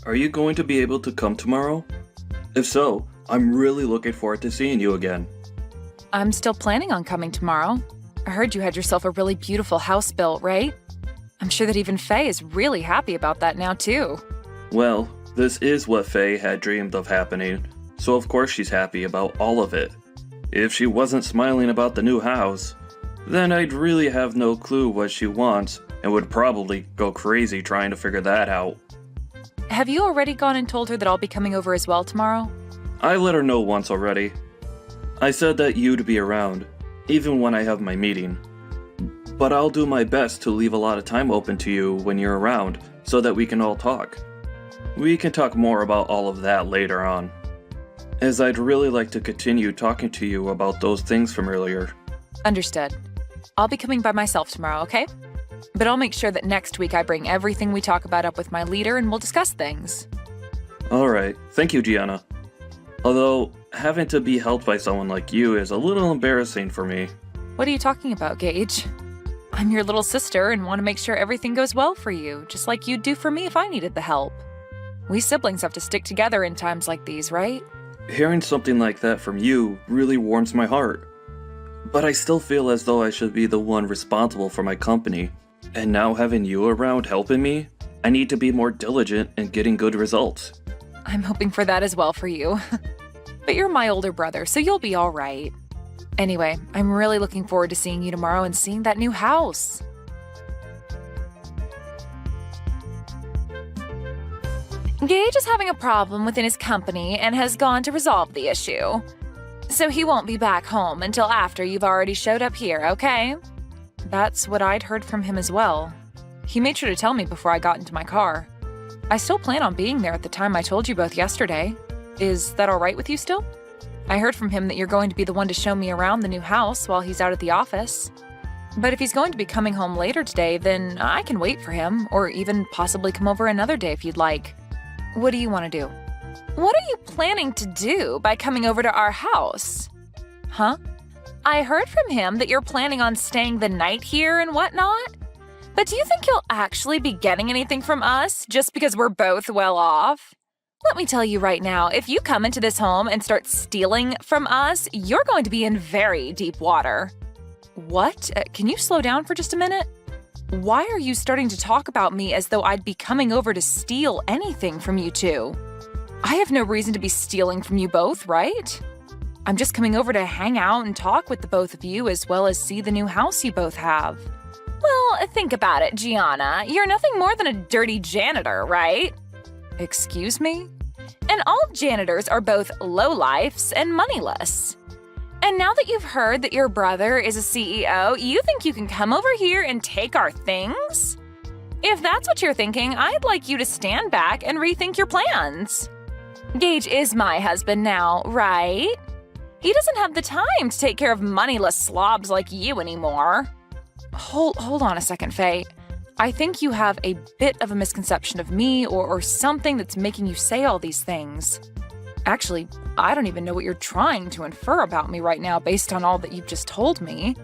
are you going to be able to come tomorrow? If so, I'm really looking forward to seeing you again. I'm still planning on coming tomorrow. I heard you had yourself a really beautiful house built, right? I'm sure that even Faye is really happy about that now, too. Well, this is what Faye had dreamed of happening, so of course she's happy about all of it. If she wasn't smiling about the new house, then I'd really have no clue what she wants and would probably go crazy trying to figure that out. Have you already gone and told her that I'll be coming over as well tomorrow? I let her know once already. I said that you'd be around, even when I have my meeting. But I'll do my best to leave a lot of time open to you when you're around, so that we can all talk. We can talk more about all of that later on, as I'd really like to continue talking to you about those things from earlier. Understood. I'll be coming by myself tomorrow, okay? But I'll make sure that next week I bring everything we talk about up with my leader and we'll discuss things. Alright, thank you, Gianna. Although, having to be helped by someone like you is a little embarrassing for me. What are you talking about, Gage? I'm your little sister and want to make sure everything goes well for you, just like you'd do for me if I needed the help. We siblings have to stick together in times like these, right? Hearing something like that from you really warms my heart. But I still feel as though I should be the one responsible for my company. And now having you around helping me, I need to be more diligent in getting good results. I'm hoping for that as well for you. But you're my older brother, so you'll be all right. Anyway, I'm really looking forward to seeing you tomorrow and seeing that new house. Gage is having a problem within his company and has gone to resolve the issue. So he won't be back home until after you've already showed up here, okay? That's what I'd heard from him as well. He made sure to tell me before I got into my car. I still plan on being there at the time I told you both yesterday. Is that all right with you still? I heard from him that you're going to be the one to show me around the new house while he's out at the office. But if he's going to be coming home later today, then I can wait for him, or even possibly come over another day if you'd like. What do you want to do? What are you planning to do by coming over to our house? Huh? I heard from him that you're planning on staying the night here and whatnot. But do you think you'll actually be getting anything from us just because we're both well off? Let me tell you right now, if you come into this home and start stealing from us, you're going to be in very deep water. What? Can you slow down for just a minute? Why are you starting to talk about me as though I'd be coming over to steal anything from you two? I have no reason to be stealing from you both, right? I'm just coming over to hang out and talk with the both of you as well as see the new house you both have. Well, think about it, Gianna. You're nothing more than a dirty janitor, right? Excuse me? And all janitors are both lowlifes and moneyless. And now that you've heard that your brother is a CEO, you think you can come over here and take our things? If that's what you're thinking, I'd like you to stand back and rethink your plans. Gage is my husband now, right? He doesn't have the time to take care of moneyless slobs like you anymore. Hold on a second, Faye. I think you have a bit of a misconception of me or something that's making you say all these things. Actually, I don't even know what you're trying to infer about me right now based on all that you've just told me.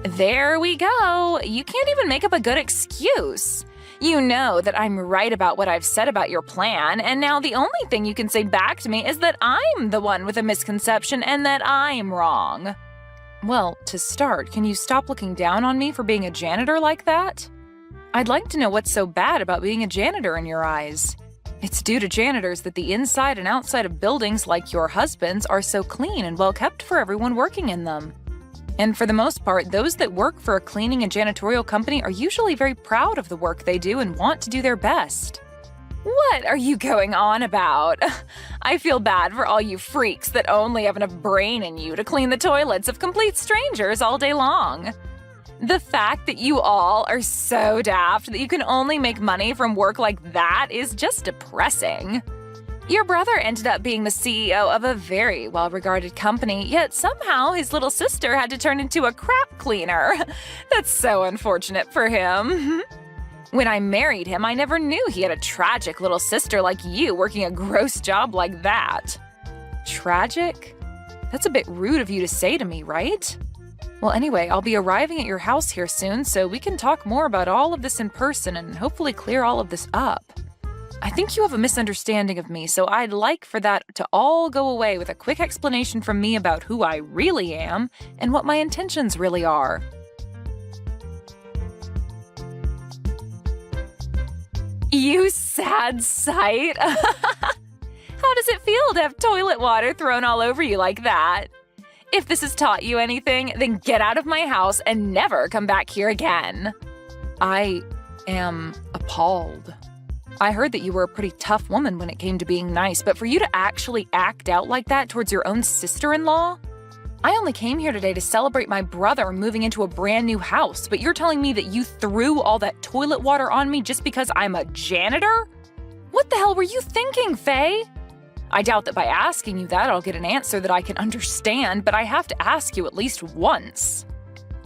There we go. You can't even make up a good excuse. You know that I'm right about what I've said about your plan, and now the only thing you can say back to me is that I'm the one with a misconception and that I'm wrong. Well, to start, can you stop looking down on me for being a janitor like that? I'd like to know what's so bad about being a janitor in your eyes. It's due to janitors that the inside and outside of buildings like your husband's are so clean and well kept for everyone working in them. And for the most part, those that work for a cleaning and janitorial company are usually very proud of the work they do and want to do their best. What are you going on about? I feel bad for all you freaks that only have enough brain in you to clean the toilets of complete strangers all day long. The fact that you all are so daft that you can only make money from work like that is just depressing. Your brother ended up being the CEO of a very well-regarded company, yet somehow his little sister had to turn into a crap cleaner. That's so unfortunate for him. When I married him, I never knew he had a tragic little sister like you working a gross job like that. Tragic? That's a bit rude of you to say to me, right? Well, anyway, I'll be arriving at your house here soon, so we can talk more about all of this in person and hopefully clear all of this up. I think you have a misunderstanding of me, so I'd like for that to all go away with a quick explanation from me about who I really am and what my intentions really are. You sad sight! How does it feel to have toilet water thrown all over you like that? If this has taught you anything, then get out of my house and never come back here again. I am appalled. I heard that you were a pretty tough woman when it came to being nice, but for you to actually act out like that towards your own sister-in-law? I only came here today to celebrate my brother moving into a brand new house, but you're telling me that you threw all that toilet water on me just because I'm a janitor? What the hell were you thinking, Faye? I doubt that by asking you that I'll get an answer that I can understand, but I have to ask you at least once.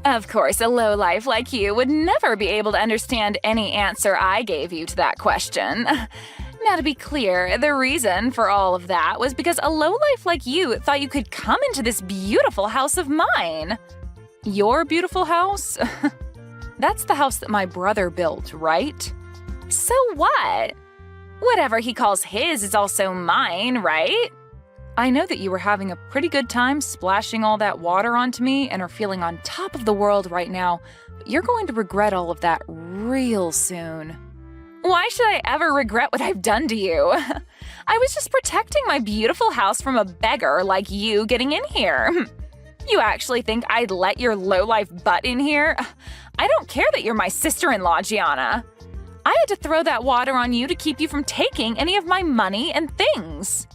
Of course, a lowlife like you would never be able to understand any answer I gave you to that question. Now, to be clear, the reason for all of that was because a lowlife like you thought you could come into this beautiful house of mine. Your beautiful house? That's the house that my brother built, right? So what? Whatever he calls his is also mine, right? I know that you were having a pretty good time splashing all that water onto me and are feeling on top of the world right now, but you're going to regret all of that real soon. Why should I ever regret what I've done to you? I was just protecting my beautiful house from a beggar like you getting in here. You actually think I'd let your lowlife butt in here? I don't care that you're my sister-in-law, Gianna. I had to throw that water on you to keep you from taking any of my money and things.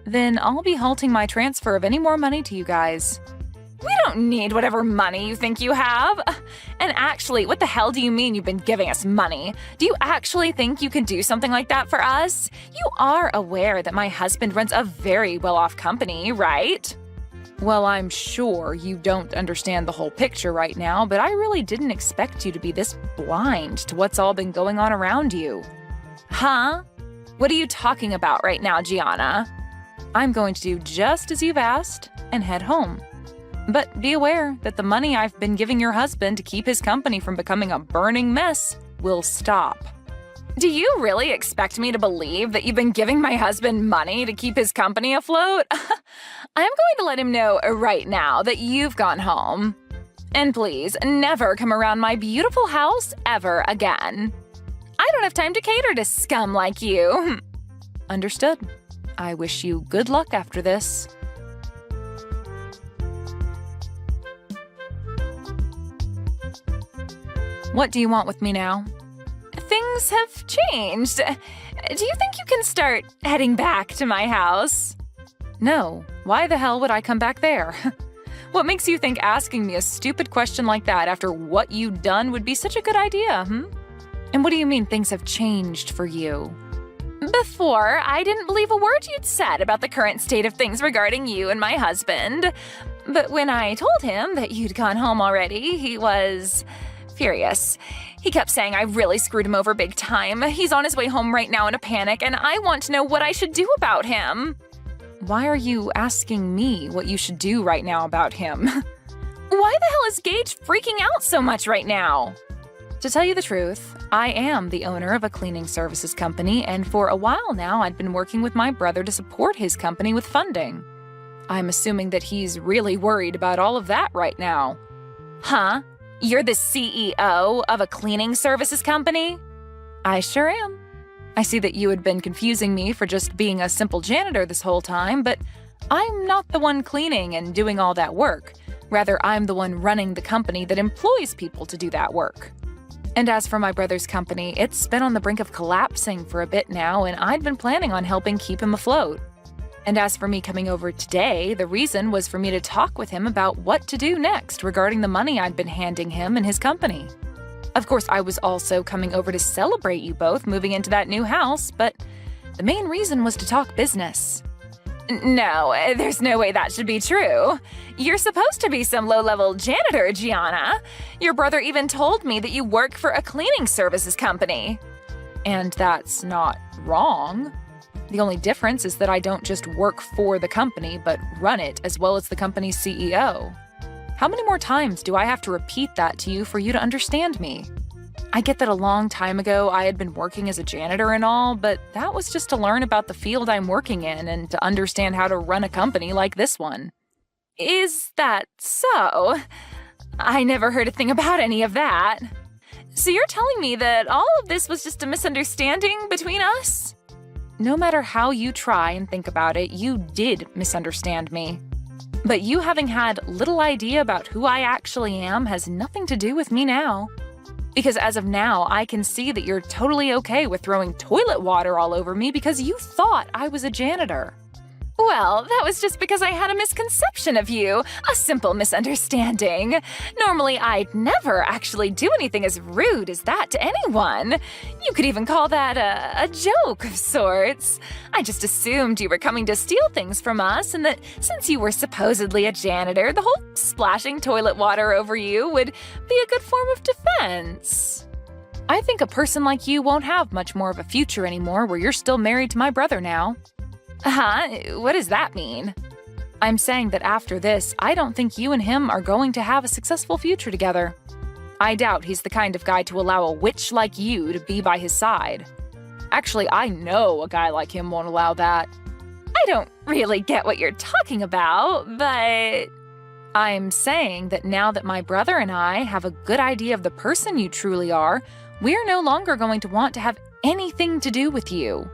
Then I'll be halting my transfer of any more money to you guys. We don't need whatever money you think you have. And actually, what the hell do you mean you've been giving us money? Do you actually think you can do something like that for us? You are aware that my husband runs a very well-off company, right? Well, I'm sure you don't understand the whole picture right now, but I really didn't expect you to be this blind to what's all been going on around you. Huh? What are you talking about right now, Gianna? I'm going to do just as you've asked and head home. But be aware that the money I've been giving your husband to keep his company from becoming a burning mess will stop. Do you really expect me to believe that you've been giving my husband money to keep his company afloat? I'm going to let him know right now that you've gone home. And please, never come around my beautiful house ever again. I don't have time to cater to scum like you. Understood. I wish you good luck after this. What do you want with me now? Things have changed. Do you think you can start heading back to my house? No. Why the hell would I come back there? What makes you think asking me a stupid question like that after what you've done would be such a good idea, And what do you mean things have changed for you? Before, I didn't believe a word you'd said about the current state of things regarding you and my husband. But when I told him that you'd gone home already, he was furious. He kept saying I really screwed him over big time. He's on his way home right now in a panic, and I want to know what I should do about him. Why are you asking me what you should do right now about him? Why the hell is Gage freaking out so much right now? To tell you the truth, I am the owner of a cleaning services company, and for a while now I'd been working with my brother to support his company with funding. I'm assuming that he's really worried about all of that right now. Huh? You're the CEO of a cleaning services company? I sure am. I see that you had been confusing me for just being a simple janitor this whole time, but I'm not the one cleaning and doing all that work. Rather, I'm the one running the company that employs people to do that work. And as for my brother's company, it's been on the brink of collapsing for a bit now, and I'd been planning on helping keep him afloat. And as for me coming over today, the reason was for me to talk with him about what to do next regarding the money I'd been handing him and his company. Of course, I was also coming over to celebrate you both moving into that new house, but the main reason was to talk business. No, there's no way that should be true. You're supposed to be some low-level janitor, Gianna. Your brother even told me that you work for a cleaning services company. And that's not wrong. The only difference is that I don't just work for the company, but run it as well as the company's CEO. How many more times do I have to repeat that to you for you to understand me? I get that a long time ago I had been working as a janitor and all, but that was just to learn about the field I'm working in and to understand how to run a company like this one. Is that so? I never heard a thing about any of that. So you're telling me that all of this was just a misunderstanding between us? No matter how you try and think about it, you did misunderstand me. But you having had little idea about who I actually am has nothing to do with me now. Because as of now, I can see that you're totally okay with throwing toilet water all over me because you thought I was a janitor. Well, that was just because I had a misconception of you, a simple misunderstanding. Normally, I'd never actually do anything as rude as that to anyone. You could even call that a joke of sorts. I just assumed you were coming to steal things from us and that since you were supposedly a janitor, the whole splashing toilet water over you would be a good form of defense. I think a person like you won't have much more of a future anymore where you're still married to my brother now. Huh? What does that mean? I'm saying that after this, I don't think you and him are going to have a successful future together. I doubt he's the kind of guy to allow a witch like you to be by his side. Actually, I know a guy like him won't allow that. I don't really get what you're talking about, but I'm saying that now that my brother and I have a good idea of the person you truly are, we're no longer going to want to have anything to do with you.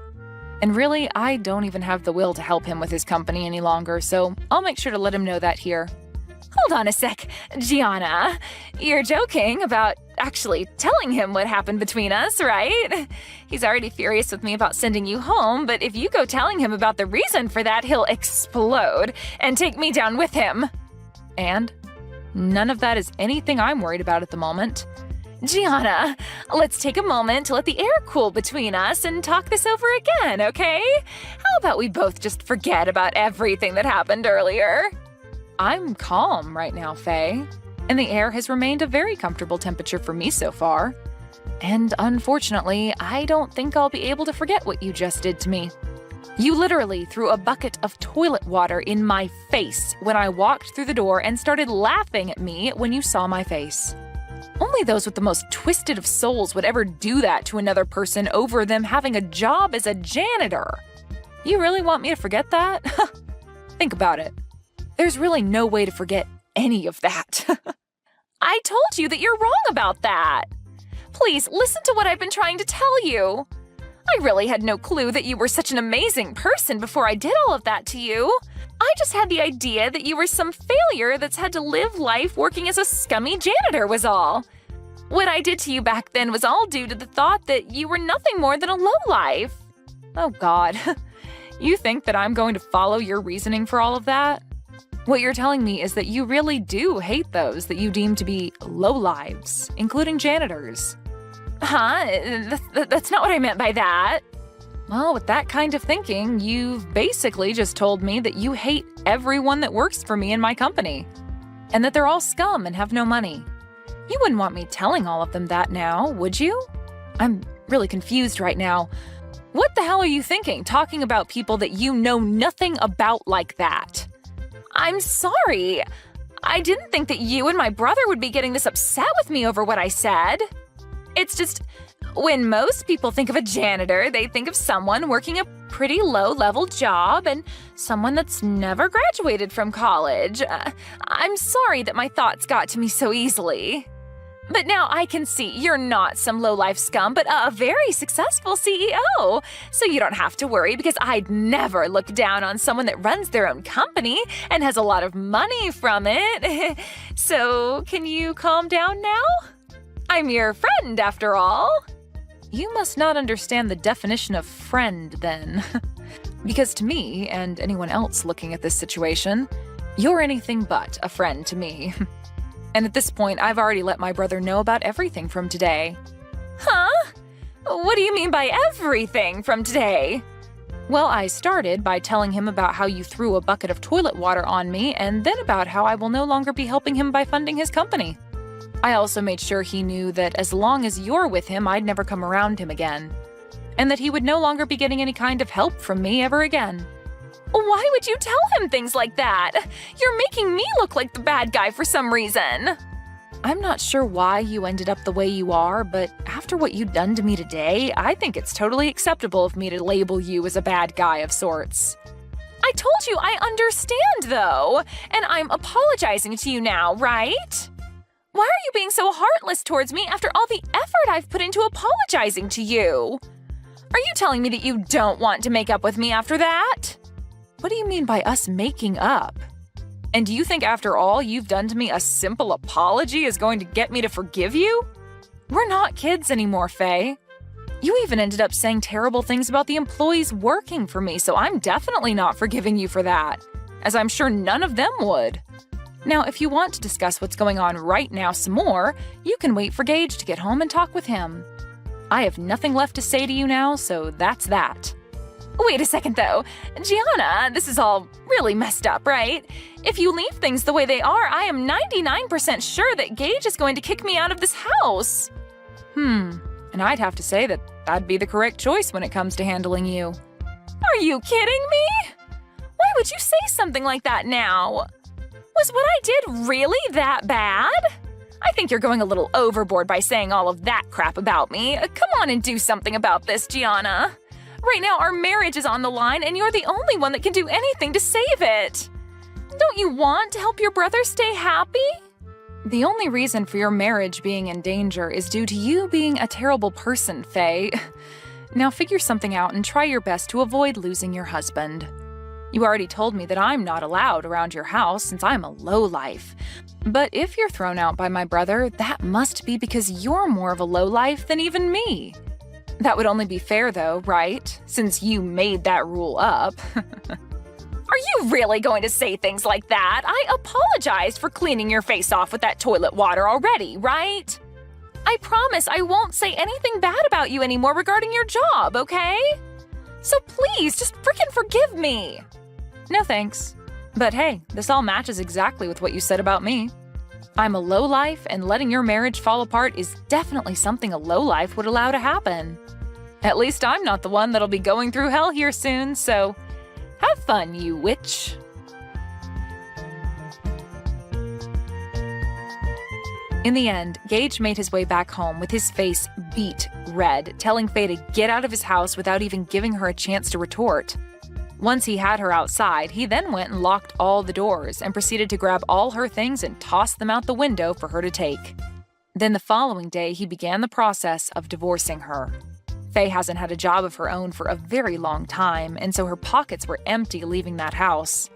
And really, I don't even have the will to help him with his company any longer, so I'll make sure to let him know that here. Hold on a sec, Gianna. You're joking about actually telling him what happened between us, right? He's already furious with me about sending you home, but if you go telling him about the reason for that, he'll explode and take me down with him. And none of that is anything I'm worried about at the moment. Gianna, let's take a moment to let the air cool between us and talk this over again, okay? How about we both just forget about everything that happened earlier? I'm calm right now, Faye, and the air has remained a very comfortable temperature for me so far. And unfortunately, I don't think I'll be able to forget what you just did to me. You literally threw a bucket of toilet water in my face when I walked through the door and started laughing at me when you saw my face. Only those with the most twisted of souls would ever do that to another person over them having a job as a janitor. You really want me to forget that? Think about it. There's really no way to forget any of that. I told you that you're wrong about that. Please listen to what I've been trying to tell you. I really had no clue that you were such an amazing person before I did all of that to you. I just had the idea that you were some failure that's had to live life working as a scummy janitor was all. What I did to you back then was all due to the thought that you were nothing more than a lowlife. Oh God, you think that I'm going to follow your reasoning for all of that? What you're telling me is that you really do hate those that you deem to be lowlives, including janitors. Huh? That's not what I meant by that. Well, with that kind of thinking, you've basically just told me that you hate everyone that works for me in my company, and that they're all scum and have no money. You wouldn't want me telling all of them that now, would you? I'm really confused right now. What the hell are you thinking, talking about people that you know nothing about like that? I'm sorry. I didn't think that you and my brother would be getting this upset with me over what I said. It's just, when most people think of a janitor, they think of someone working a pretty low-level job and someone that's never graduated from college. I'm sorry that my thoughts got to me so easily. But now I can see you're not some low-life scum, but a very successful CEO. So you don't have to worry because I'd never look down on someone that runs their own company and has a lot of money from it. So can you calm down now? I'm your friend, after all. You must not understand the definition of friend, then. Because to me, and anyone else looking at this situation, you're anything but a friend to me. And at this point, I've already let my brother know about everything from today. Huh? What do you mean by everything from today? Well, I started by telling him about how you threw a bucket of toilet water on me, and then about how I will no longer be helping him by funding his company. I also made sure he knew that as long as you're with him, I'd never come around him again. And that he would no longer be getting any kind of help from me ever again. Why would you tell him things like that? You're making me look like the bad guy for some reason. I'm not sure why you ended up the way you are, but after what you've done to me today, I think it's totally acceptable of me to label you as a bad guy of sorts. I told you I understand, though, and I'm apologizing to you now, right? Why are you being so heartless towards me after all the effort I've put into apologizing to you? Are you telling me that you don't want to make up with me after that? What do you mean by us making up? And do you think after all you've done to me, a simple apology is going to get me to forgive you? We're not kids anymore, Faye. You even ended up saying terrible things about the employees working for me, so I'm definitely not forgiving you for that, as I'm sure none of them would. Now, if you want to discuss what's going on right now some more, you can wait for Gage to get home and talk with him. I have nothing left to say to you now, so that's that. Wait a second, though. Gianna, this is all really messed up, right? If you leave things the way they are, I am 99% sure that Gage is going to kick me out of this house. And I'd have to say that that'd be the correct choice when it comes to handling you. Are you kidding me? Why would you say something like that now? Was what I did really that bad? I think you're going a little overboard by saying all of that crap about me. Come on and do something about this, Gianna. Right now, our marriage is on the line, and you're the only one that can do anything to save it. Don't you want to help your brother stay happy? The only reason for your marriage being in danger is due to you being a terrible person, Faye. Now figure something out and try your best to avoid losing your husband. You already told me that I'm not allowed around your house since I'm a lowlife. But if you're thrown out by my brother, that must be because you're more of a lowlife than even me. That would only be fair, though, right? Since you made that rule up. Are you really going to say things like that? I apologized for cleaning your face off with that toilet water already, right? I promise I won't say anything bad about you anymore regarding your job, okay? So please, just frickin' forgive me. No thanks. But hey, this all matches exactly with what you said about me. I'm a lowlife, and letting your marriage fall apart is definitely something a lowlife would allow to happen. At least I'm not the one that'll be going through hell here soon, so have fun, you witch. In the end, Gage made his way back home with his face beet red, telling Faye to get out of his house without even giving her a chance to retort. Once he had her outside, he then went and locked all the doors and proceeded to grab all her things and toss them out the window for her to take. Then the following day, he began the process of divorcing her. Faye hasn't had a job of her own for a very long time, and so her pockets were empty leaving that house,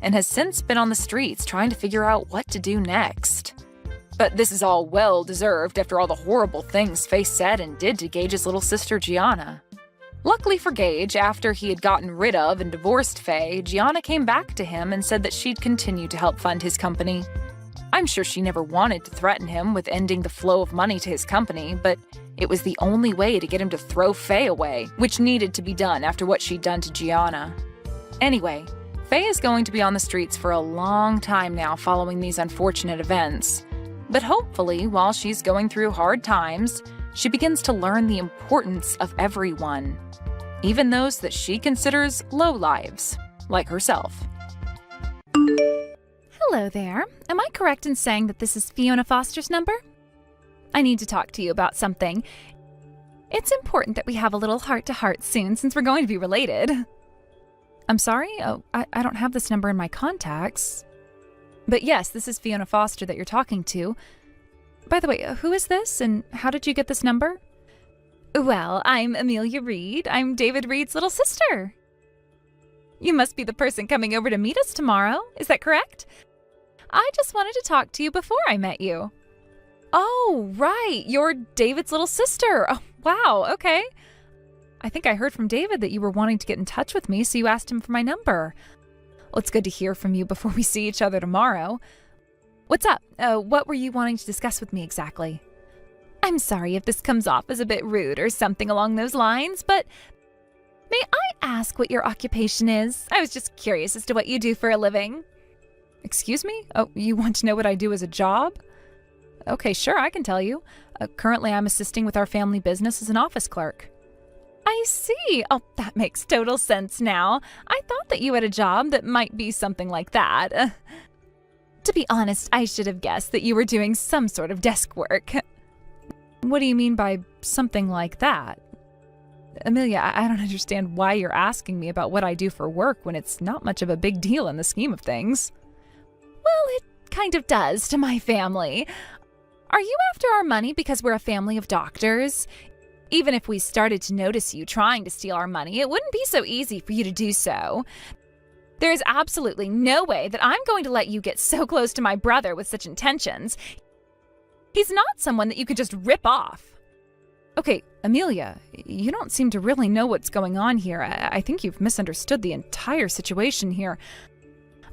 and has since been on the streets trying to figure out what to do next. But this is all well-deserved after all the horrible things Faye said and did to Gage's little sister Gianna. Luckily for Gage, after he had gotten rid of and divorced Faye, Gianna came back to him and said that she'd continue to help fund his company. I'm sure she never wanted to threaten him with ending the flow of money to his company, but it was the only way to get him to throw Faye away, which needed to be done after what she'd done to Gianna. Anyway, Faye is going to be on the streets for a long time now following these unfortunate events. But hopefully, while she's going through hard times, she begins to learn the importance of everyone, even those that she considers low lives, like herself. Hello there. Am I correct in saying that this is Fiona Foster's number? I need to talk to you about something. It's important that we have a little heart-to-heart soon since we're going to be related. I'm sorry? Oh, I don't have this number in my contacts. But yes, this is Fiona Foster that you're talking to. By the way, who is this and how did you get this number? Well, I'm Amelia Reed. I'm David Reed's little sister. You must be the person coming over to meet us tomorrow. Is that correct? I just wanted to talk to you before I met you. Oh, right. You're David's little sister. Oh, wow. Okay. I think I heard from David that you were wanting to get in touch with me, so you asked him for my number. Well, it's good to hear from you before we see each other tomorrow. What's up? What were you wanting to discuss with me exactly? I'm sorry if this comes off as a bit rude or something along those lines, but may I ask what your occupation is? I was just curious as to what you do for a living. Excuse me? Oh, you want to know what I do as a job? Okay, sure, I can tell you. Currently, I'm assisting with our family business as an office clerk. I see. Oh, that makes total sense now. I thought that you had a job that might be something like that. To be honest, I should have guessed that you were doing some sort of desk work. What do you mean by something like that? Amelia, I don't understand why you're asking me about what I do for work when it's not much of a big deal in the scheme of things. Well, it kind of does to my family. Are you after our money because we're a family of doctors? Even if we started to notice you trying to steal our money, it wouldn't be so easy for you to do so. There is absolutely no way that I'm going to let you get so close to my brother with such intentions. He's not someone that you could just rip off. Okay, Amelia, you don't seem to really know what's going on here. I think you've misunderstood the entire situation here.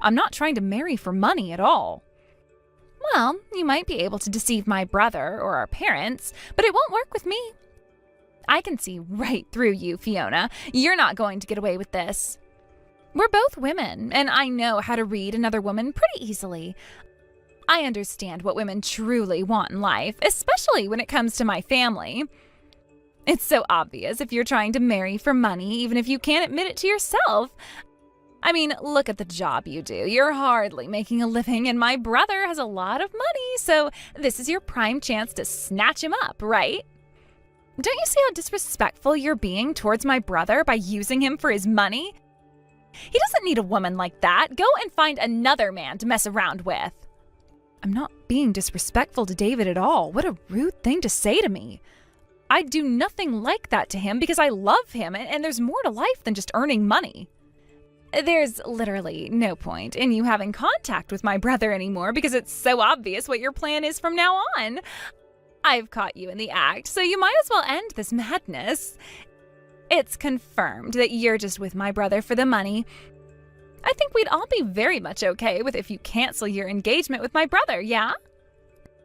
I'm not trying to marry for money at all. Well, you might be able to deceive my brother or our parents, but it won't work with me. I can see right through you, Fiona. You're not going to get away with this. We're both women, and I know how to read another woman pretty easily. I understand what women truly want in life, especially when it comes to my family. It's so obvious if you're trying to marry for money, even if you can't admit it to yourself. I mean, look at the job you do. You're hardly making a living, and my brother has a lot of money, so this is your prime chance to snatch him up, right? Don't you see how disrespectful you're being towards my brother by using him for his money? He doesn't need a woman like that. Go and find another man to mess around with. I'm not being disrespectful to David at all. What a rude thing to say to me. I'd do nothing like that to him because I love him, and there's more to life than just earning money. There's literally no point in you having contact with my brother anymore because it's so obvious what your plan is from now on. I've caught you in the act, so you might as well end this madness. It's confirmed that you're just with my brother for the money. I think we'd all be very much okay with if you cancel your engagement with my brother, yeah?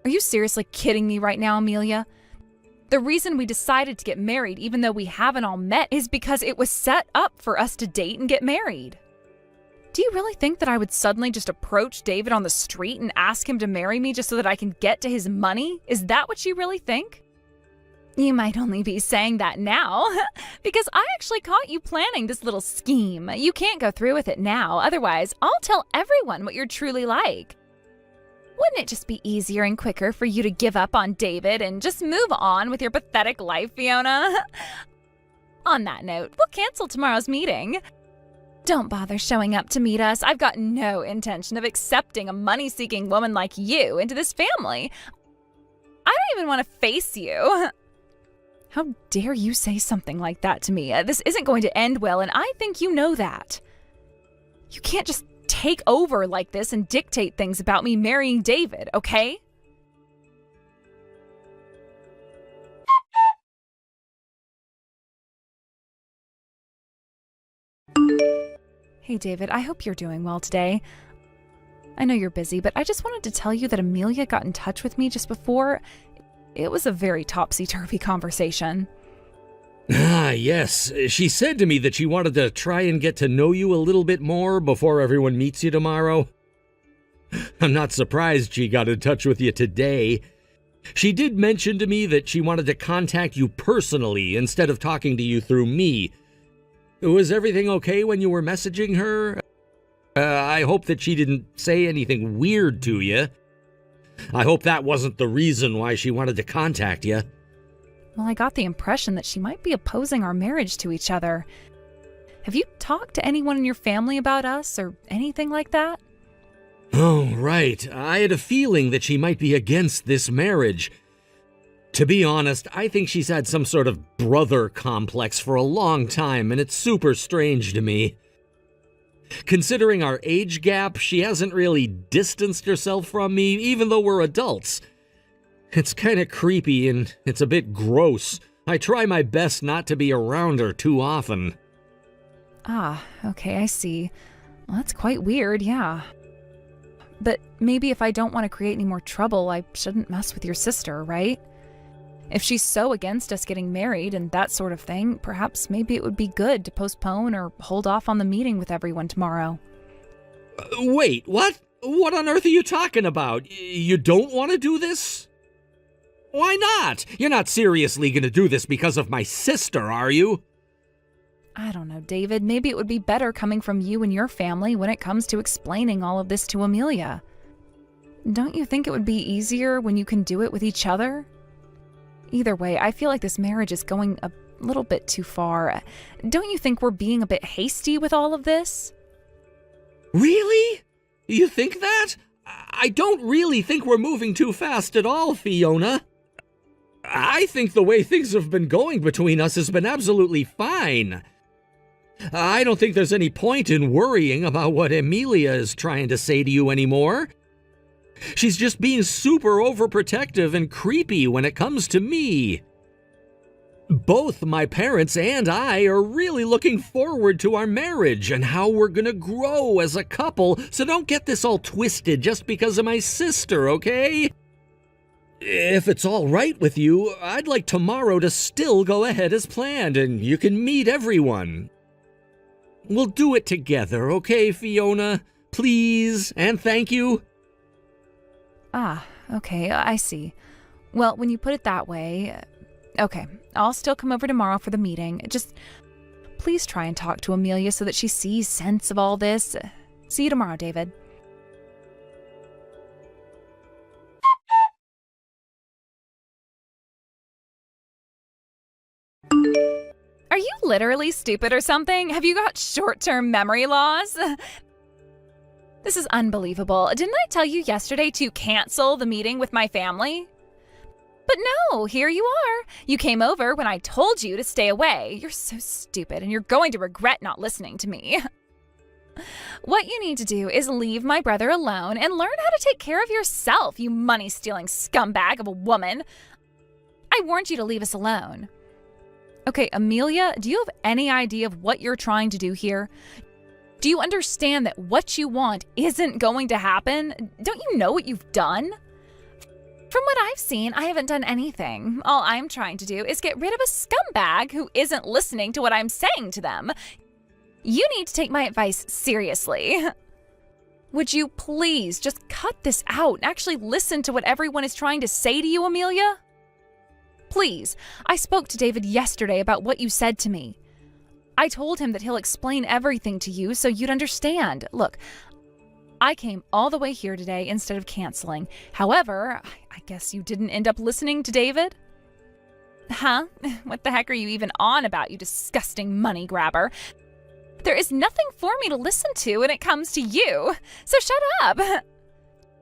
Are you seriously kidding me right now, Amelia? The reason we decided to get married, even though we haven't all met, is because it was set up for us to date and get married. Do you really think that I would suddenly just approach David on the street and ask him to marry me just so that I can get to his money? Is that what you really think? You might only be saying that now, because I actually caught you planning this little scheme. You can't go through with it now, otherwise I'll tell everyone what you're truly like. Wouldn't it just be easier and quicker for you to give up on David and just move on with your pathetic life, Fiona? On that note, we'll cancel tomorrow's meeting. Don't bother showing up to meet us. I've got no intention of accepting a money-seeking woman like you into this family. I don't even want to face you. How dare you say something like that to me? This isn't going to end well, and I think you know that. You can't just take over like this and dictate things about me marrying David, okay? Hey, David, I hope you're doing well today. I know you're busy, but I just wanted to tell you that Amelia got in touch with me just before. It was a very topsy-turvy conversation. Ah, yes. She said to me that she wanted to try and get to know you a little bit more before everyone meets you tomorrow. I'm not surprised she got in touch with you today. She did mention to me that she wanted to contact you personally instead of talking to you through me. Was everything okay when you were messaging her? I hope that she didn't say anything weird to you. I hope that wasn't the reason why she wanted to contact you. Well, I got the impression that she might be opposing our marriage to each other. Have you talked to anyone in your family about us or anything like that? Oh, right. I had a feeling that she might be against this marriage. To be honest, I think she's had some sort of brother complex for a long time, and it's super strange to me. Considering our age gap, she hasn't really distanced herself from me, even though we're adults. It's kind of creepy and it's a bit gross. I try my best not to be around her too often. Ah, okay, I see. Well, that's quite weird, yeah. But maybe if I don't want to create any more trouble, I shouldn't mess with your sister, right? If she's so against us getting married and that sort of thing, perhaps maybe it would be good to postpone or hold off on the meeting with everyone tomorrow. Wait, what? What on earth are you talking about? You don't want to do this? Why not? You're not seriously going to do this because of my sister, are you? I don't know, David. Maybe it would be better coming from you and your family when it comes to explaining all of this to Amelia. Don't you think it would be easier when you can do it with each other? Either way, I feel like this marriage is going a little bit too far. Don't you think we're being a bit hasty with all of this? Really? You think that? I don't really think we're moving too fast at all, Fiona. I think the way things have been going between us has been absolutely fine. I don't think there's any point in worrying about what Amelia is trying to say to you anymore. She's just being super overprotective and creepy when it comes to me. Both my parents and I are really looking forward to our marriage and how we're gonna grow as a couple, so don't get this all twisted just because of my sister, okay? If it's all right with you, I'd like tomorrow to still go ahead as planned and you can meet everyone. We'll do it together, okay, Fiona? Please, and thank you. Ah, okay, I see. Well, when you put it that way, okay, I'll still come over tomorrow for the meeting. Just please try and talk to Amelia so that she sees sense of all this. See you tomorrow, David. Are you literally stupid or something? Have you got short-term memory loss? This is unbelievable. Didn't I tell you yesterday to cancel the meeting with my family? But no, here you are. You came over when I told you to stay away. You're so stupid, and you're going to regret not listening to me. What you need to do is leave my brother alone and learn how to take care of yourself, you money-stealing scumbag of a woman. I warned you to leave us alone. Okay, Amelia, do you have any idea of what you're trying to do here? Do you understand that what you want isn't going to happen? Don't you know what you've done? From what I've seen, I haven't done anything. All I'm trying to do is get rid of a scumbag who isn't listening to what I'm saying to them. You need to take my advice seriously. Would you please just cut this out and actually listen to what everyone is trying to say to you, Amelia? Please, I spoke to David yesterday about what you said to me. I told him that he'll explain everything to you so you'd understand. Look, I came all the way here today instead of canceling. However, I guess you didn't end up listening to David? Huh? What the heck are you even on about, you disgusting money grabber? There is nothing for me to listen to when it comes to you, so shut up.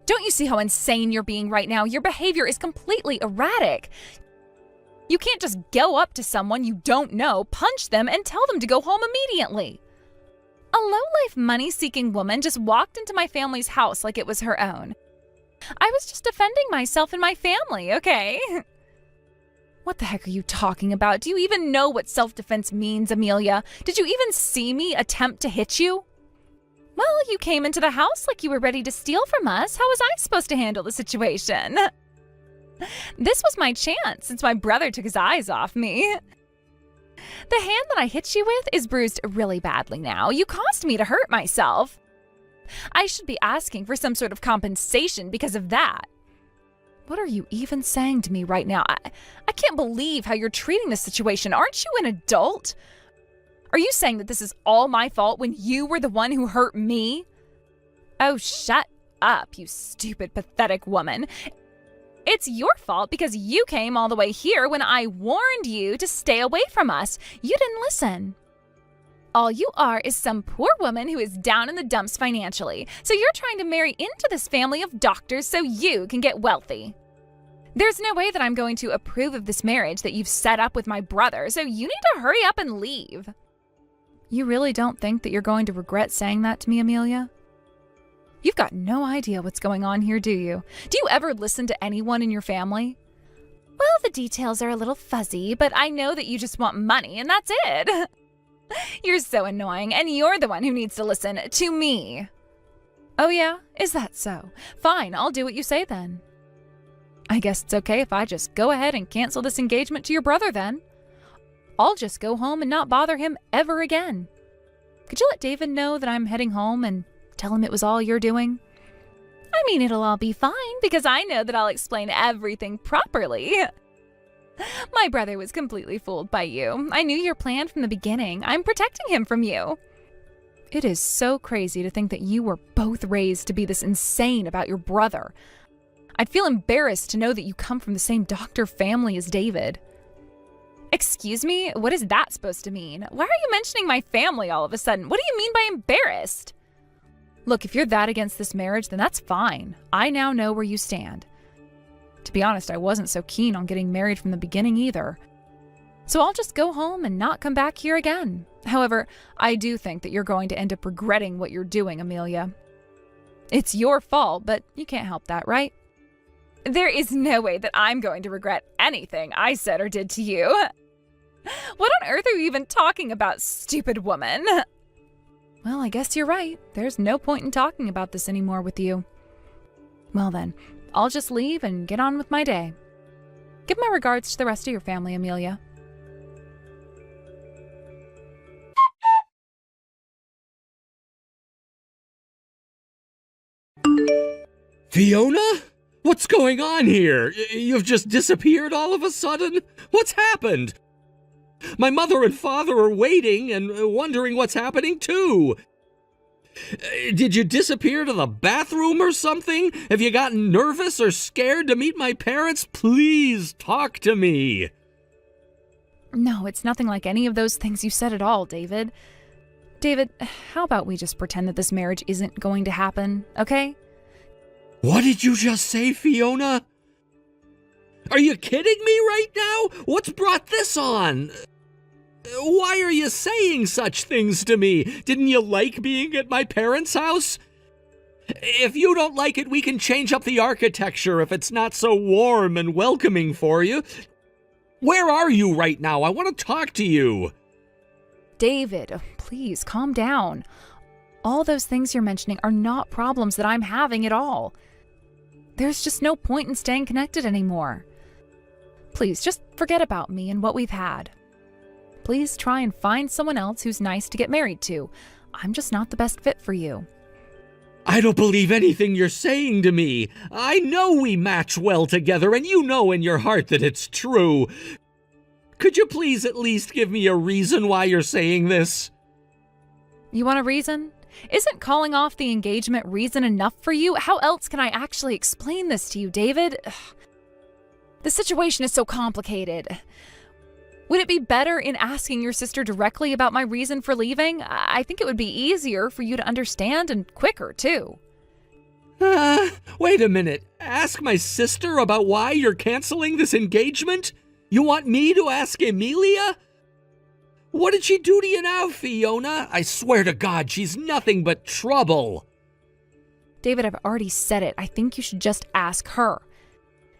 Don't you see how insane you're being right now? Your behavior is completely erratic. You can't just go up to someone you don't know, punch them, and tell them to go home immediately. A low-life, money-seeking woman just walked into my family's house like it was her own. I was just defending myself and my family, okay? What the heck are you talking about? Do you even know what self-defense means, Amelia? Did you even see me attempt to hit you? Well, you came into the house like you were ready to steal from us. How was I supposed to handle the situation? This was my chance since my brother took his eyes off me. The hand that I hit you with is bruised really badly now. You caused me to hurt myself. I should be asking for some sort of compensation because of that. What are you even saying to me right now? I can't believe how you're treating this situation. Aren't you an adult? Are you saying that this is all my fault when you were the one who hurt me? Oh, shut up, you stupid, pathetic woman. It's your fault because you came all the way here when I warned you to stay away from us. You didn't listen. All you are is some poor woman who is down in the dumps financially. So you're trying to marry into this family of doctors so you can get wealthy. There's no way that I'm going to approve of this marriage that you've set up with my brother, so you need to hurry up and leave. You really don't think that you're going to regret saying that to me, Amelia? You've got no idea what's going on here, do you? Do you ever listen to anyone in your family? Well, the details are a little fuzzy, but I know that you just want money, and that's it. You're so annoying, and you're the one who needs to listen to me. Oh yeah? Is that so? Fine, I'll do what you say then. I guess it's okay if I just go ahead and cancel this engagement to your brother then. I'll just go home and not bother him ever again. Could you let David know that I'm heading home and tell him it was all you're doing? I mean, it'll all be fine because I know that I'll explain everything properly. My brother was completely fooled by you. I knew your plan from the beginning. I'm protecting him from you. It is so crazy to think that you were both raised to be this insane about your brother. I'd feel embarrassed to know that you come from the same doctor family as David. Excuse me? What is that supposed to mean? Why are you mentioning my family all of a sudden? What do you mean by embarrassed? Look, if you're that against this marriage, then that's fine. I now know where you stand. To be honest, I wasn't so keen on getting married from the beginning either. So I'll just go home and not come back here again. However, I do think that you're going to end up regretting what you're doing, Amelia. It's your fault, but you can't help that, right? There is no way that I'm going to regret anything I said or did to you. What on earth are you even talking about, stupid woman? Well, I guess you're right. There's no point in talking about this anymore with you. Well then, I'll just leave and get on with my day. Give my regards to the rest of your family, Amelia. Fiona? What's going on here? You've just disappeared all of a sudden? What's happened? My mother and father are waiting and wondering what's happening too. Did you disappear to the bathroom or something? Have you gotten nervous or scared to meet my parents? Please talk to me. No, it's nothing like any of those things you said at all, David. David, how about we just pretend that this marriage isn't going to happen, okay? What did you just say, Fiona? Are you kidding me right now? What's brought this on? Why are you saying such things to me? Didn't you like being at my parents' house? If you don't like it, we can change up the architecture if it's not so warm and welcoming for you. Where are you right now? I want to talk to you. David, please calm down. All those things you're mentioning are not problems that I'm having at all. There's just no point in staying connected anymore. Please, just forget about me and what we've had. Please try and find someone else who's nice to get married to. I'm just not the best fit for you. I don't believe anything you're saying to me. I know we match well together, and you know in your heart that it's true. Could you please at least give me a reason why you're saying this? You want a reason? Isn't calling off the engagement reason enough for you? How else can I actually explain this to you, David? Ugh. The situation is so complicated. Would it be better in asking your sister directly about my reason for leaving? I think it would be easier for you to understand and quicker, too. Wait a minute. Ask my sister about why you're canceling this engagement? You want me to ask Emilia? What did she do to you now, Fiona? I swear to God, she's nothing but trouble. David, I've already said it. I think you should just ask her.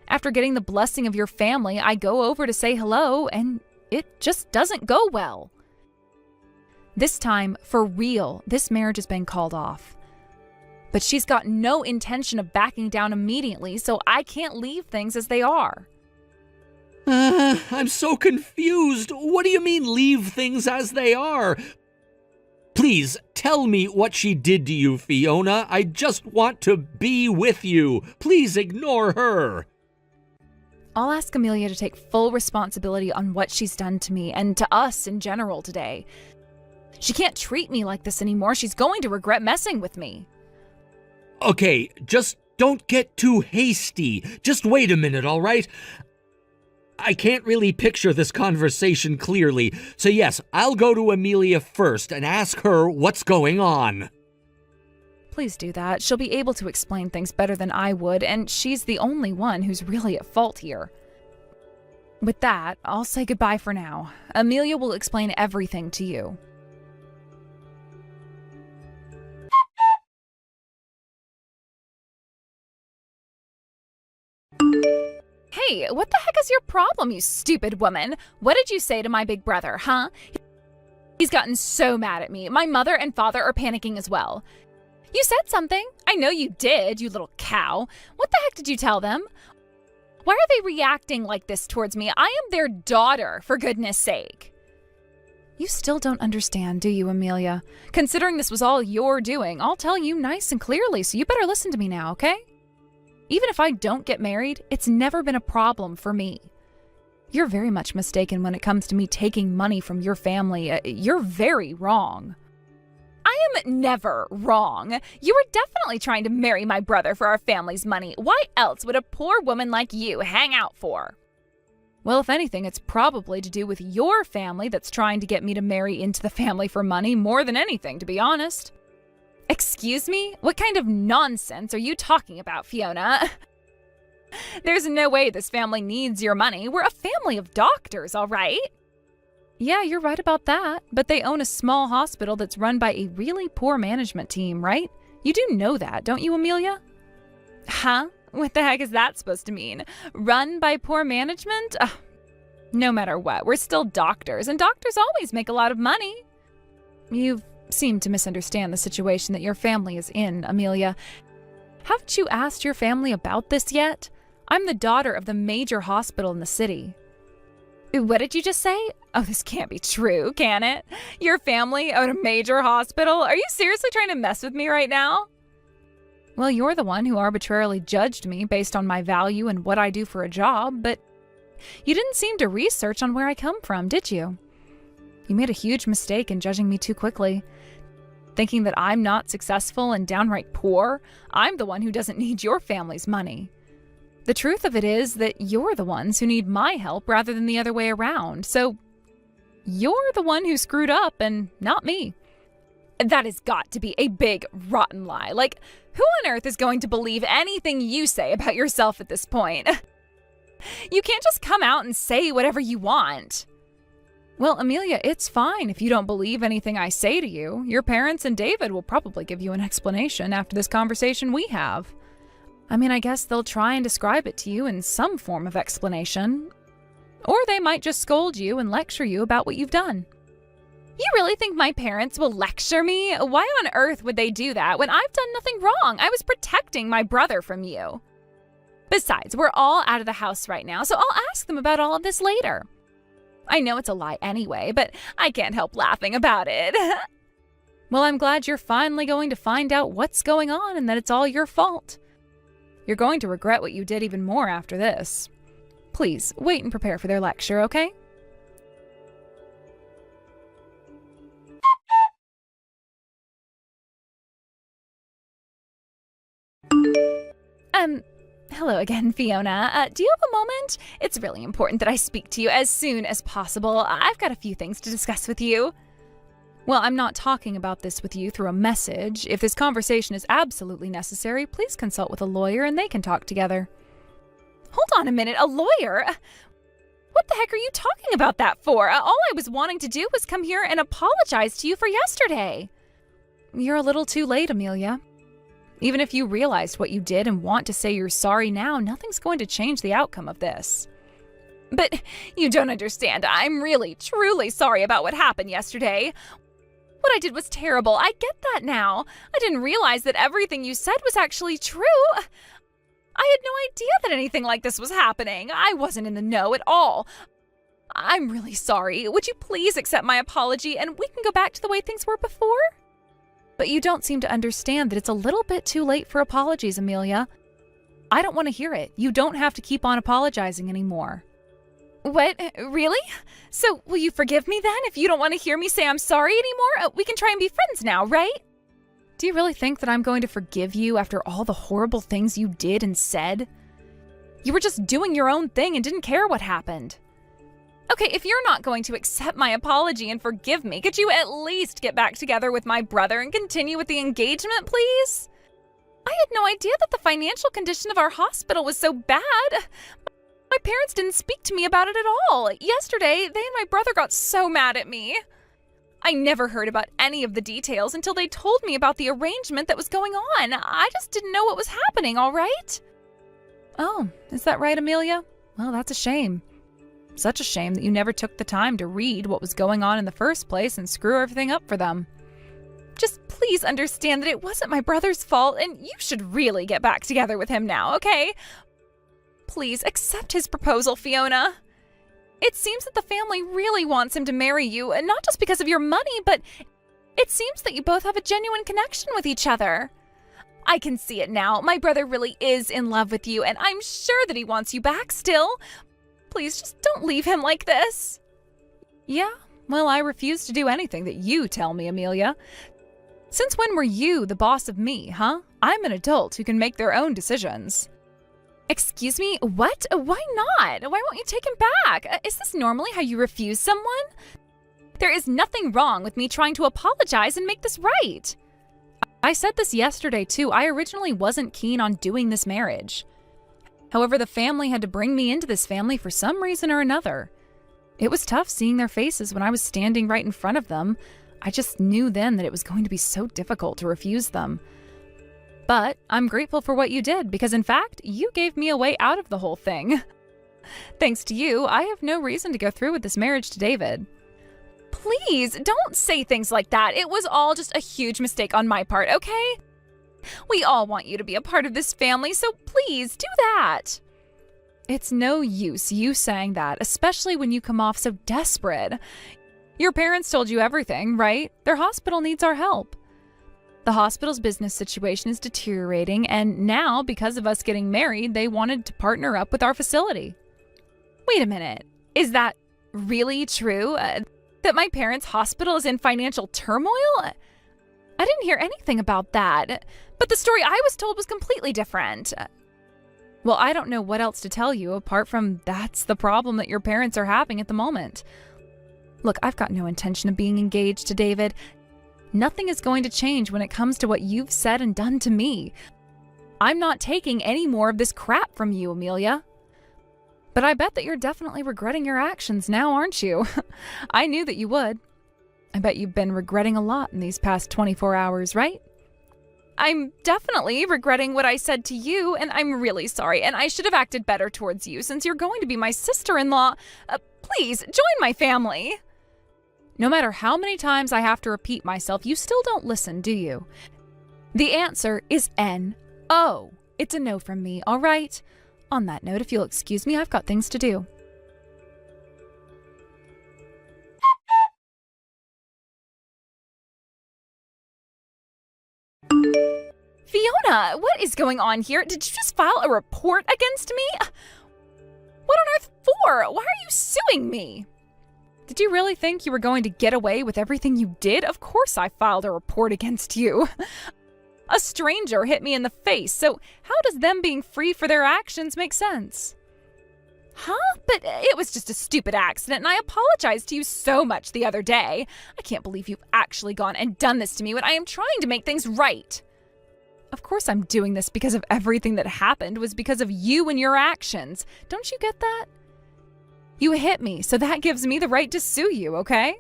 After getting the blessing of your family, I go over to say hello, and it just doesn't go well. This time, for real, this marriage has been called off. But she's got no intention of backing down immediately, so I can't leave things as they are. I'm so confused. What do you mean leave things as they are? Please, tell me what she did to you, Fiona. I just want to be with you. Please ignore her. I'll ask Amelia to take full responsibility on what she's done to me and to us in general today. She can't treat me like this anymore. She's going to regret messing with me. Okay, just don't get too hasty. Just wait a minute, all right? I can't really picture this conversation clearly, so yes, I'll go to Amelia first and ask her what's going on. Please do that. She'll be able to explain things better than I would, and she's the only one who's really at fault here. With that, I'll say goodbye for now. Amelia will explain everything to you. Hey, what the heck is your problem, you stupid woman? What did you say to my big brother, huh? He's gotten so mad at me. My mother and father are panicking as well. You said something. I know you did, you little cow. What the heck did you tell them? Why are they reacting like this towards me? I am their daughter, for goodness sake. You still don't understand, do you, Amelia? Considering this was all your doing, I'll tell you nice and clearly, so you better listen to me now, okay? Even if I don't get married, it's never been a problem for me. You're very much mistaken when it comes to me taking money from your family. You're very wrong. I am never wrong. You were definitely trying to marry my brother for our family's money. Why else would a poor woman like you hang out for? Well, if anything, it's probably to do with your family that's trying to get me to marry into the family for money more than anything, to be honest. Excuse me? What kind of nonsense are you talking about, Fiona? There's no way this family needs your money. We're a family of doctors, all right? Yeah, you're right about that, but they own a small hospital that's run by a really poor management team, right? You do know that, don't you, Amelia? Huh? What the heck is that supposed to mean? Run by poor management? No matter what, we're still doctors, and doctors always make a lot of money. You seem to misunderstand the situation that your family is in, Amelia. Haven't you asked your family about this yet? I'm the daughter of the major hospital in the city. What did you just say? Oh, this can't be true, can it? Your family own a major hospital? Are you seriously trying to mess with me right now? Well, you're the one who arbitrarily judged me based on my value and what I do for a job, but you didn't seem to research on where I come from, did you? You made a huge mistake in judging me too quickly. Thinking that I'm not successful and downright poor, I'm the one who doesn't need your family's money. The truth of it is that you're the ones who need my help rather than the other way around, so you're the one who screwed up and not me. That has got to be a big, rotten lie. Like, who on earth is going to believe anything you say about yourself at this point? You can't just come out and say whatever you want. Well, Amelia, it's fine if you don't believe anything I say to you. Your parents and David will probably give you an explanation after this conversation we have. I mean, I guess they'll try and describe it to you in some form of explanation. Or they might just scold you and lecture you about what you've done. You really think my parents will lecture me? Why on earth would they do that when I've done nothing wrong? I was protecting my brother from you. Besides, we're all out of the house right now, so I'll ask them about all of this later. I know it's a lie anyway, but I can't help laughing about it. Well, I'm glad you're finally going to find out what's going on and that it's all your fault. You're going to regret what you did even more after this. Please, wait and prepare for their lecture, okay? Hello again, Fiona. Do you have a moment? It's really important that I speak to you as soon as possible. I've got a few things to discuss with you. Well, I'm not talking about this with you through a message. If this conversation is absolutely necessary, please consult with a lawyer and they can talk together. Hold on a minute, a lawyer? What the heck are you talking about that for? All I was wanting to do was come here and apologize to you for yesterday. You're a little too late, Amelia. Even if you realized what you did and want to say you're sorry now, nothing's going to change the outcome of this. But you don't understand. I'm really, truly sorry about what happened yesterday. What I did was terrible. I get that now. I didn't realize that everything you said was actually true. I had no idea that anything like this was happening. I wasn't in the know at all. I'm really sorry. Would you please accept my apology and we can go back to the way things were before? But you don't seem to understand that it's a little bit too late for apologies, Amelia. I don't want to hear it. You don't have to keep on apologizing anymore. What? Really? So will you forgive me then if you don't want to hear me say I'm sorry anymore? We can try and be friends now, right? Do you really think that I'm going to forgive you after all the horrible things you did and said? You were just doing your own thing and didn't care what happened. Okay, if you're not going to accept my apology and forgive me, could you at least get back together with my brother and continue with the engagement, please? I had no idea that the financial condition of our hospital was so bad. My parents didn't speak to me about it at all. Yesterday, they and my brother got so mad at me. I never heard about any of the details until they told me about the arrangement that was going on. I just didn't know what was happening, all right? Oh, is that right, Amelia? Well, that's a shame. Such a shame that you never took the time to read what was going on in the first place and screw everything up for them. Just please understand that it wasn't my brother's fault and you should really get back together with him now, okay? Please accept his proposal, Fiona. It seems that the family really wants him to marry you, and not just because of your money, but it seems that you both have a genuine connection with each other. I can see it now. My brother really is in love with you, and I'm sure that he wants you back still. Please just don't leave him like this. Yeah, well, I refuse to do anything that you tell me, Amelia. Since when were you the boss of me, huh? I'm an adult who can make their own decisions. Excuse me, what? Why not? Why won't you take him back? Is this normally how you refuse someone? There is nothing wrong with me trying to apologize and make this right. I said this yesterday too. I originally wasn't keen on doing this marriage. However, the family had to bring me into this family for some reason or another. It was tough seeing their faces when I was standing right in front of them. I just knew then that it was going to be so difficult to refuse them. But I'm grateful for what you did because, in fact, you gave me a way out of the whole thing. Thanks to you, I have no reason to go through with this marriage to David. Please, don't say things like that. It was all just a huge mistake on my part, okay? We all want you to be a part of this family, so please do that. It's no use you saying that, especially when you come off so desperate. Your parents told you everything, right? Their hospital needs our help. The hospital's business situation is deteriorating, and now, because of us getting married, they wanted to partner up with our facility. Wait a minute. Is that really true? That my parents' hospital is in financial turmoil? I didn't hear anything about that, but the story I was told was completely different. Well, I don't know what else to tell you apart from that's the problem that your parents are having at the moment. Look, I've got no intention of being engaged to David. Nothing is going to change when it comes to what you've said and done to me. I'm not taking any more of this crap from you, Amelia. But I bet that you're definitely regretting your actions now, aren't you? I knew that you would. I bet you've been regretting a lot in these past 24 hours, right? I'm definitely regretting what I said to you, and I'm really sorry, and I should have acted better towards you since you're going to be my sister-in-law. Please, join my family. No matter how many times I have to repeat myself, you still don't listen, do you? The answer is N-O. It's a no from me, all right? On that note, if you'll excuse me, I've got things to do. Fiona, what is going on here? Did you just file a report against me? What on earth for? Why are you suing me? Did you really think you were going to get away with everything you did? Of course I filed a report against you. A stranger hit me in the face, so how does them being free for their actions make sense? Huh? But it was just a stupid accident, and I apologized to you so much the other day. I can't believe you've actually gone and done this to me when I am trying to make things right. Of course I'm doing this because of everything that happened was because of you and your actions. Don't you get that? You hit me, so that gives me the right to sue you, okay?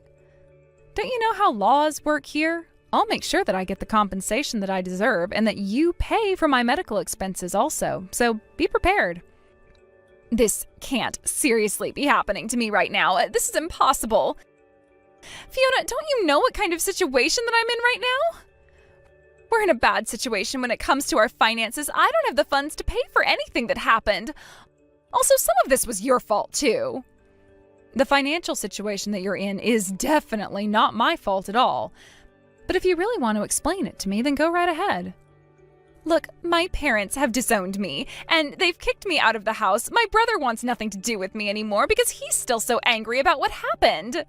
Don't you know how laws work here? I'll make sure that I get the compensation that I deserve and that you pay for my medical expenses also, so be prepared. This can't seriously be happening to me right now. This is impossible. Fiona, don't you know what kind of situation that I'm in right now? We're in a bad situation when it comes to our finances. I don't have the funds to pay for anything that happened. Also, some of this was your fault too. The financial situation that you're in is definitely not my fault at all. But if you really want to explain it to me, then go right ahead. Look, my parents have disowned me, and they've kicked me out of the house. My brother wants nothing to do with me anymore because he's still so angry about what happened.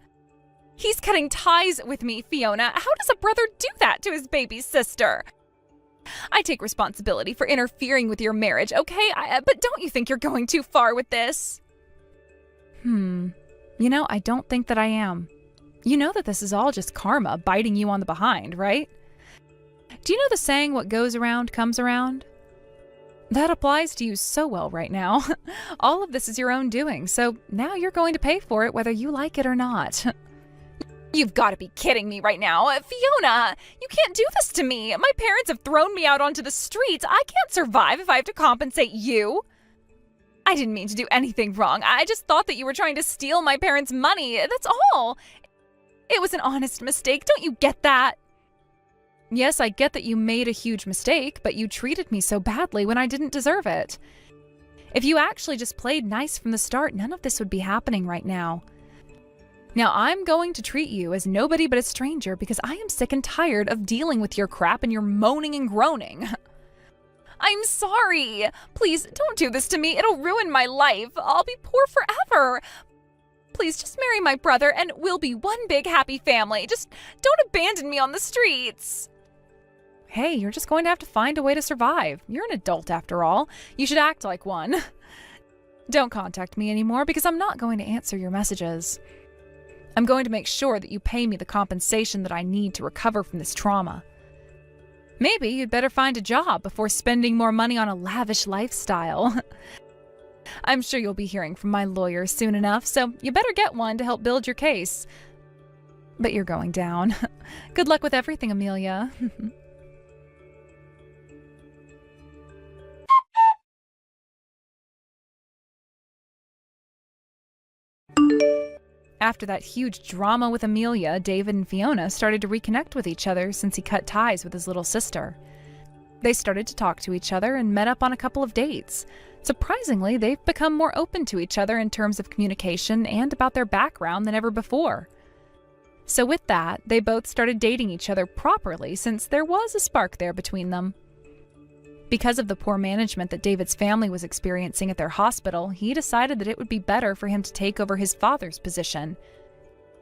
He's cutting ties with me, Fiona. How does a brother do that to his baby sister? I take responsibility for interfering with your marriage, okay? But don't you think you're going too far with this? You know, I don't think that I am. You know that this is all just karma biting you on the behind, right? Do you know the saying, what goes around comes around? That applies to you so well right now. All of this is your own doing, so now you're going to pay for it whether you like it or not. You've got to be kidding me right now. Fiona, you can't do this to me. My parents have thrown me out onto the streets. I can't survive if I have to compensate you. I didn't mean to do anything wrong. I just thought that you were trying to steal my parents' money. That's all. It was an honest mistake. Don't you get that? Yes, I get that you made a huge mistake, but you treated me so badly when I didn't deserve it. If you actually just played nice from the start, none of this would be happening right now. Now, I'm going to treat you as nobody but a stranger because I am sick and tired of dealing with your crap and your moaning and groaning. I'm sorry. Please, don't do this to me. It'll ruin my life. I'll be poor forever. Please, just marry my brother and we'll be one big happy family. Just don't abandon me on the streets. hey, you're just going to have to find a way to survive. You're an adult after all. You should act like one. Don't contact me anymore because I'm not going to answer your messages. I'm going to make sure that you pay me the compensation that I need to recover from this trauma. Maybe you'd better find a job before spending more money on a lavish lifestyle. I'm sure you'll be hearing from my lawyer soon enough, so you better get one to help build your case. But you're going down. Good luck with everything, Amelia. After that huge drama with Amelia, David and Fiona started to reconnect with each other since he cut ties with his little sister. They started to talk to each other and met up on a couple of dates. Surprisingly, they've become more open to each other in terms of communication and about their background than ever before. So with that, they both started dating each other properly since there was a spark there between them. Because of the poor management that David's family was experiencing at their hospital, he decided that it would be better for him to take over his father's position.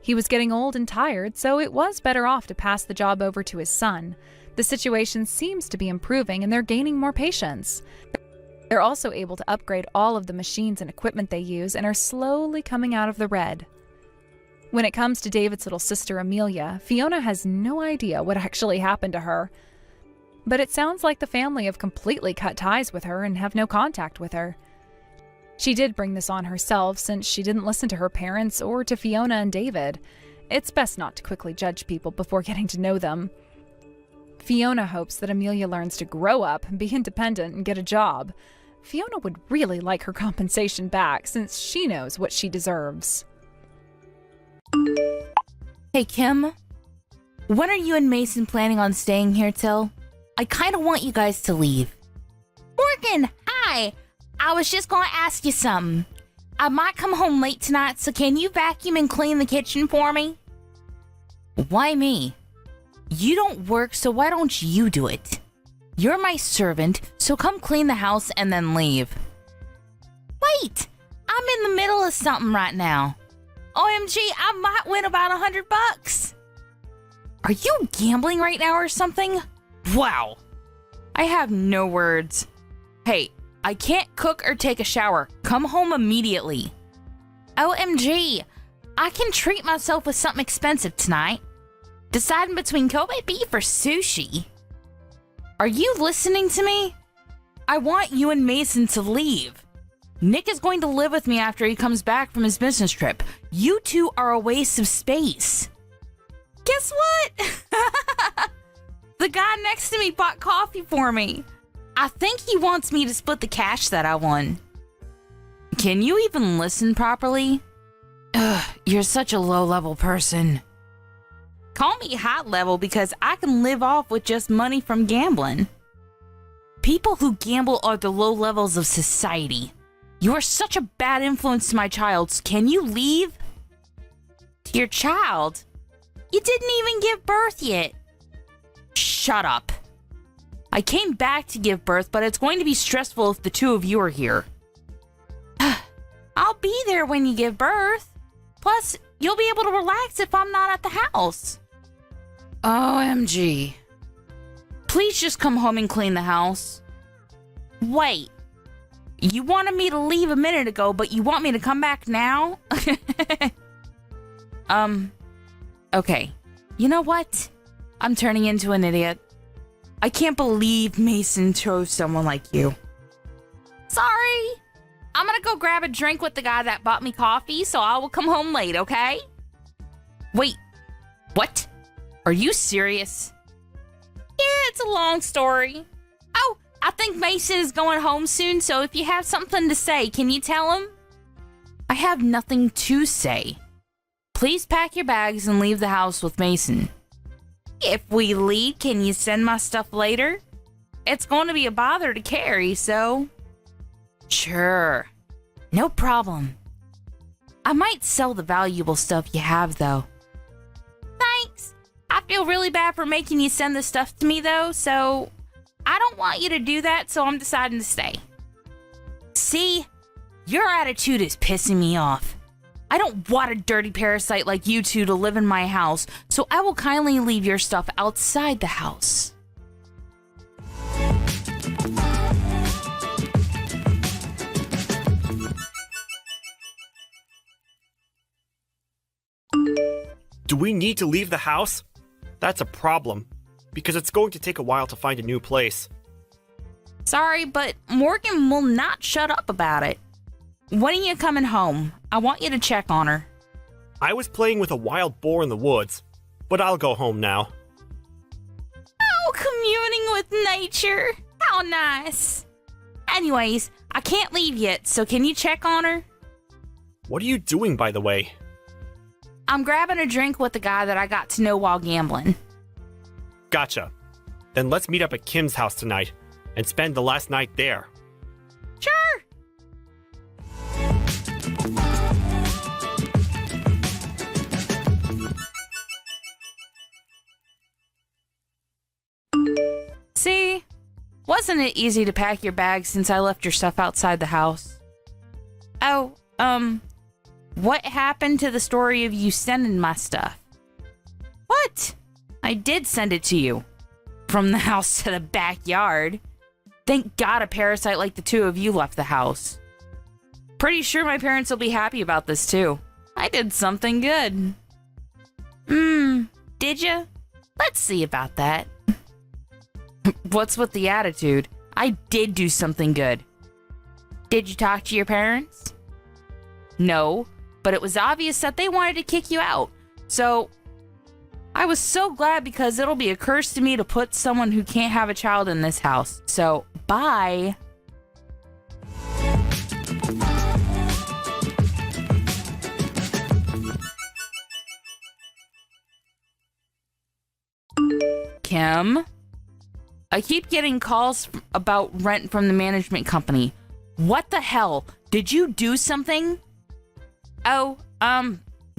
He was getting old and tired, so it was better off to pass the job over to his son. The situation seems to be improving and they're gaining more patients. They're also able to upgrade all of the machines and equipment they use and are slowly coming out of the red. When it comes to David's little sister Amelia, Fiona has no idea what actually happened to her. But it sounds like the family have completely cut ties with her and have no contact with her. She did bring this on herself since she didn't listen to her parents or to Fiona and David. It's best not to quickly judge people before getting to know them. Fiona hopes that Amelia learns to grow up, be independent, and get a job. Fiona would really like her compensation back since she knows what she deserves. Hey, Kim. When are you and Mason planning on staying here till? I kind of want you guys to leave. Morgan, hi. I was just going to ask you something. I might come home late tonight, so can you vacuum and clean the kitchen for me? Why me? You don't work, so why don't you do it? You're my servant, so come clean the house and then leave. Wait, I'm in the middle of something right now. OMG, I might win about $100. Are you gambling right now or something? Wow. I have no words. Hey, I can't cook or take a shower. Come home immediately. OMG, I can treat myself with something expensive tonight. Deciding between Kobe beef or sushi. Are you listening to me? I want you and Mason to leave. Nick is going to live with me after he comes back from his business trip. You two are a waste of space. Guess what? The guy next to me bought coffee for me. I think he wants me to split the cash that I won. Can you even listen properly? Ugh, you're such a low-level person. Call me high level because I can live off with just money from gambling. People who gamble are the low levels of society. You are such a bad influence to my child. Can you leave? To your child? You didn't even give birth yet. Shut up. I came back to give birth, but it's going to be stressful if the two of you are here. I'll be there when you give birth. Plus, you'll be able to relax if I'm not at the house. OMG. Please just come home and clean the house. Wait. You wanted me to leave a minute ago, but you want me to come back now? Okay. You know what? I'm turning into an idiot. I can't believe Mason chose someone like you. Sorry. I'm gonna go grab a drink with the guy that bought me coffee, so I will come home late, okay? Wait. What? Are you serious? Yeah, it's a long story. Oh, I think Mason is going home soon, so if you have something to say, can you tell him? I have nothing to say. Please pack your bags and leave the house with Mason. If we leave, can you send my stuff later? It's going to be a bother to carry, so... Sure. No problem. I might sell the valuable stuff you have, though. Thanks. I feel really bad for making you send the stuff to me, though, so... I don't want you to do that, so I'm deciding to stay. See? Your attitude is pissing me off. I don't want a dirty parasite like you two to live in my house, so I will kindly leave your stuff outside the house. Do we need to leave the house? That's a problem, because it's going to take a while to find a new place. Sorry, but Morgan will not shut up about it. When are you coming home? I want you to check on her. I was playing with a wild boar in the woods, but I'll go home now. Oh, communing with nature. How nice. Anyways, I can't leave yet, so can you check on her? What are you doing, by the way? I'm grabbing a drink with the guy that I got to know while gambling. Gotcha. Then let's meet up at Kim's house tonight and spend the last night there. Sure. See? Wasn't it easy to pack your bag since I left your stuff outside the house? Oh, what happened to the story of you sending my stuff? What? I did send it to you. From the house to the backyard. Thank God a parasite like the two of you left the house. Pretty sure my parents will be happy about this too. I did something good. Did ya? Let's see about that. What's with the attitude? I did do something good. Did you talk to your parents? No, but it was obvious that they wanted to kick you out. So, I was so glad because it'll be a curse to me to put someone who can't have a child in this house. So, bye. Kim? I keep getting calls about rent from the management company. What the hell? Did you do something? Oh,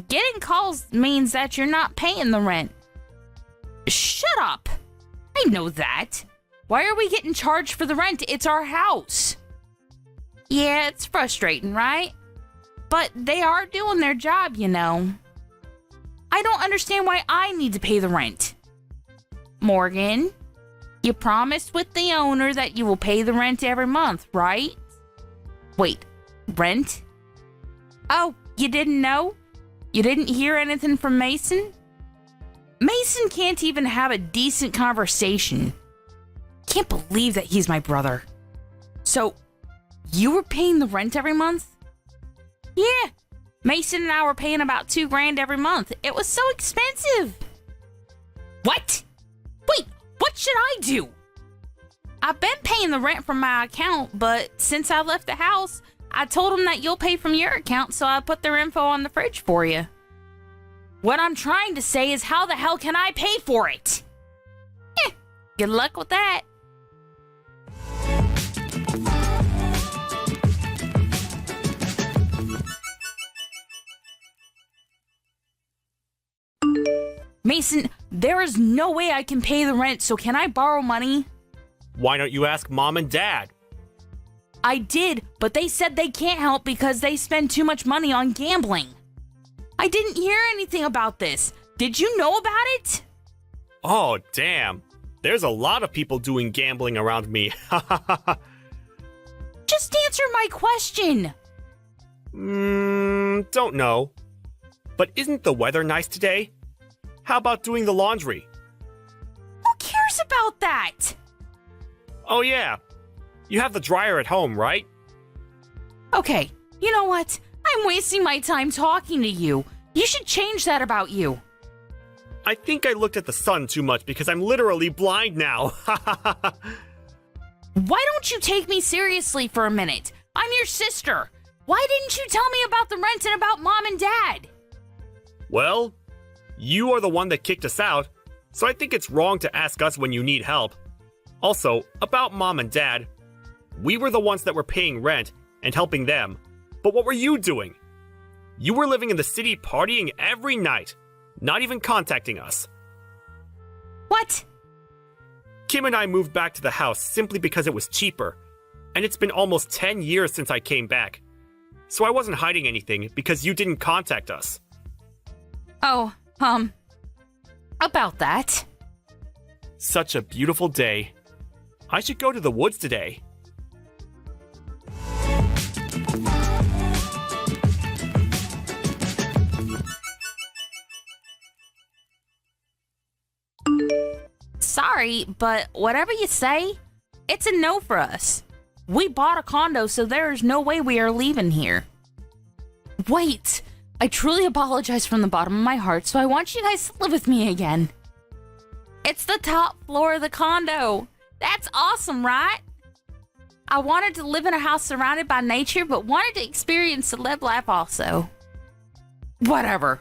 getting calls means that you're not paying the rent. Shut up! I know that. Why are we getting charged for the rent? It's our house. Yeah, it's frustrating, right? But they are doing their job, you know. I don't understand why I need to pay the rent. Morgan, you promised with the owner that you will pay the rent every month, right? Wait, rent? Oh, you didn't know? You didn't hear anything from Mason? Mason can't even have a decent conversation. Can't believe that he's my brother. So, you were paying the rent every month? Yeah, Mason and I were paying about $2,000 every month. It was so expensive. What? Wait, what should I do? I've been paying the rent from my account, but since I left the house, I told them that you'll pay from your account, so I put their info on the fridge for you. What I'm trying to say is, how the hell can I pay for it? Good luck with that. Mason, there is no way I can pay the rent, so can I borrow money? Why don't you ask Mom and Dad? I did, but they said they can't help because they spend too much money on gambling. I didn't hear anything about this. Did you know about it? Oh, damn. There's a lot of people doing gambling around me. Just answer my question. Don't know. But isn't the weather nice today? How about doing the laundry? Who cares about that? Oh yeah, you have the dryer at home, right? Okay, you know what? I'm wasting my time talking to you. You should change that about you. I think I looked at the sun too much because I'm literally blind now. Why don't you take me seriously for a minute? I'm your sister. Why didn't you tell me about the rent and about Mom and Dad? Well, you are the one that kicked us out, so I think it's wrong to ask us when you need help. Also, about Mom and Dad, we were the ones that were paying rent and helping them. But what were you doing? You were living in the city partying every night, not even contacting us. What? Kim and I moved back to the house simply because it was cheaper, and it's been almost 10 years since I came back. So I wasn't hiding anything because you didn't contact us. Oh, about that. Such a beautiful day. I should go to the woods today. sorry, but whatever you say, it's a no for us. We bought a condo, so there is no way we are leaving here. Wait, I truly apologize from the bottom of my heart, so I want you guys to live with me again. It's the top floor of the condo. That's awesome, right? I wanted to live in a house surrounded by nature, but wanted to experience the live life also. Whatever.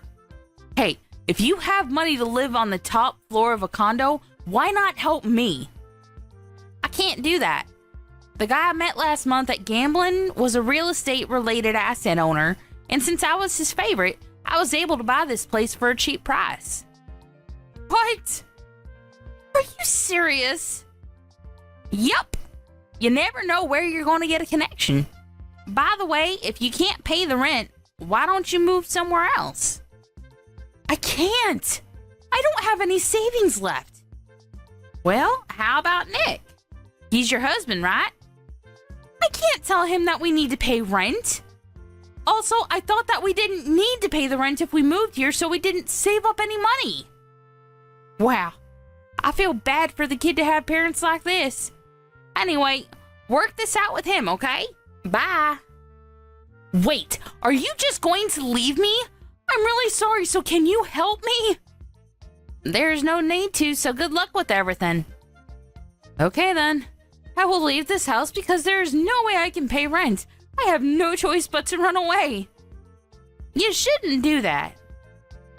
Hey, if you have money to live on the top floor of a condo, why not help me? I can't do that. The guy I met last month at gambling was a real estate related asset owner, and since I was his favorite, I was able to buy this place for a cheap price. What? Are you serious? Yup. You never know where you're going to get a connection. By the way, if you can't pay the rent, why don't you move somewhere else? I can't. I don't have any savings left. Well, how about Nick? He's your husband, right? I can't tell him that we need to pay rent. Also, I thought that we didn't need to pay the rent if we moved here, so we didn't save up any money. Wow. I feel bad for the kid to have parents like this. Anyway, work this out with him, okay? Bye. Wait, are you just going to leave me? I'm really sorry, so can you help me? There's no need to, so good luck with everything. Okay then. I will leave this house because there is no way I can pay rent. I have no choice but to run away. You shouldn't do that.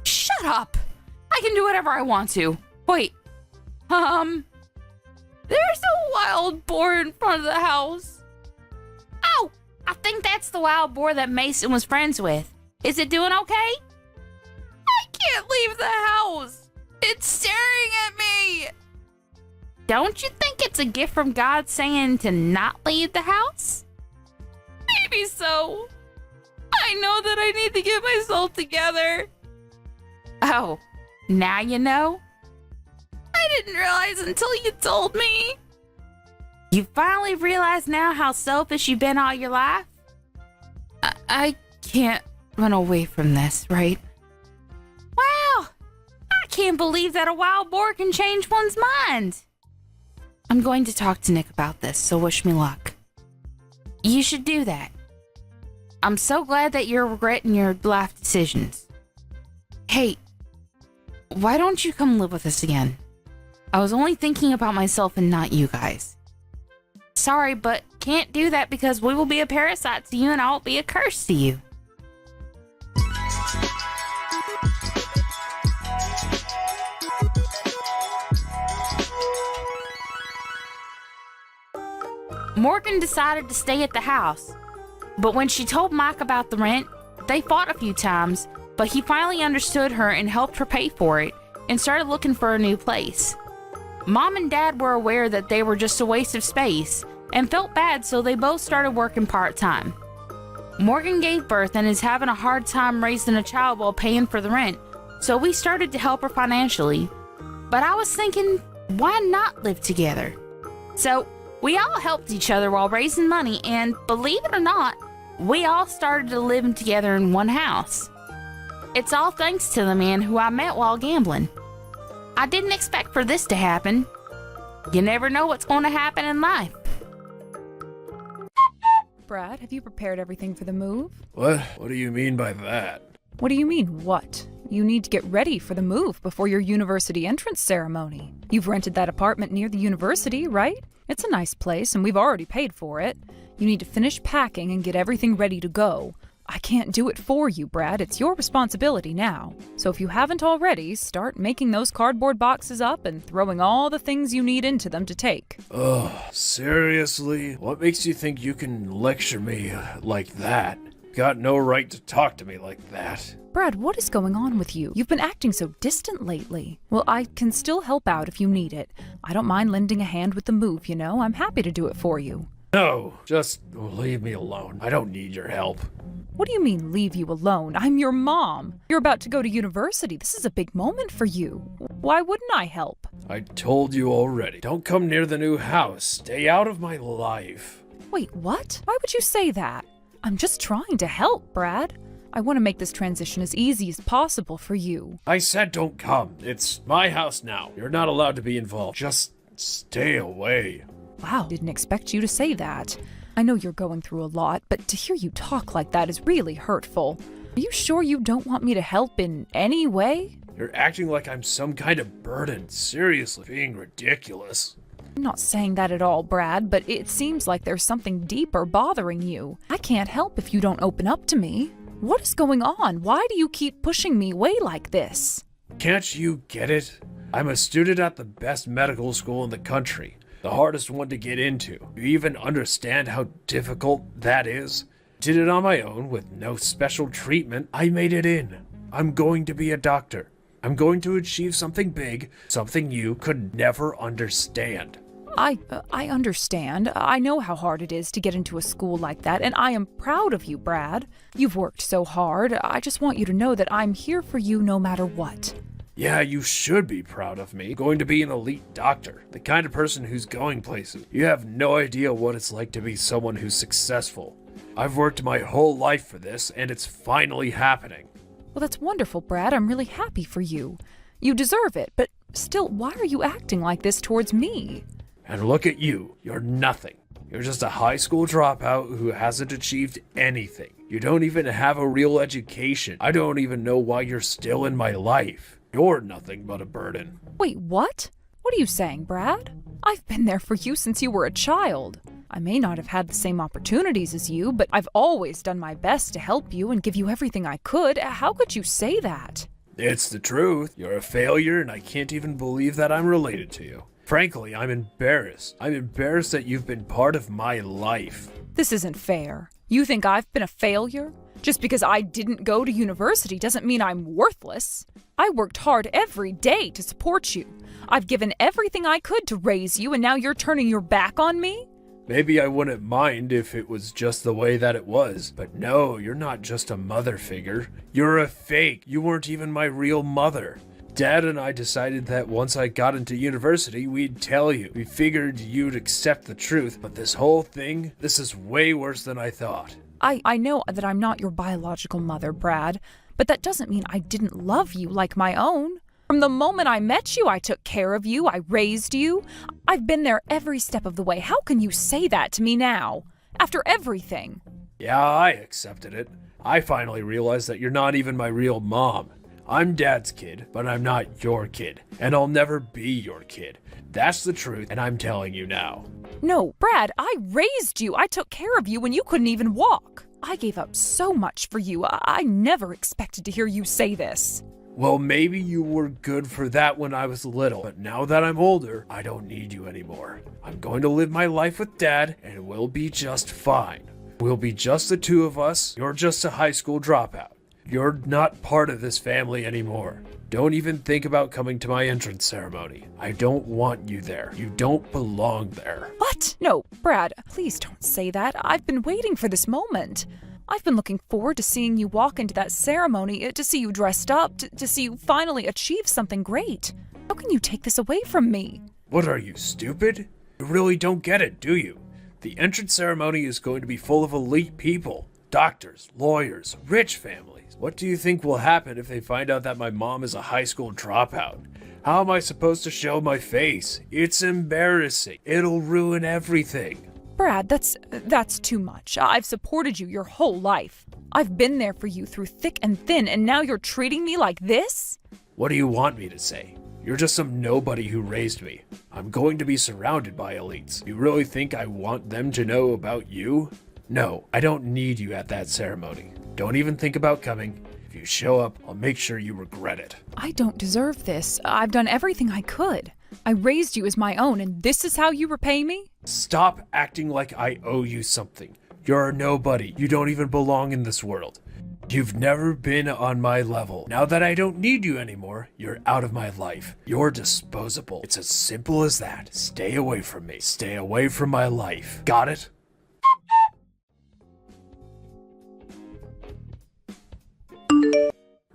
Shut up. I can do whatever I want to. Wait. There's a wild boar in front of the house. Oh, I think that's the wild boar that Mason was friends with. Is it doing okay? I can't leave the house. It's staring at me. Don't you think it's a gift from God saying to not leave the house? Maybe so. I know that I need to get myself together. Oh, now you know? I didn't realize until you told me. You finally realize now how selfish you've been all your life? I can't run away from this, right? Wow! I can't believe that a wild boar can change one's mind. I'm going to talk to Nick about this, so wish me luck. You should do that. I'm so glad that you're regretting your life decisions. Hey, why don't you come live with us again? I was only thinking about myself and not you guys. Sorry, but can't do that because we will be a parasite to you and I'll be a curse to you. Morgan decided to stay at the house, but when she told Mike about the rent, they fought a few times, but he finally understood her and helped her pay for it and started looking for a new place. Mom and Dad were aware that they were just a waste of space and felt bad, so they both started working part-time. Morgan gave birth and is having a hard time raising a child while paying for the rent, so we started to help her financially. But I was thinking, why not live together? So we all helped each other while raising money, and believe it or not, we all started to live together in one house. It's all thanks to the man who I met while gambling. I didn't expect for this to happen. You never know what's going to happen in life. Brad, have you prepared everything for the move? What? What do you mean by that? What do you mean, what? You need to get ready for the move before your university entrance ceremony. You've rented that apartment near the university, right? It's a nice place, and we've already paid for it. You need to finish packing and get everything ready to go. I can't do it for you, Brad. It's your responsibility now. So if you haven't already, start making those cardboard boxes up and throwing all the things you need into them to take. Ugh, seriously? What makes you think you can lecture me like that? Got no right to talk to me like that. Brad, what is going on with you? You've been acting so distant lately. Well, I can still help out if you need it. I don't mind lending a hand with the move, you know. I'm happy to do it for you. No, just leave me alone. I don't need your help. What do you mean, leave you alone? I'm your mom. You're about to go to university. This is a big moment for you. Why wouldn't I help? I told you already. Don't come near the new house. Stay out of my life. Wait, what? Why would you say that? I'm just trying to help, Brad. I want to make this transition as easy as possible for you. I said don't come. It's my house now. You're not allowed to be involved. Just stay away. Wow, didn't expect you to say that. I know you're going through a lot, but to hear you talk like that is really hurtful. Are you sure you don't want me to help in any way? You're acting like I'm some kind of burden. Seriously, being ridiculous. I'm not saying that at all, Brad, but it seems like there's something deeper bothering you. I can't help if you don't open up to me. What is going on? Why do you keep pushing me away like this? Can't you get it? I'm a student at the best medical school in the country. The hardest one to get into. You even understand how difficult that is? Did it on my own with no special treatment. I made it in. I'm going to be a doctor. I'm going to achieve something big, something you could never understand. I understand. I know how hard it is to get into a school like that, and I am proud of you, Brad. You've worked so hard. I just want you to know that I'm here for you no matter what. Yeah, you should be proud of me. Going to be an elite doctor, the kind of person who's going places. You have no idea what it's like to be someone who's successful. I've worked my whole life for this, and it's finally happening. Well, that's wonderful, Brad. I'm really happy for you. You deserve it, but still, why are you acting like this towards me? And look at you. You're nothing. You're just a high school dropout who hasn't achieved anything. You don't even have a real education. I don't even know why you're still in my life. You're nothing but a burden. Wait, what? What are you saying, Brad? I've been there for you since you were a child. I may not have had the same opportunities as you, but I've always done my best to help you and give you everything I could. How could you say that? It's the truth. You're a failure, and I can't even believe that I'm related to you. Frankly, I'm embarrassed. I'm embarrassed that you've been part of my life. This isn't fair. You think I've been a failure? Just because I didn't go to university doesn't mean I'm worthless. I worked hard every day to support you. I've given everything I could to raise you, and now you're turning your back on me? Maybe I wouldn't mind if it was just the way that it was. But no, you're not just a mother figure. You're a fake. You weren't even my real mother. Dad and I decided that once I got into university, we'd tell you. We figured you'd accept the truth, but this whole thing, this is way worse than I thought. I know that I'm not your biological mother, Brad, but that doesn't mean I didn't love you like my own. From the moment I met you, I took care of you, I raised you. I've been there every step of the way. How can you say that to me now? After everything? Yeah, I accepted it. I finally realized that you're not even my real mom. I'm Dad's kid, but I'm not your kid, and I'll never be your kid. That's the truth, and I'm telling you now. No, Brad, I raised you. I took care of you when you couldn't even walk. I gave up so much for you. I never expected to hear you say this. Well, maybe you were good for that when I was little, but now that I'm older, I don't need you anymore. I'm going to live my life with Dad, and we'll be just fine. We'll be just the two of us. You're just a high school dropout. You're not part of this family anymore. Don't even think about coming to my entrance ceremony. I don't want you there. You don't belong there. What? No, Brad, please don't say that. I've been waiting for this moment. I've been looking forward to seeing you walk into that ceremony, to see you dressed up, to see you finally achieve something great. How can you take this away from me? What are you, stupid? You really don't get it, do you? The entrance ceremony is going to be full of elite people. Doctors, lawyers, rich families. What do you think will happen if they find out that my mom is a high school dropout? How am I supposed to show my face? It's embarrassing. It'll ruin everything. Brad, that's too much. I've supported you your whole life. I've been there for you through thick and thin, and now you're treating me like this? What do you want me to say? You're just some nobody who raised me. I'm going to be surrounded by elites. You really think I want them to know about you? No, I don't need you at that ceremony. Don't even think about coming. If you show up, I'll make sure you regret it. I don't deserve this. I've done everything I could. I raised you as my own, and this is how you repay me? Stop acting like I owe you something. You're a nobody. You don't even belong in this world. You've never been on my level. Now that I don't need you anymore, you're out of my life. You're disposable. It's as simple as that. Stay away from me. Stay away from my life. Got it?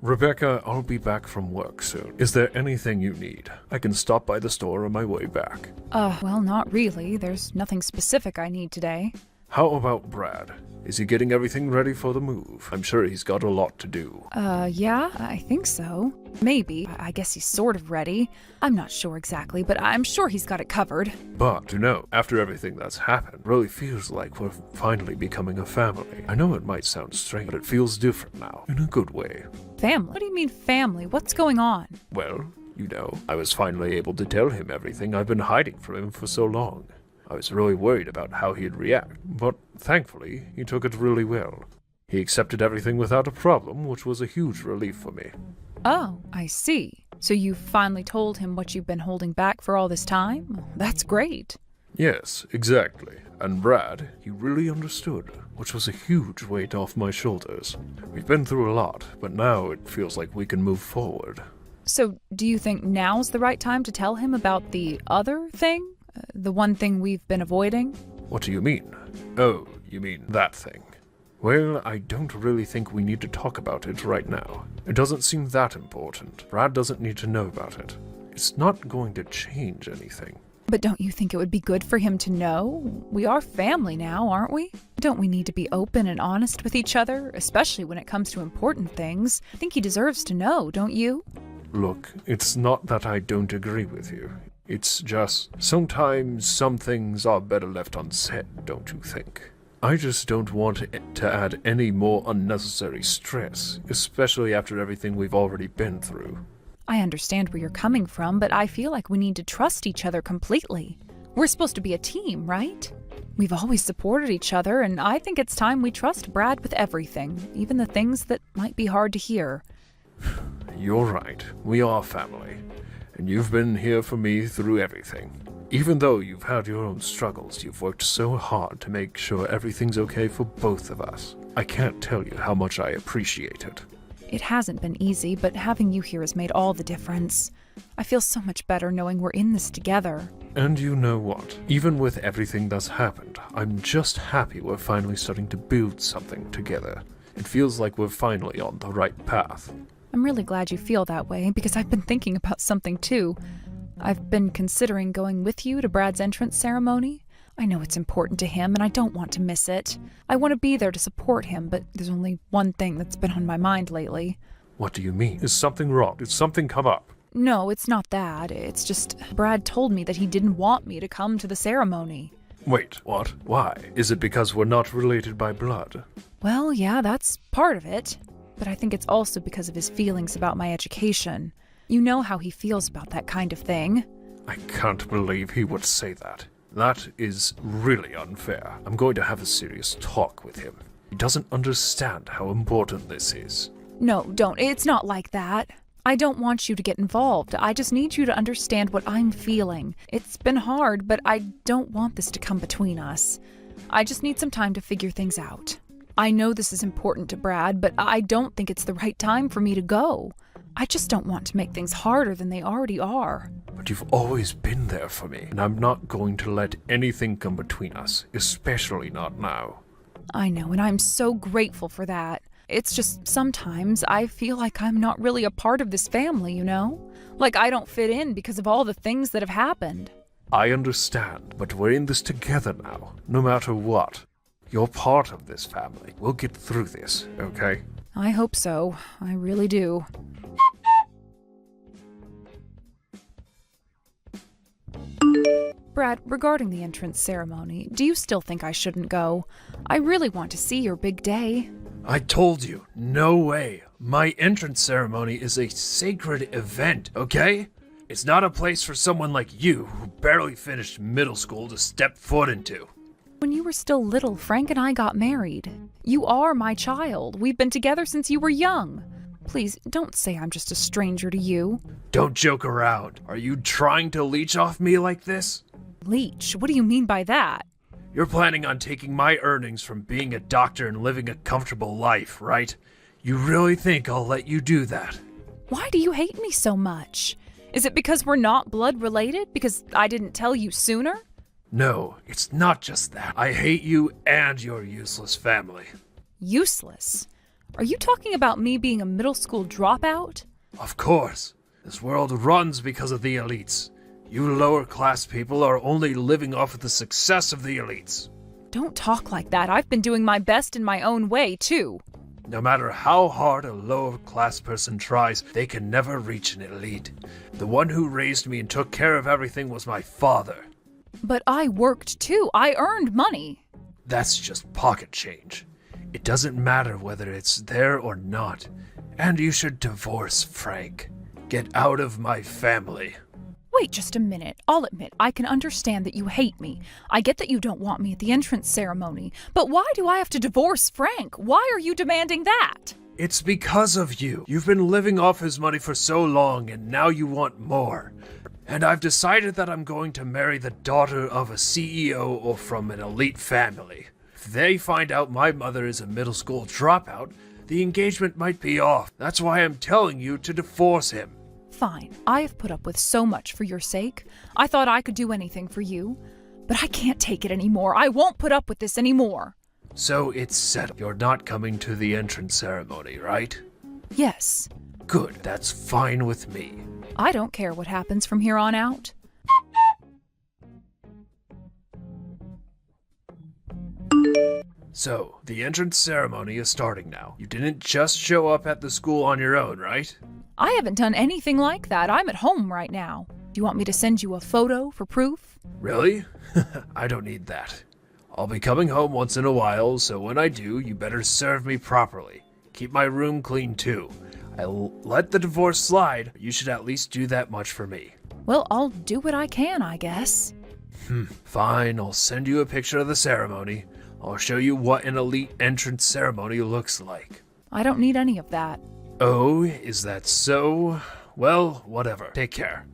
Rebecca, I'll be back from work soon. Is there anything you need? I can stop by the store on my way back. Well, not really. There's nothing specific I need today. How about Brad? Is he getting everything ready for the move? I'm sure he's got a lot to do. Yeah, I think so. Maybe. I guess he's sort of ready. I'm not sure exactly, but I'm sure he's got it covered. But to know, after everything that's happened, really feels like we're finally becoming a family. I know it might sound strange, but it feels different now, in a good way. Family? What do you mean family? What's going on? Well, you know, I was finally able to tell him everything I've been hiding from him for so long. I was really worried about how he'd react, but thankfully, he took it really well. He accepted everything without a problem, which was a huge relief for me. Oh, I see. So you finally told him what you've been holding back for all this time? That's great. Yes, exactly. And Brad, he really understood, which was a huge weight off my shoulders. We've been through a lot, but now it feels like we can move forward. So do you think now's the right time to tell him about the other thing? The one thing we've been avoiding? What do you mean? Oh, you mean that thing. Well, I don't really think we need to talk about it right now. It doesn't seem that important. Brad doesn't need to know about it. It's not going to change anything. But don't you think it would be good for him to know? We are family now, aren't we? Don't we need to be open and honest with each other, especially when it comes to important things? I think he deserves to know, don't you? Look, it's not that I don't agree with you. It's just, sometimes some things are better left unsaid, don't you think? I just don't want it to add any more unnecessary stress, especially after everything we've already been through. I understand where you're coming from, but I feel like we need to trust each other completely. We're supposed to be a team, right? We've always supported each other, and I think it's time we trust Brad with everything, even the things that might be hard to hear. You're right, we are family. And you've been here for me through everything. Even though you've had your own struggles, you've worked so hard to make sure everything's okay for both of us. I can't tell you how much I appreciate it. It hasn't been easy, but having you here has made all the difference. I feel so much better knowing we're in this together. And you know what? Even with everything that's happened, I'm just happy we're finally starting to build something together. It feels like we're finally on the right path. I'm really glad you feel that way, because I've been thinking about something too. I've been considering going with you to Brad's entrance ceremony. I know it's important to him, and I don't want to miss it. I want to be there to support him, but there's only one thing that's been on my mind lately. What do you mean? Is something wrong? Did something come up? No, it's not that. It's just Brad told me that he didn't want me to come to the ceremony. Wait, what? Why? Is it because we're not related by blood? Well, yeah, that's part of it. But I think it's also because of his feelings about my education. You know how he feels about that kind of thing. I can't believe he would say that. That is really unfair. I'm going to have a serious talk with him. He doesn't understand how important this is. No, don't. It's not like that. I don't want you to get involved. I just need you to understand what I'm feeling. It's been hard, but I don't want this to come between us. I just need some time to figure things out. I know this is important to Brad, but I don't think it's the right time for me to go. I just don't want to make things harder than they already are. But you've always been there for me, and I'm not going to let anything come between us, especially not now. I know, and I'm so grateful for that. It's just sometimes I feel like I'm not really a part of this family, you know? Like I don't fit in because of all the things that have happened. I understand, but we're in this together now, no matter what. You're part of this family. We'll get through this, okay? I hope so. I really do. Brad, regarding the entrance ceremony, do you still think I shouldn't go? I really want to see your big day. I told you, no way. My entrance ceremony is a sacred event, okay? It's not a place for someone like you who barely finished middle school to step foot into. When you were still little, Frank and I got married. You are my child. We've been together since you were young. Please, don't say I'm just a stranger to you. Don't joke around. Are you trying to leech off me like this? Leech? What do you mean by that? You're planning on taking my earnings from being a doctor and living a comfortable life, right? You really think I'll let you do that? Why do you hate me so much? Is it because we're not blood related? Because I didn't tell you sooner? No, it's not just that. I hate you and your useless family. Useless? Are you talking about me being a middle school dropout? Of course. This world runs because of the elites. You lower class people are only living off of the success of the elites. Don't talk like that. I've been doing my best in my own way, too. No matter how hard a lower-class person tries, they can never reach an elite. The one who raised me and took care of everything was my father. But I worked, too. I earned money. That's just pocket change. It doesn't matter whether it's there or not. And you should divorce Frank. Get out of my family. Wait just a minute. I'll admit, I can understand that you hate me. I get that you don't want me at the entrance ceremony. But why do I have to divorce Frank? Why are you demanding that? It's because of you. You've been living off his money for so long, and now you want more. And I've decided that I'm going to marry the daughter of a CEO or from an elite family. If they find out my mother is a middle school dropout, the engagement might be off. That's why I'm telling you to divorce him. Fine. I have put up with so much for your sake. I thought I could do anything for you. But I can't take it anymore. I won't put up with this anymore. So it's settled. You're not coming to the entrance ceremony, right? Yes. Good. That's fine with me. I don't care what happens from here on out. So, the entrance ceremony is starting now. You didn't just show up at the school on your own, right? I haven't done anything like that. I'm at home right now. Do you want me to send you a photo for proof? Really? I don't need that. I'll be coming home once in a while, so when I do, you better serve me properly. Keep my room clean too. I'll let the divorce slide, but you should at least do that much for me. Well, I'll do what I can, I guess. Fine, I'll send you a picture of the ceremony. I'll show you what an elite entrance ceremony looks like. I don't need any of that. Oh, is that so? Well, whatever. Take care.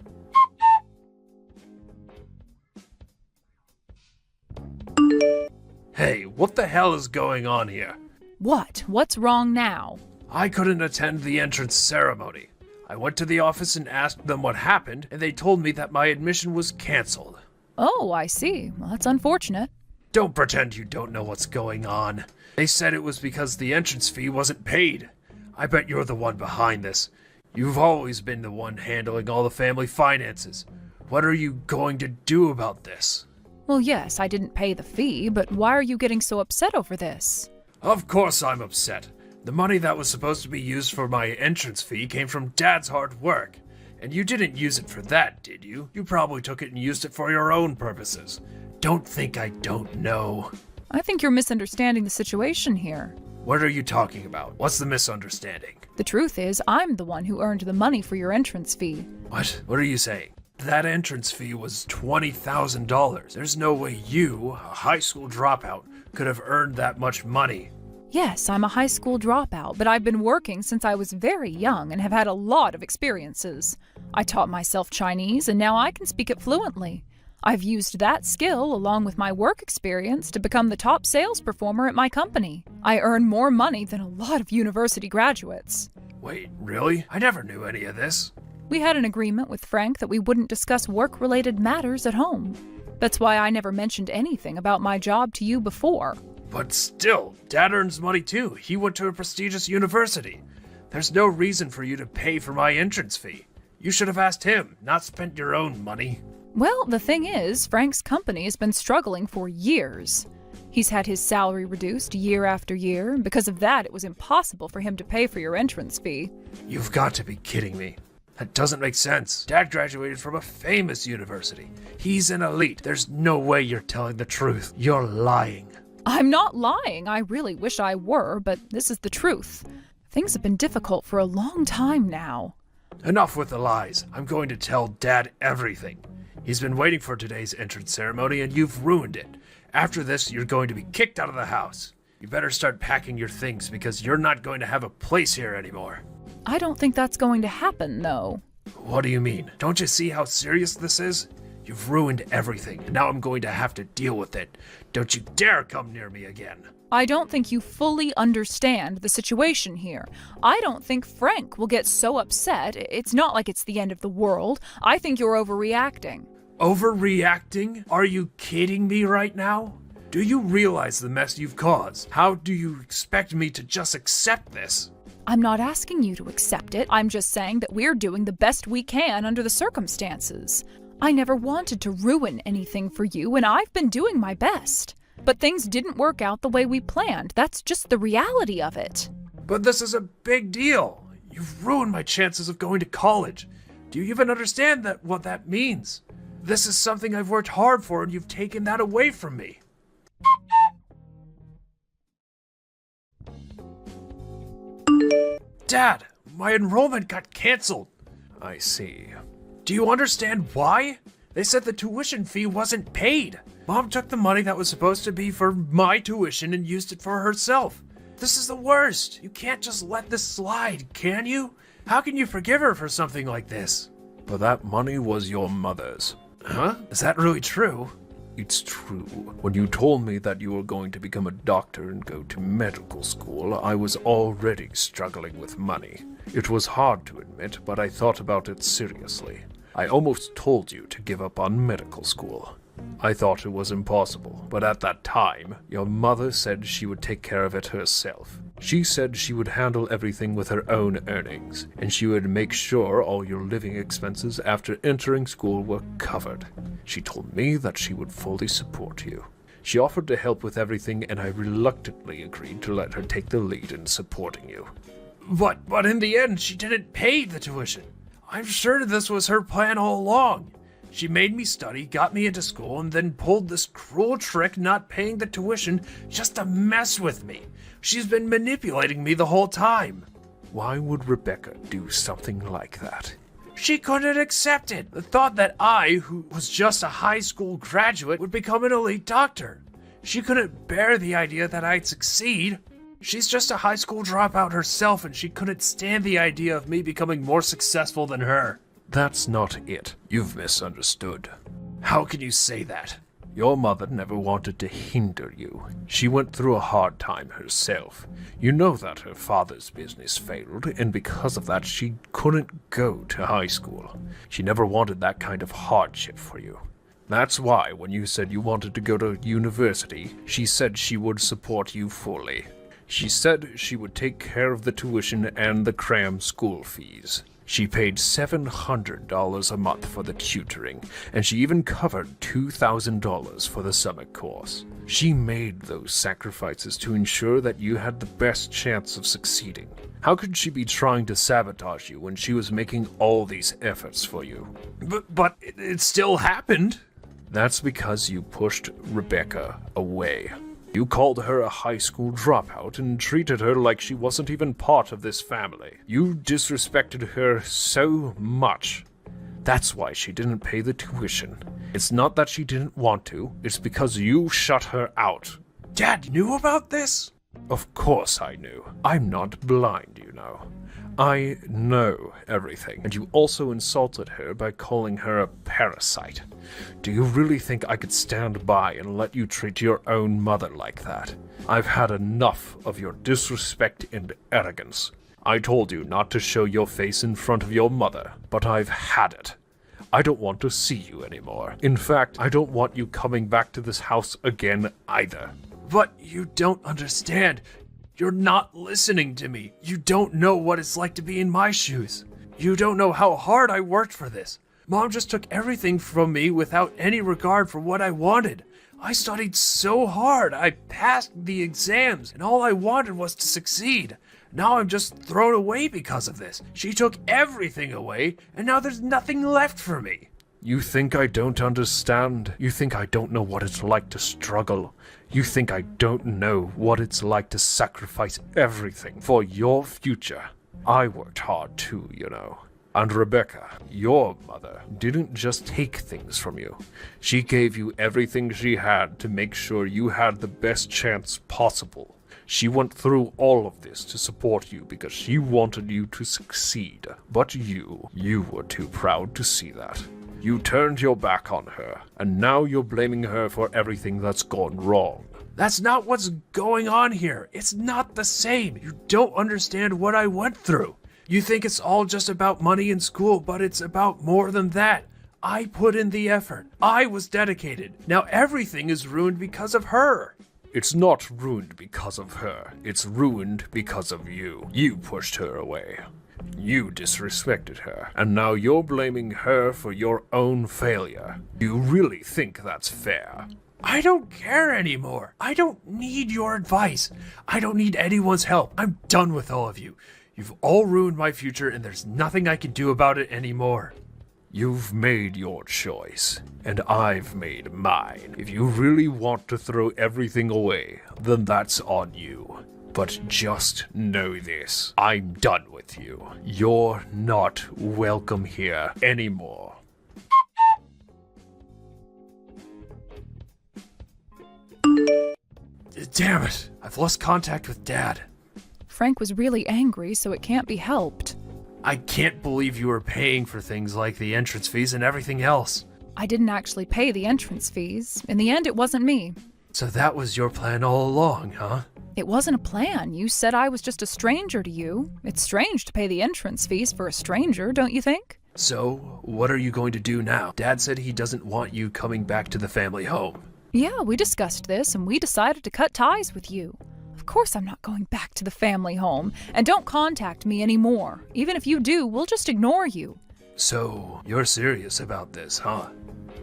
Hey, what the hell is going on here? What? What's wrong now? I couldn't attend the entrance ceremony. I went to the office and asked them what happened, and they told me that my admission was canceled. Oh, I see. Well, that's unfortunate. Don't pretend you don't know what's going on. They said it was because the entrance fee wasn't paid. I bet you're the one behind this. You've always been the one handling all the family finances. What are you going to do about this? Well, yes, I didn't pay the fee, but why are you getting so upset over this? Of course I'm upset. The money that was supposed to be used for my entrance fee came from Dad's hard work. And you didn't use it for that, did you? You probably took it and used it for your own purposes. Don't think I don't know. I think you're misunderstanding the situation here. What are you talking about? What's the misunderstanding? The truth is, I'm the one who earned the money for your entrance fee. What? What are you saying? That entrance fee was $20,000. There's no way you, a high school dropout, could have earned that much money. Yes, I'm a high school dropout, but I've been working since I was very young and have had a lot of experiences. I taught myself Chinese, and now I can speak it fluently. I've used that skill, along with my work experience, to become the top sales performer at my company. I earn more money than a lot of university graduates. Wait, really? I never knew any of this. We had an agreement with Frank that we wouldn't discuss work-related matters at home. That's why I never mentioned anything about my job to you before. But still, Dad earns money too. He went to a prestigious university. There's no reason for you to pay for my entrance fee. You should have asked him, not spent your own money. Well, the thing is, Frank's company has been struggling for years. He's had his salary reduced year after year, and because of that, it was impossible for him to pay for your entrance fee. You've got to be kidding me. That doesn't make sense. Dad graduated from a famous university. He's an elite. There's no way you're telling the truth. You're lying. I'm not lying. I really wish I were, but this is the truth. Things have been difficult for a long time now. Enough with the lies. I'm going to tell Dad everything. He's been waiting for today's entrance ceremony, and you've ruined it. After this, you're going to be kicked out of the house. You better start packing your things, because you're not going to have a place here anymore. I don't think that's going to happen, though. What do you mean? Don't you see how serious this is? You've ruined everything, and now I'm going to have to deal with it. Don't you dare come near me again. I don't think you fully understand the situation here. I don't think Frank will get so upset. It's not like it's the end of the world. I think you're overreacting. Overreacting? Are you kidding me right now? Do you realize the mess you've caused? How do you expect me to just accept this? I'm not asking you to accept it. I'm just saying that we're doing the best we can under the circumstances. I never wanted to ruin anything for you, and I've been doing my best. But things didn't work out the way we planned. That's just the reality of it. But this is a big deal. You've ruined my chances of going to college. Do you even understand what that means? This is something I've worked hard for, and you've taken that away from me. Dad, my enrollment got canceled. I see. Do you understand why? They said the tuition fee wasn't paid. Mom took the money that was supposed to be for my tuition and used it for herself. This is the worst. You can't just let this slide, can you? How can you forgive her for something like this? But that money was your mother's. Huh? Is that really true? It's true. When you told me that you were going to become a doctor and go to medical school, I was already struggling with money. It was hard to admit, but I thought about it seriously. I almost told you to give up on medical school. I thought it was impossible, but at that time, your mother said she would take care of it herself. She said she would handle everything with her own earnings, and she would make sure all your living expenses after entering school were covered. She told me that she would fully support you. She offered to help with everything, and I reluctantly agreed to let her take the lead in supporting you. But in the end, she didn't pay the tuition. I'm sure this was her plan all along. She made me study, got me into school, and then pulled this cruel trick not paying the tuition just to mess with me. She's been manipulating me the whole time. Why would Rebecca do something like that? She couldn't accept it. The thought that I, who was just a high school graduate, would become an elite doctor. She couldn't bear the idea that I'd succeed. She's just a high school dropout herself, and she couldn't stand the idea of me becoming more successful than her. That's not it. You've misunderstood. How can you say that? Your mother never wanted to hinder you. She went through a hard time herself. You know that her father's business failed, and because of that, she couldn't go to high school. She never wanted that kind of hardship for you. That's why, when you said you wanted to go to university, she said she would support you fully. She said she would take care of the tuition and the cram school fees. She paid $700 a month for the tutoring, and she even covered $2,000 for the summer course. She made those sacrifices to ensure that you had the best chance of succeeding. How could she be trying to sabotage you when she was making all these efforts for you? But it still happened. That's because you pushed Rebecca away. You called her a high school dropout and treated her like she wasn't even part of this family. You disrespected her so much. That's why she didn't pay the tuition. It's not that she didn't want to, it's because you shut her out. Dad knew about this? Of course I knew. I'm not blind, you know. I know everything, and you also insulted her by calling her a parasite. Do you really think I could stand by and let you treat your own mother like that? I've had enough of your disrespect and arrogance. I told you not to show your face in front of your mother, but I've had it. I don't want to see you anymore. In fact, I don't want you coming back to this house again either. But you don't understand. You're not listening to me. You don't know what it's like to be in my shoes. You don't know how hard I worked for this. Mom just took everything from me without any regard for what I wanted. I studied so hard. I passed the exams, and all I wanted was to succeed. Now I'm just thrown away because of this. She took everything away, and now there's nothing left for me. You think I don't understand? You think I don't know what it's like to struggle? You think I don't know what it's like to sacrifice everything for your future? I worked hard too, you know. And Rebecca, your mother, didn't just take things from you. She gave you everything she had to make sure you had the best chance possible. She went through all of this to support you because she wanted you to succeed. But you were too proud to see that. You turned your back on her, and now you're blaming her for everything that's gone wrong. That's not what's going on here. It's not the same. You don't understand what I went through. You think it's all just about money in school, but it's about more than that. I put in the effort. I was dedicated. Now everything is ruined because of her. It's not ruined because of her. It's ruined because of you. You pushed her away. You disrespected her, and now you're blaming her for your own failure. You really think that's fair? I don't care anymore. I don't need your advice. I don't need anyone's help. I'm done with all of you. You've all ruined my future, and there's nothing I can do about it anymore. You've made your choice, and I've made mine. If you really want to throw everything away, then that's on you. But just know this, I'm done with you. You're not welcome here anymore. Damn it. I've lost contact with Dad. Frank was really angry, so it can't be helped. I can't believe you were paying for things like the entrance fees and everything else. I didn't actually pay the entrance fees. In the end, it wasn't me. So that was your plan all along, huh? It wasn't a plan. You said I was just a stranger to you. It's strange to pay the entrance fees for a stranger, don't you think? So, what are you going to do now? Dad said he doesn't want you coming back to the family home. Yeah, we discussed this and we decided to cut ties with you. Of course I'm not going back to the family home. And don't contact me anymore. Even if you do, we'll just ignore you. So, you're serious about this, huh?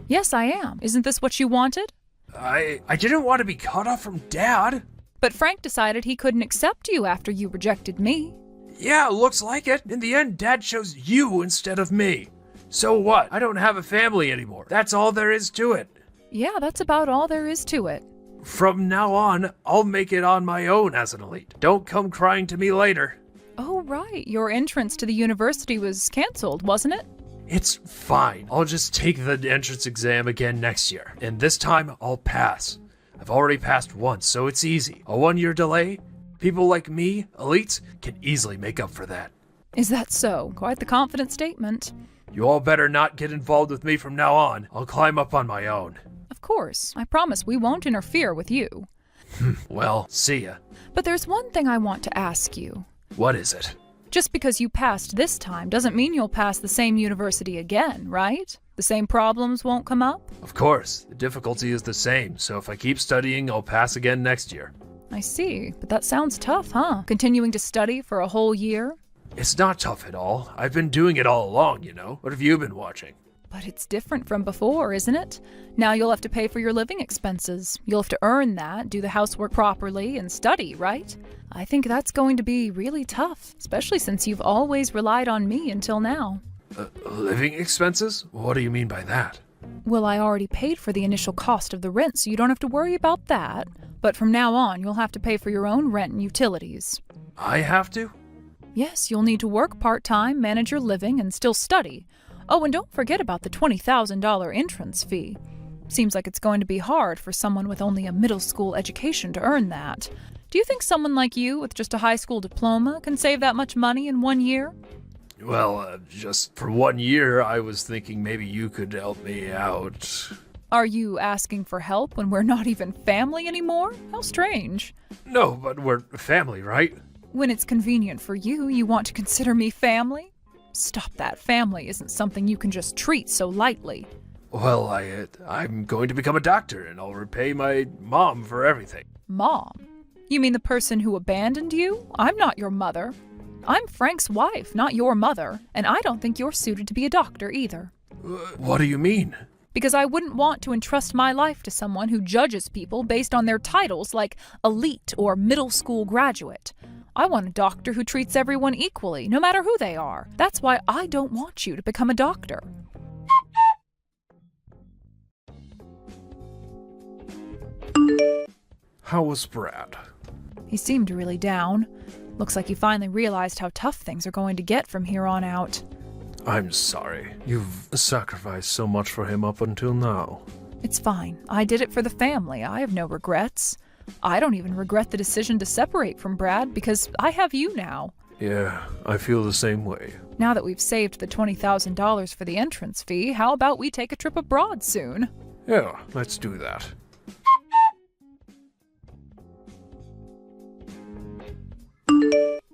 Yes, I am. Isn't this what you wanted? I didn't want to be cut off from Dad. But Frank decided he couldn't accept you after you rejected me. Yeah, looks like it. In the end, Dad chose you instead of me. So what? I don't have a family anymore. That's all there is to it. Yeah, that's about all there is to it. From now on, I'll make it on my own as an elite. Don't come crying to me later. Oh, right. Your entrance to the university was canceled, wasn't it? It's fine. I'll just take the entrance exam again next year. And this time, I'll pass. I've already passed once, so it's easy. A 1-year delay? People like me, elites, can easily make up for that. Is that so? Quite the confident statement. You all better not get involved with me from now on. I'll climb up on my own. Of course. I promise we won't interfere with you. Well, see ya. But there's one thing I want to ask you. What is it? Just because you passed this time doesn't mean you'll pass the same university again, right? The same problems won't come up? Of course. The difficulty is the same, so if I keep studying, I'll pass again next year. I see, but that sounds tough, huh? Continuing to study for a whole year? It's not tough at all. I've been doing it all along, you know. What have you been watching? But it's different from before, isn't it? Now you'll have to pay for your living expenses. You'll have to earn that, do the housework properly, and study, right? I think that's going to be really tough, especially since you've always relied on me until now. Living expenses? What do you mean by that? Well, I already paid for the initial cost of the rent, so you don't have to worry about that. But from now on, you'll have to pay for your own rent and utilities. I have to? Yes, you'll need to work part-time, manage your living, and still study. Oh, and don't forget about the $20,000 entrance fee. Seems like it's going to be hard for someone with only a middle school education to earn that. Do you think someone like you with just a high school diploma can save that much money in 1 year? Well, just for 1 year, I was thinking maybe you could help me out. Are you asking for help when we're not even family anymore? How strange. No, but we're family, right? When it's convenient for you, you want to consider me family? Stop that. Family isn't something you can just treat so lightly. Well, I'm going to become a doctor, and I'll repay my mom for everything. Mom? You mean the person who abandoned you? I'm not your mother. I'm Frank's wife, not your mother, and I don't think you're suited to be a doctor either. What do you mean? Because I wouldn't want to entrust my life to someone who judges people based on their titles like elite or middle school graduate. I want a doctor who treats everyone equally, no matter who they are. That's why I don't want you to become a doctor. How was Brad? He seemed really down. Looks like he finally realized how tough things are going to get from here on out. I'm sorry. You've sacrificed so much for him up until now. It's fine. I did it for the family. I have no regrets. I don't even regret the decision to separate from Brad because I have you now. Yeah, I feel the same way. Now that we've saved the $20,000 for the entrance fee, how about we take a trip abroad soon? Yeah, let's do that.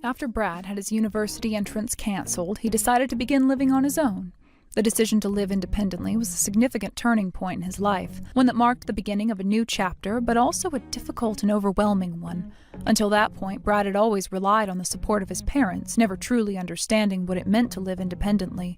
After Brad had his university entrance canceled, he decided to begin living on his own. The decision to live independently was a significant turning point in his life, one that marked the beginning of a new chapter, but also a difficult and overwhelming one. Until that point, Brad had always relied on the support of his parents, never truly understanding what it meant to live independently.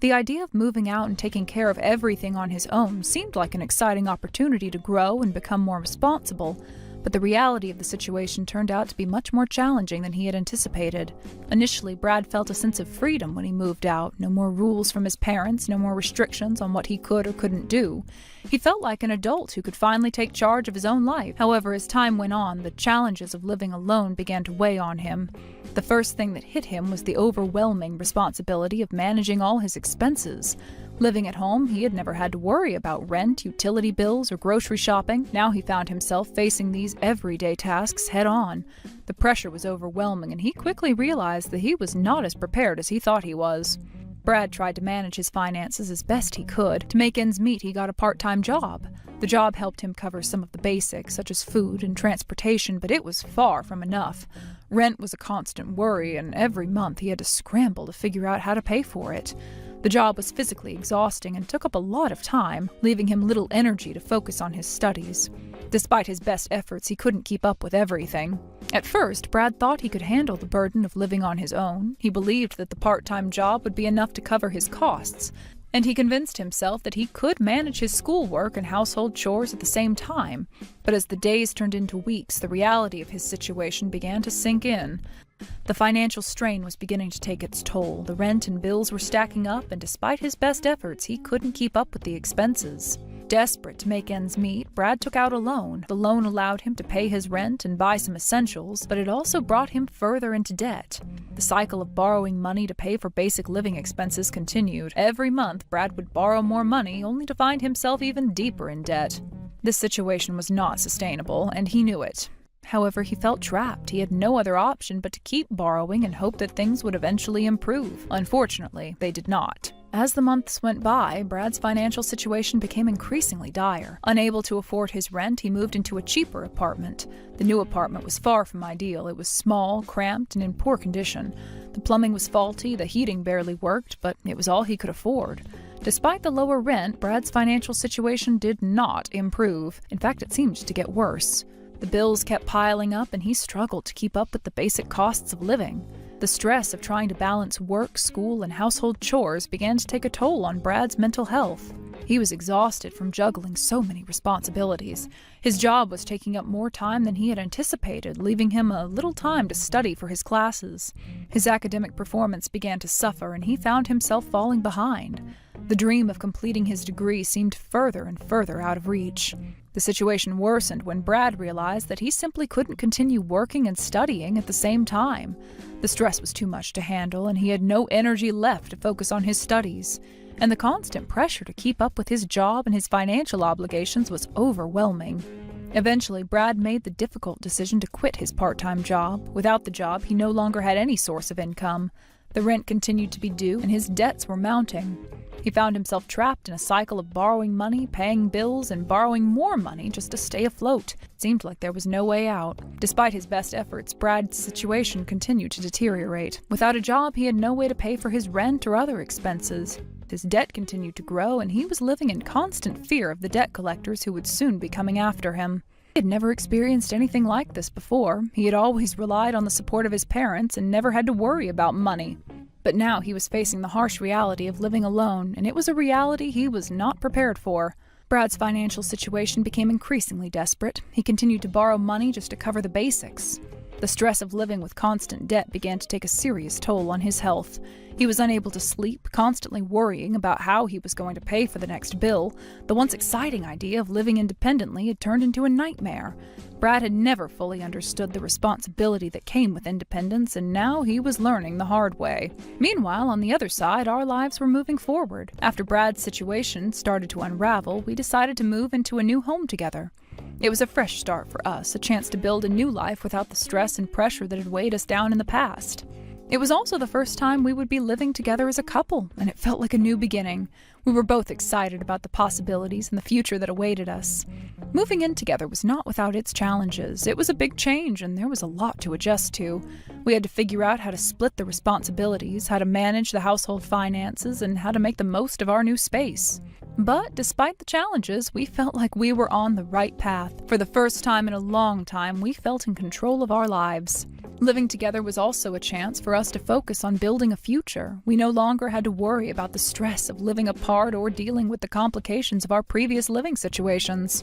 The idea of moving out and taking care of everything on his own seemed like an exciting opportunity to grow and become more responsible, but the reality of the situation turned out to be much more challenging than he had anticipated. Initially, Brad felt a sense of freedom when he moved out. No more rules from his parents, no more restrictions on what he could or couldn't do. He felt like an adult who could finally take charge of his own life. However, as time went on, the challenges of living alone began to weigh on him. The first thing that hit him was the overwhelming responsibility of managing all his expenses. Living at home, he had never had to worry about rent, utility bills, or grocery shopping. Now he found himself facing these everyday tasks head-on. The pressure was overwhelming, and he quickly realized that he was not as prepared as he thought he was. Brad tried to manage his finances as best he could. To make ends meet, he got a part-time job. The job helped him cover some of the basics, such as food and transportation, but it was far from enough. Rent was a constant worry, and every month he had to scramble to figure out how to pay for it. The job was physically exhausting and took up a lot of time, leaving him little energy to focus on his studies. Despite his best efforts, he couldn't keep up with everything. At first, Brad thought he could handle the burden of living on his own. He believed that the part-time job would be enough to cover his costs, and he convinced himself that he could manage his schoolwork and household chores at the same time. But as the days turned into weeks, the reality of his situation began to sink in. The financial strain was beginning to take its toll. The rent and bills were stacking up, and despite his best efforts, he couldn't keep up with the expenses. Desperate to make ends meet, Brad took out a loan. The loan allowed him to pay his rent and buy some essentials, but it also brought him further into debt. The cycle of borrowing money to pay for basic living expenses continued. Every month, Brad would borrow more money, only to find himself even deeper in debt. This situation was not sustainable, and he knew it. However, he felt trapped. He had no other option but to keep borrowing and hope that things would eventually improve. Unfortunately, they did not. As the months went by, Brad's financial situation became increasingly dire. Unable to afford his rent, he moved into a cheaper apartment. The new apartment was far from ideal. It was small, cramped, and in poor condition. The plumbing was faulty, the heating barely worked, but it was all he could afford. Despite the lower rent, Brad's financial situation did not improve. In fact, it seemed to get worse. The bills kept piling up, and he struggled to keep up with the basic costs of living. The stress of trying to balance work, school, and household chores began to take a toll on Brad's mental health. He was exhausted from juggling so many responsibilities. His job was taking up more time than he had anticipated, leaving him a little time to study for his classes. His academic performance began to suffer, and he found himself falling behind. The dream of completing his degree seemed further and further out of reach. The situation worsened when Brad realized that he simply couldn't continue working and studying at the same time. The stress was too much to handle, and he had no energy left to focus on his studies. And the constant pressure to keep up with his job and his financial obligations was overwhelming. Eventually, Brad made the difficult decision to quit his part-time job. Without the job, he no longer had any source of income. The rent continued to be due, and his debts were mounting. He found himself trapped in a cycle of borrowing money, paying bills, and borrowing more money just to stay afloat. It seemed like there was no way out. Despite his best efforts, Brad's situation continued to deteriorate. Without a job, he had no way to pay for his rent or other expenses. His debt continued to grow, and he was living in constant fear of the debt collectors who would soon be coming after him. He had never experienced anything like this before. He had always relied on the support of his parents and never had to worry about money. But now he was facing the harsh reality of living alone, and it was a reality he was not prepared for. Brad's financial situation became increasingly desperate. He continued to borrow money just to cover the basics. The stress of living with constant debt began to take a serious toll on his health. He was unable to sleep, constantly worrying about how he was going to pay for the next bill. The once exciting idea of living independently had turned into a nightmare. Brad had never fully understood the responsibility that came with independence, and now he was learning the hard way. Meanwhile, on the other side, our lives were moving forward. After Brad's situation started to unravel, we decided to move into a new home together. It was a fresh start for us, a chance to build a new life without the stress and pressure that had weighed us down in the past. It was also the first time we would be living together as a couple, and it felt like a new beginning. We were both excited about the possibilities and the future that awaited us. Moving in together was not without its challenges. It was a big change, and there was a lot to adjust to. We had to figure out how to split the responsibilities, how to manage the household finances, and how to make the most of our new space. But despite the challenges, we felt like we were on the right path. For the first time in a long time, we felt in control of our lives. Living together was also a chance for us to focus on building a future. We no longer had to worry about the stress of living apart or dealing with the complications of our previous living situations.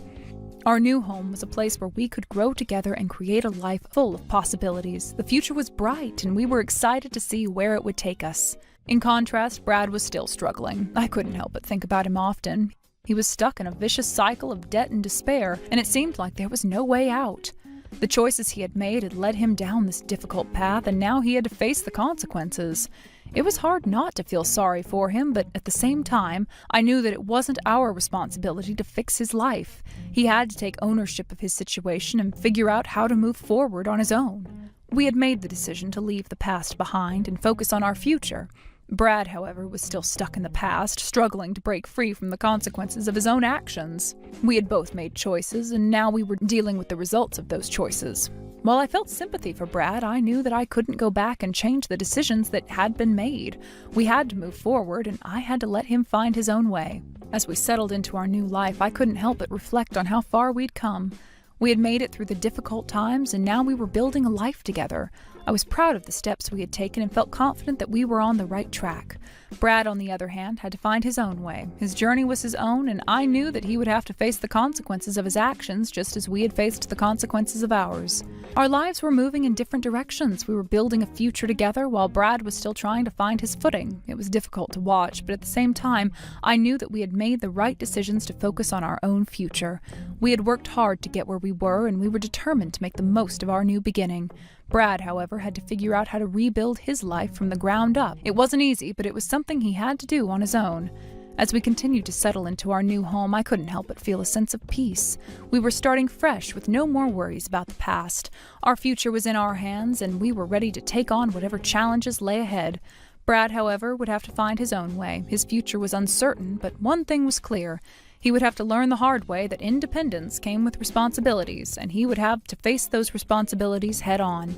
Our new home was a place where we could grow together and create a life full of possibilities. The future was bright, and we were excited to see where it would take us. In contrast, Brad was still struggling. I couldn't help but think about him often. He was stuck in a vicious cycle of debt and despair, and it seemed like there was no way out. The choices he had made had led him down this difficult path, and now he had to face the consequences. It was hard not to feel sorry for him, but at the same time, I knew that it wasn't our responsibility to fix his life. He had to take ownership of his situation and figure out how to move forward on his own. We had made the decision to leave the past behind and focus on our future. Brad, however, was still stuck in the past, struggling to break free from the consequences of his own actions. We had both made choices, and now we were dealing with the results of those choices. While I felt sympathy for Brad, I knew that I couldn't go back and change the decisions that had been made. We had to move forward, and I had to let him find his own way. As we settled into our new life, I couldn't help but reflect on how far we'd come. We had made it through the difficult times, and now we were building a life together. I was proud of the steps we had taken and felt confident that we were on the right track. Brad, on the other hand, had to find his own way. His journey was his own, and I knew that he would have to face the consequences of his actions just as we had faced the consequences of ours. Our lives were moving in different directions. We were building a future together while Brad was still trying to find his footing. It was difficult to watch, but at the same time, I knew that we had made the right decisions to focus on our own future. We had worked hard to get where we were, and we were determined to make the most of our new beginning. Brad, however, had to figure out how to rebuild his life from the ground up. It wasn't easy, but it was something he had to do on his own. As we continued to settle into our new home, I couldn't help but feel a sense of peace. We were starting fresh with no more worries about the past. Our future was in our hands, and we were ready to take on whatever challenges lay ahead. Brad, however, would have to find his own way. His future was uncertain, but one thing was clear. He would have to learn the hard way that independence came with responsibilities, and he would have to face those responsibilities head on.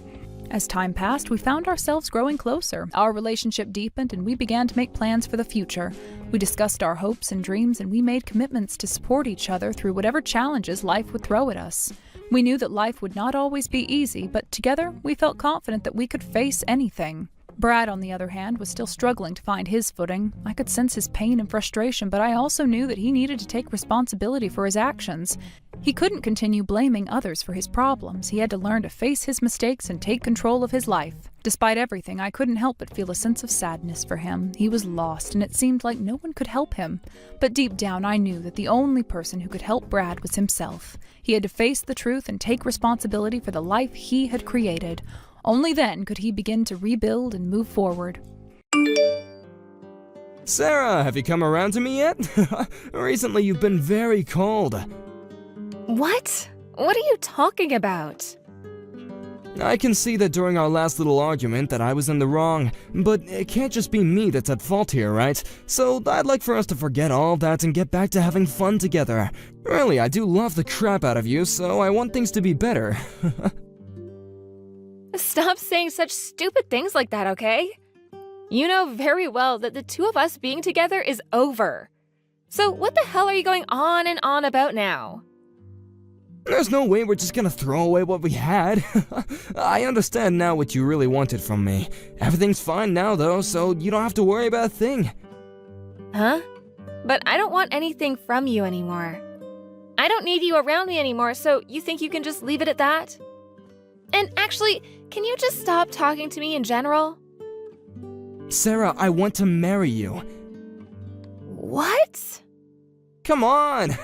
As time passed, we found ourselves growing closer. Our relationship deepened, and we began to make plans for the future. We discussed our hopes and dreams, and we made commitments to support each other through whatever challenges life would throw at us. We knew that life would not always be easy, but together we felt confident that we could face anything. Brad, on the other hand, was still struggling to find his footing. I could sense his pain and frustration, but I also knew that he needed to take responsibility for his actions. He couldn't continue blaming others for his problems. He had to learn to face his mistakes and take control of his life. Despite everything, I couldn't help but feel a sense of sadness for him. He was lost, and it seemed like no one could help him. But deep down, I knew that the only person who could help Brad was himself. He had to face the truth and take responsibility for the life he had created. Only then could he begin to rebuild and move forward. Sarah, have you come around to me yet? Recently you've been very cold. What? What are you talking about? I can see that during our last little argument that I was in the wrong, but it can't just be me that's at fault here, right? So I'd like for us to forget all that and get back to having fun together. Really, I do love the crap out of you, so I want things to be better. Stop saying such stupid things like that, okay? You know very well that the two of us being together is over. So what the hell are you going on and on about now? There's no way we're just gonna throw away what we had. I understand now what you really wanted from me. Everything's fine now though, so you don't have to worry about a thing. Huh? But I don't want anything from you anymore. I don't need you around me anymore, so you think you can just leave it at that? And actually, can you just stop talking to me in general? Sarah, I want to marry you. What? Come on!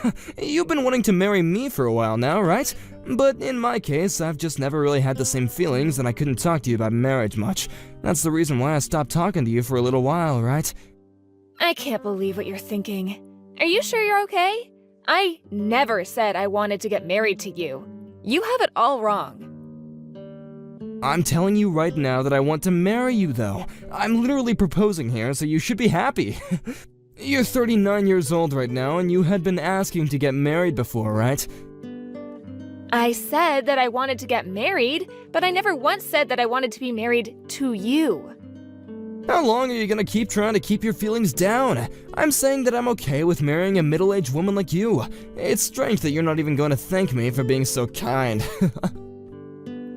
You've been wanting to marry me for a while now, right? But in my case, I've just never really had the same feelings and I couldn't talk to you about marriage much. That's the reason why I stopped talking to you for a little while, right? I can't believe what you're thinking. Are you sure you're okay? I never said I wanted to get married to you. You have it all wrong. I'm telling you right now that I want to marry you, though. I'm literally proposing here, so you should be happy. You're 39 years old right now, and you had been asking to get married before, right? I said that I wanted to get married, but I never once said that I wanted to be married to you. How long are you gonna keep trying to keep your feelings down? I'm saying that I'm okay with marrying a middle-aged woman like you. It's strange that you're not even going to thank me for being so kind.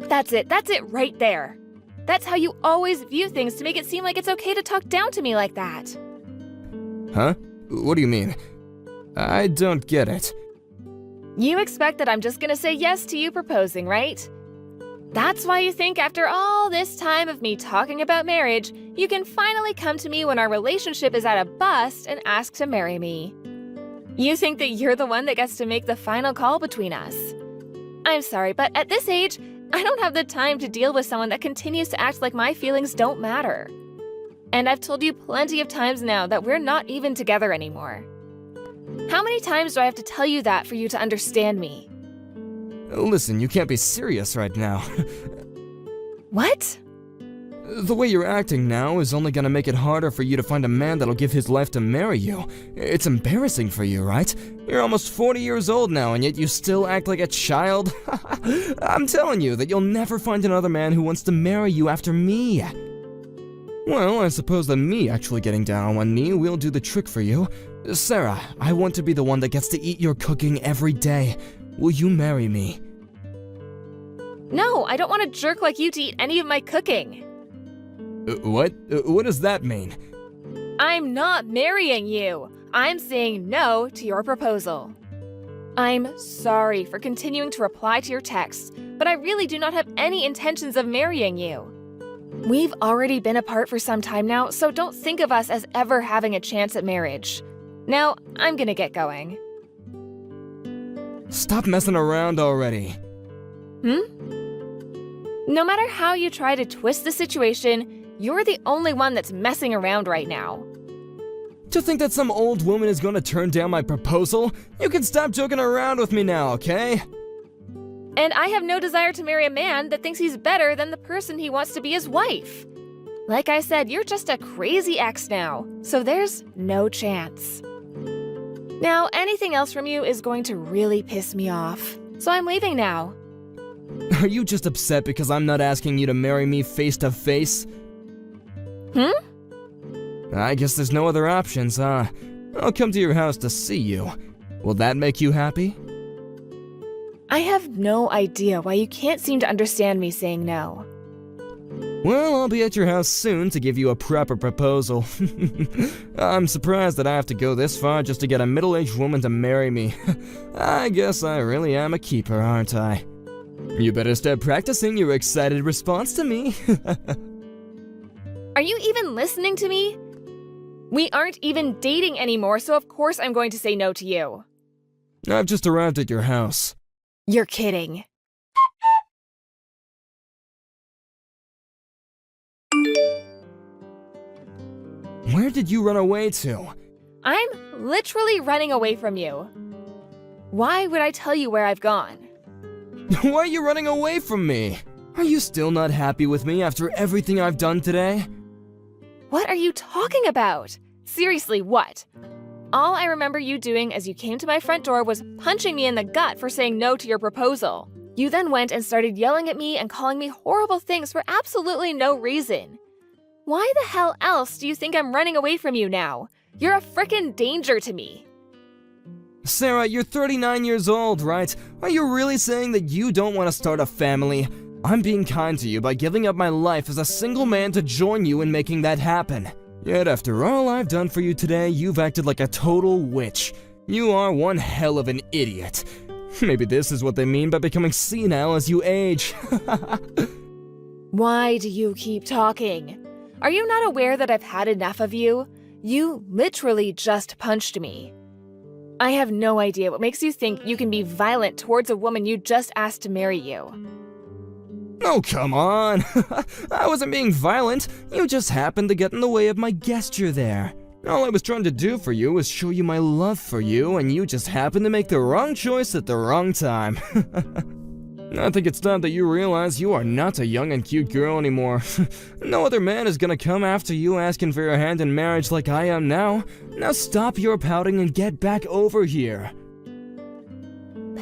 That's it right there. That's how you always view things to make it seem like it's okay to talk down to me like that. Huh? What do you mean? I don't get it. You expect that I'm just gonna say yes to you proposing, right? That's why you think after all this time of me talking about marriage, you can finally come to me when our relationship is at a bust and ask to marry me. You think that you're the one that gets to make the final call between us. I'm sorry, but at this age, I don't have the time to deal with someone that continues to act like my feelings don't matter. And I've told you plenty of times now that we're not even together anymore. How many times do I have to tell you that for you to understand me? Listen, you can't be serious right now. What? The way you're acting now is only gonna make it harder for you to find a man that'll give his life to marry you. It's embarrassing for you, right? You're almost 40 years old now, and yet you still act like a child? I'm telling you that you'll never find another man who wants to marry you after me. Well, I suppose that me actually getting down on one knee will do the trick for you. Sarah, I want to be the one that gets to eat your cooking every day. Will you marry me? No, I don't want a jerk like you to eat any of my cooking. What? What does that mean? I'm not marrying you. I'm saying no to your proposal. I'm sorry for continuing to reply to your texts, but I really do not have any intentions of marrying you. We've already been apart for some time now, so don't think of us as ever having a chance at marriage. Now, I'm gonna get going. Stop messing around already. No matter how you try to twist the situation, you're the only one that's messing around right now. To think that some old woman is gonna turn down my proposal? You can stop joking around with me now, okay? And I have no desire to marry a man that thinks he's better than the person he wants to be his wife. Like I said, you're just a crazy ex now, so there's no chance. Now, anything else from you is going to really piss me off, so I'm leaving now. Are you just upset because I'm not asking you to marry me face to face? I guess there's no other options, huh? I'll come to your house to see you. Will that make you happy? I have no idea why you can't seem to understand me saying no. Well, I'll be at your house soon to give you a proper proposal. I'm surprised that I have to go this far just to get a middle-aged woman to marry me. I guess I really am a keeper, aren't I? You better start practicing your excited response to me. Are you even listening to me? We aren't even dating anymore, so of course I'm going to say no to you. I've just arrived at your house. You're kidding. Where did you run away to? I'm literally running away from you. Why would I tell you where I've gone? Why are you running away from me? Are you still not happy with me after everything I've done today? What are you talking about? Seriously, what? All I remember you doing as you came to my front door was punching me in the gut for saying no to your proposal. You then went and started yelling at me and calling me horrible things for absolutely no reason. Why the hell else do you think I'm running away from you now? You're a frickin' danger to me. Sarah, you're 39 years old, right? Are you really saying that you don't want to start a family? I'm being kind to you by giving up my life as a single man to join you in making that happen. Yet after all I've done for you today, you've acted like a total witch. You are one hell of an idiot. Maybe this is what they mean by becoming senile as you age. Why do you keep talking? Are you not aware that I've had enough of you? You literally just punched me. I have no idea what makes you think you can be violent towards a woman you just asked to marry you. Oh, come on. I wasn't being violent. You just happened to get in the way of my gesture there. All I was trying to do for you was show you my love for you, and you just happened to make the wrong choice at the wrong time. I think it's time that you realize you are not a young and cute girl anymore. No other man is gonna come after you asking for your hand in marriage like I am now. Now stop your pouting and get back over here.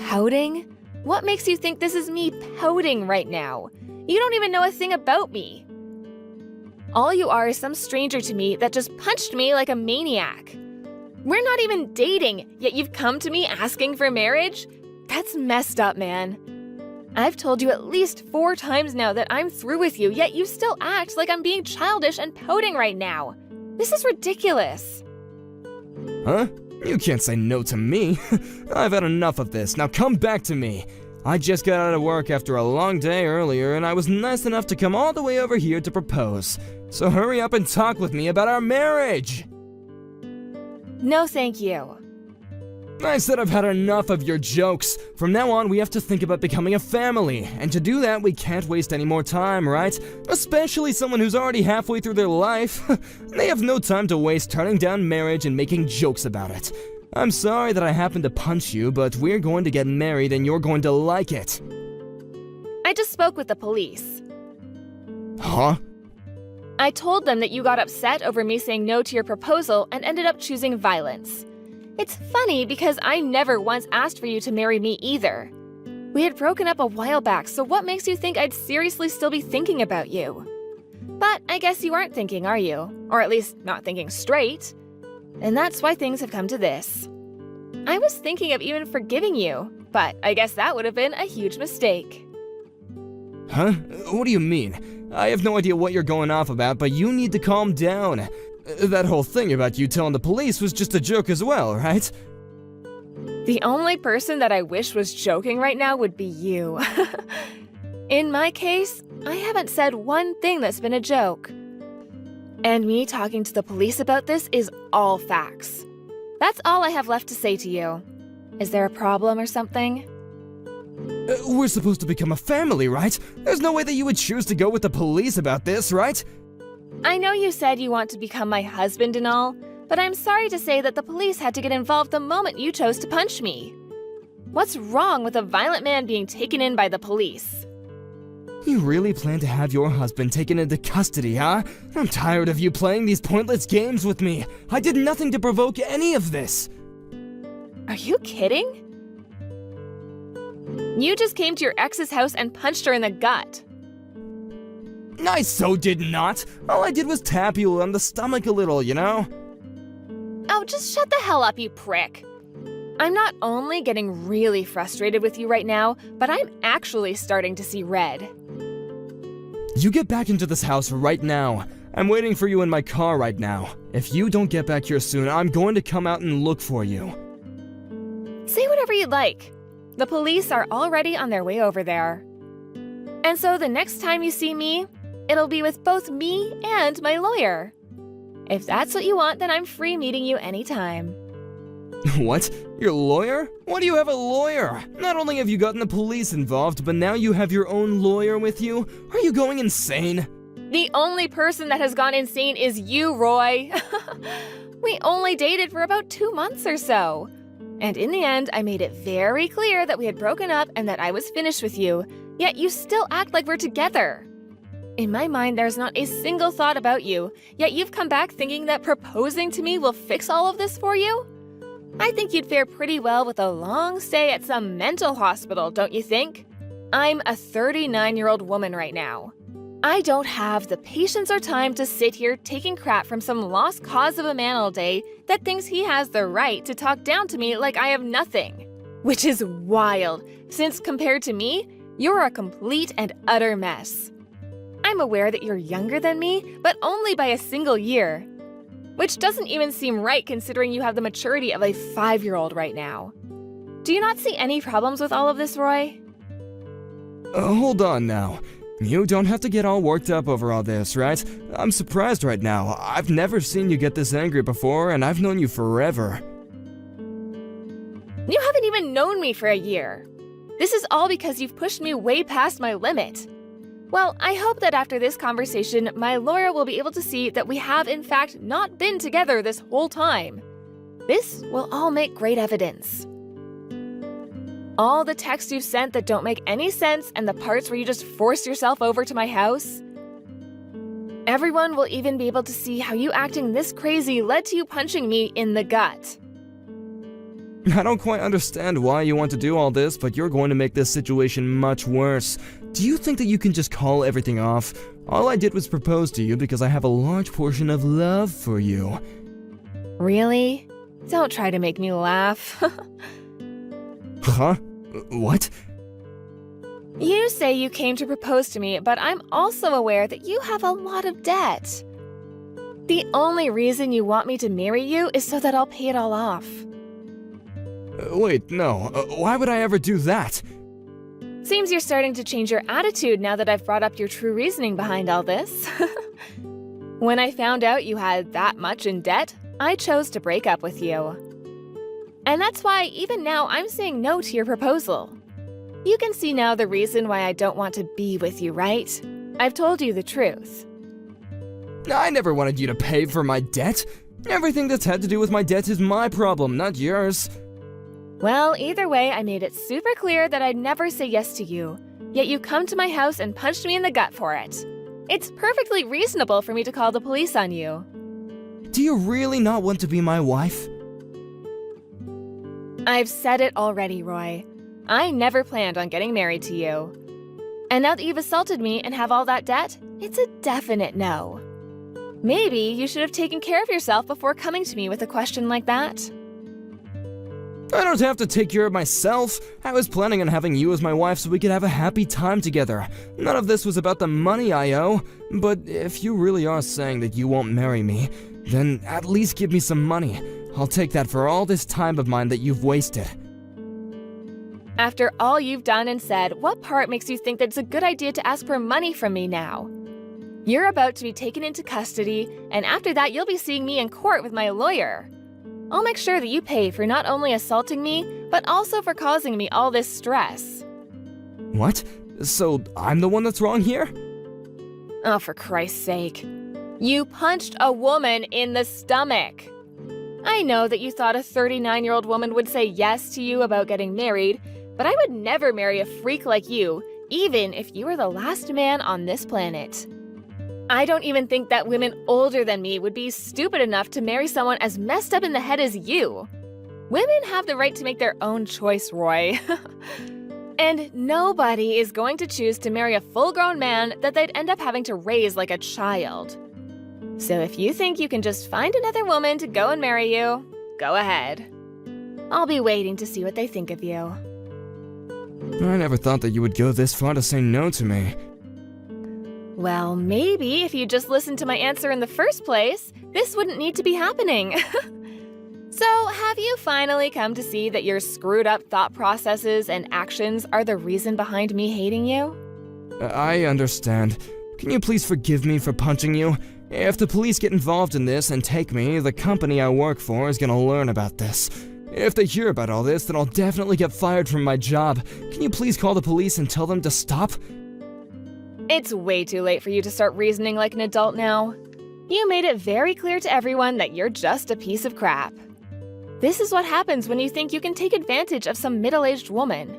Pouting? What makes you think this is me pouting right now? You don't even know a thing about me. All you are is some stranger to me that just punched me like a maniac. We're not even dating, yet you've come to me asking for marriage? That's messed up, man. I've told you at least 4 times now that I'm through with you, yet you still act like I'm being childish and pouting right now. This is ridiculous. Huh? You can't say no to me. I've had enough of this. Now come back to me. I just got out of work after a long day earlier, and I was nice enough to come all the way over here to propose. So hurry up and talk with me about our marriage! No, thank you. I said I've had enough of your jokes. From now on, we have to think about becoming a family. And to do that, we can't waste any more time, right? Especially someone who's already halfway through their life. They have no time to waste turning down marriage and making jokes about it. I'm sorry that I happened to punch you, but we're going to get married and you're going to like it. I just spoke with the police. Huh? I told them that you got upset over me saying no to your proposal and ended up choosing violence. It's funny because I never once asked for you to marry me either. We had broken up a while back, so what makes you think I'd seriously still be thinking about you? But I guess you aren't thinking, are you? Or at least not thinking straight. And that's why things have come to this. I was thinking of even forgiving you, but I guess that would have been a huge mistake. Huh? What do you mean? I have no idea what you're going off about, but you need to calm down. That whole thing about you telling the police was just a joke as well, right? The only person that I wish was joking right now would be you. In my case, I haven't said one thing that's been a joke. And me talking to the police about this is all facts. That's all I have left to say to you. Is there a problem or something? We're supposed to become a family, right? There's no way that you would choose to go with the police about this, right? I know you said you want to become my husband and all, but I'm sorry to say that the police had to get involved the moment you chose to punch me. What's wrong with a violent man being taken in by the police? You really plan to have your husband taken into custody, huh? I'm tired of you playing these pointless games with me. I did nothing to provoke any of this. Are you kidding? You just came to your ex's house and punched her in the gut. I so did not. All I did was tap you on the stomach a little, you know? Oh, just shut the hell up, you prick. I'm not only getting really frustrated with you right now, but I'm actually starting to see red. You get back into this house right now. I'm waiting for you in my car right now. If you don't get back here soon, I'm going to come out and look for you. Say whatever you'd like. The police are already on their way over there. And so the next time you see me, it'll be with both me and my lawyer. If that's what you want, then I'm free meeting you anytime. What? Your lawyer? Why do you have a lawyer? Not only have you gotten the police involved, but now you have your own lawyer with you? Are you going insane? The only person that has gone insane is you, Roy. We only dated for about 2 months or so. And in the end, I made it very clear that we had broken up and that I was finished with you, yet you still act like we're together. In my mind, there's not a single thought about you, yet you've come back thinking that proposing to me will fix all of this for you? I think you'd fare pretty well with a long stay at some mental hospital, don't you think? I'm a 39-year-old woman right now. I don't have the patience or time to sit here taking crap from some lost cause of a man all day that thinks he has the right to talk down to me like I have nothing. Which is wild, since compared to me, you're a complete and utter mess. I'm aware that you're younger than me, but only by a single year. Which doesn't even seem right considering you have the maturity of a 5-year-old right now. Do you not see any problems with all of this, Roy? Hold on now. You don't have to get all worked up over all this, right? I'm surprised right now. I've never seen you get this angry before, and I've known you forever. You haven't even known me for a year. This is all because you've pushed me way past my limit. Well, I hope that after this conversation, my lawyer will be able to see that we have in fact not been together this whole time. This will all make great evidence. All the texts you've sent that don't make any sense and the parts where you just forced yourself over to my house. Everyone will even be able to see how you acting this crazy led to you punching me in the gut. I don't quite understand why you want to do all this, but you're going to make this situation much worse. Do you think that you can just call everything off? All I did was propose to you because I have a large portion of love for you. Really? Don't try to make me laugh. Huh? What? You say you came to propose to me, but I'm also aware that you have a lot of debt. The only reason you want me to marry you is so that I'll pay it all off. Wait, no. Why would I ever do that? Seems you're starting to change your attitude now that I've brought up your true reasoning behind all this. When I found out you had that much in debt, I chose to break up with you. And that's why even now I'm saying no to your proposal. You can see now the reason why I don't want to be with you, right? I've told you the truth. I never wanted you to pay for my debt. Everything that's had to do with my debt is my problem, not yours. Well, either way, I made it super clear that I'd never say yes to you. Yet you come to my house and punched me in the gut for it. It's perfectly reasonable for me to call the police on you. Do you really not want to be my wife? I've said it already, Roy. I never planned on getting married to you. And now that you've assaulted me and have all that debt, it's a definite no. Maybe you should have taken care of yourself before coming to me with a question like that. I don't have to take care of myself. I was planning on having you as my wife so we could have a happy time together. None of this was about the money I owe. But if you really are saying that you won't marry me, then at least give me some money. I'll take that for all this time of mine that you've wasted. After all you've done and said, what part makes you think that it's a good idea to ask for money from me now? You're about to be taken into custody, and after that you'll be seeing me in court with my lawyer. I'll make sure that you pay for not only assaulting me, but also for causing me all this stress. What? So I'm the one that's wrong here? Oh, for Christ's sake. You punched a woman in the stomach. I know that you thought a 39-year-old woman would say yes to you about getting married, but I would never marry a freak like you, even if you were the last man on this planet. I don't even think that women older than me would be stupid enough to marry someone as messed up in the head as you. Women have the right to make their own choice, Roy. And nobody is going to choose to marry a full-grown man that they'd end up having to raise like a child. So if you think you can just find another woman to go and marry you, go ahead. I'll be waiting to see what they think of you. I never thought that you would go this far to say no to me. Well, maybe if you just listened to my answer in the first place, this wouldn't need to be happening. So, have you finally come to see that your screwed up thought processes and actions are the reason behind me hating you? I understand. Can you please forgive me for punching you? If the police get involved in this and take me, the company I work for is gonna learn about this. If they hear about all this, then I'll definitely get fired from my job. Can you please call the police and tell them to stop? It's way too late for you to start reasoning like an adult now. You made it very clear to everyone that you're just a piece of crap. This is what happens when you think you can take advantage of some middle-aged woman.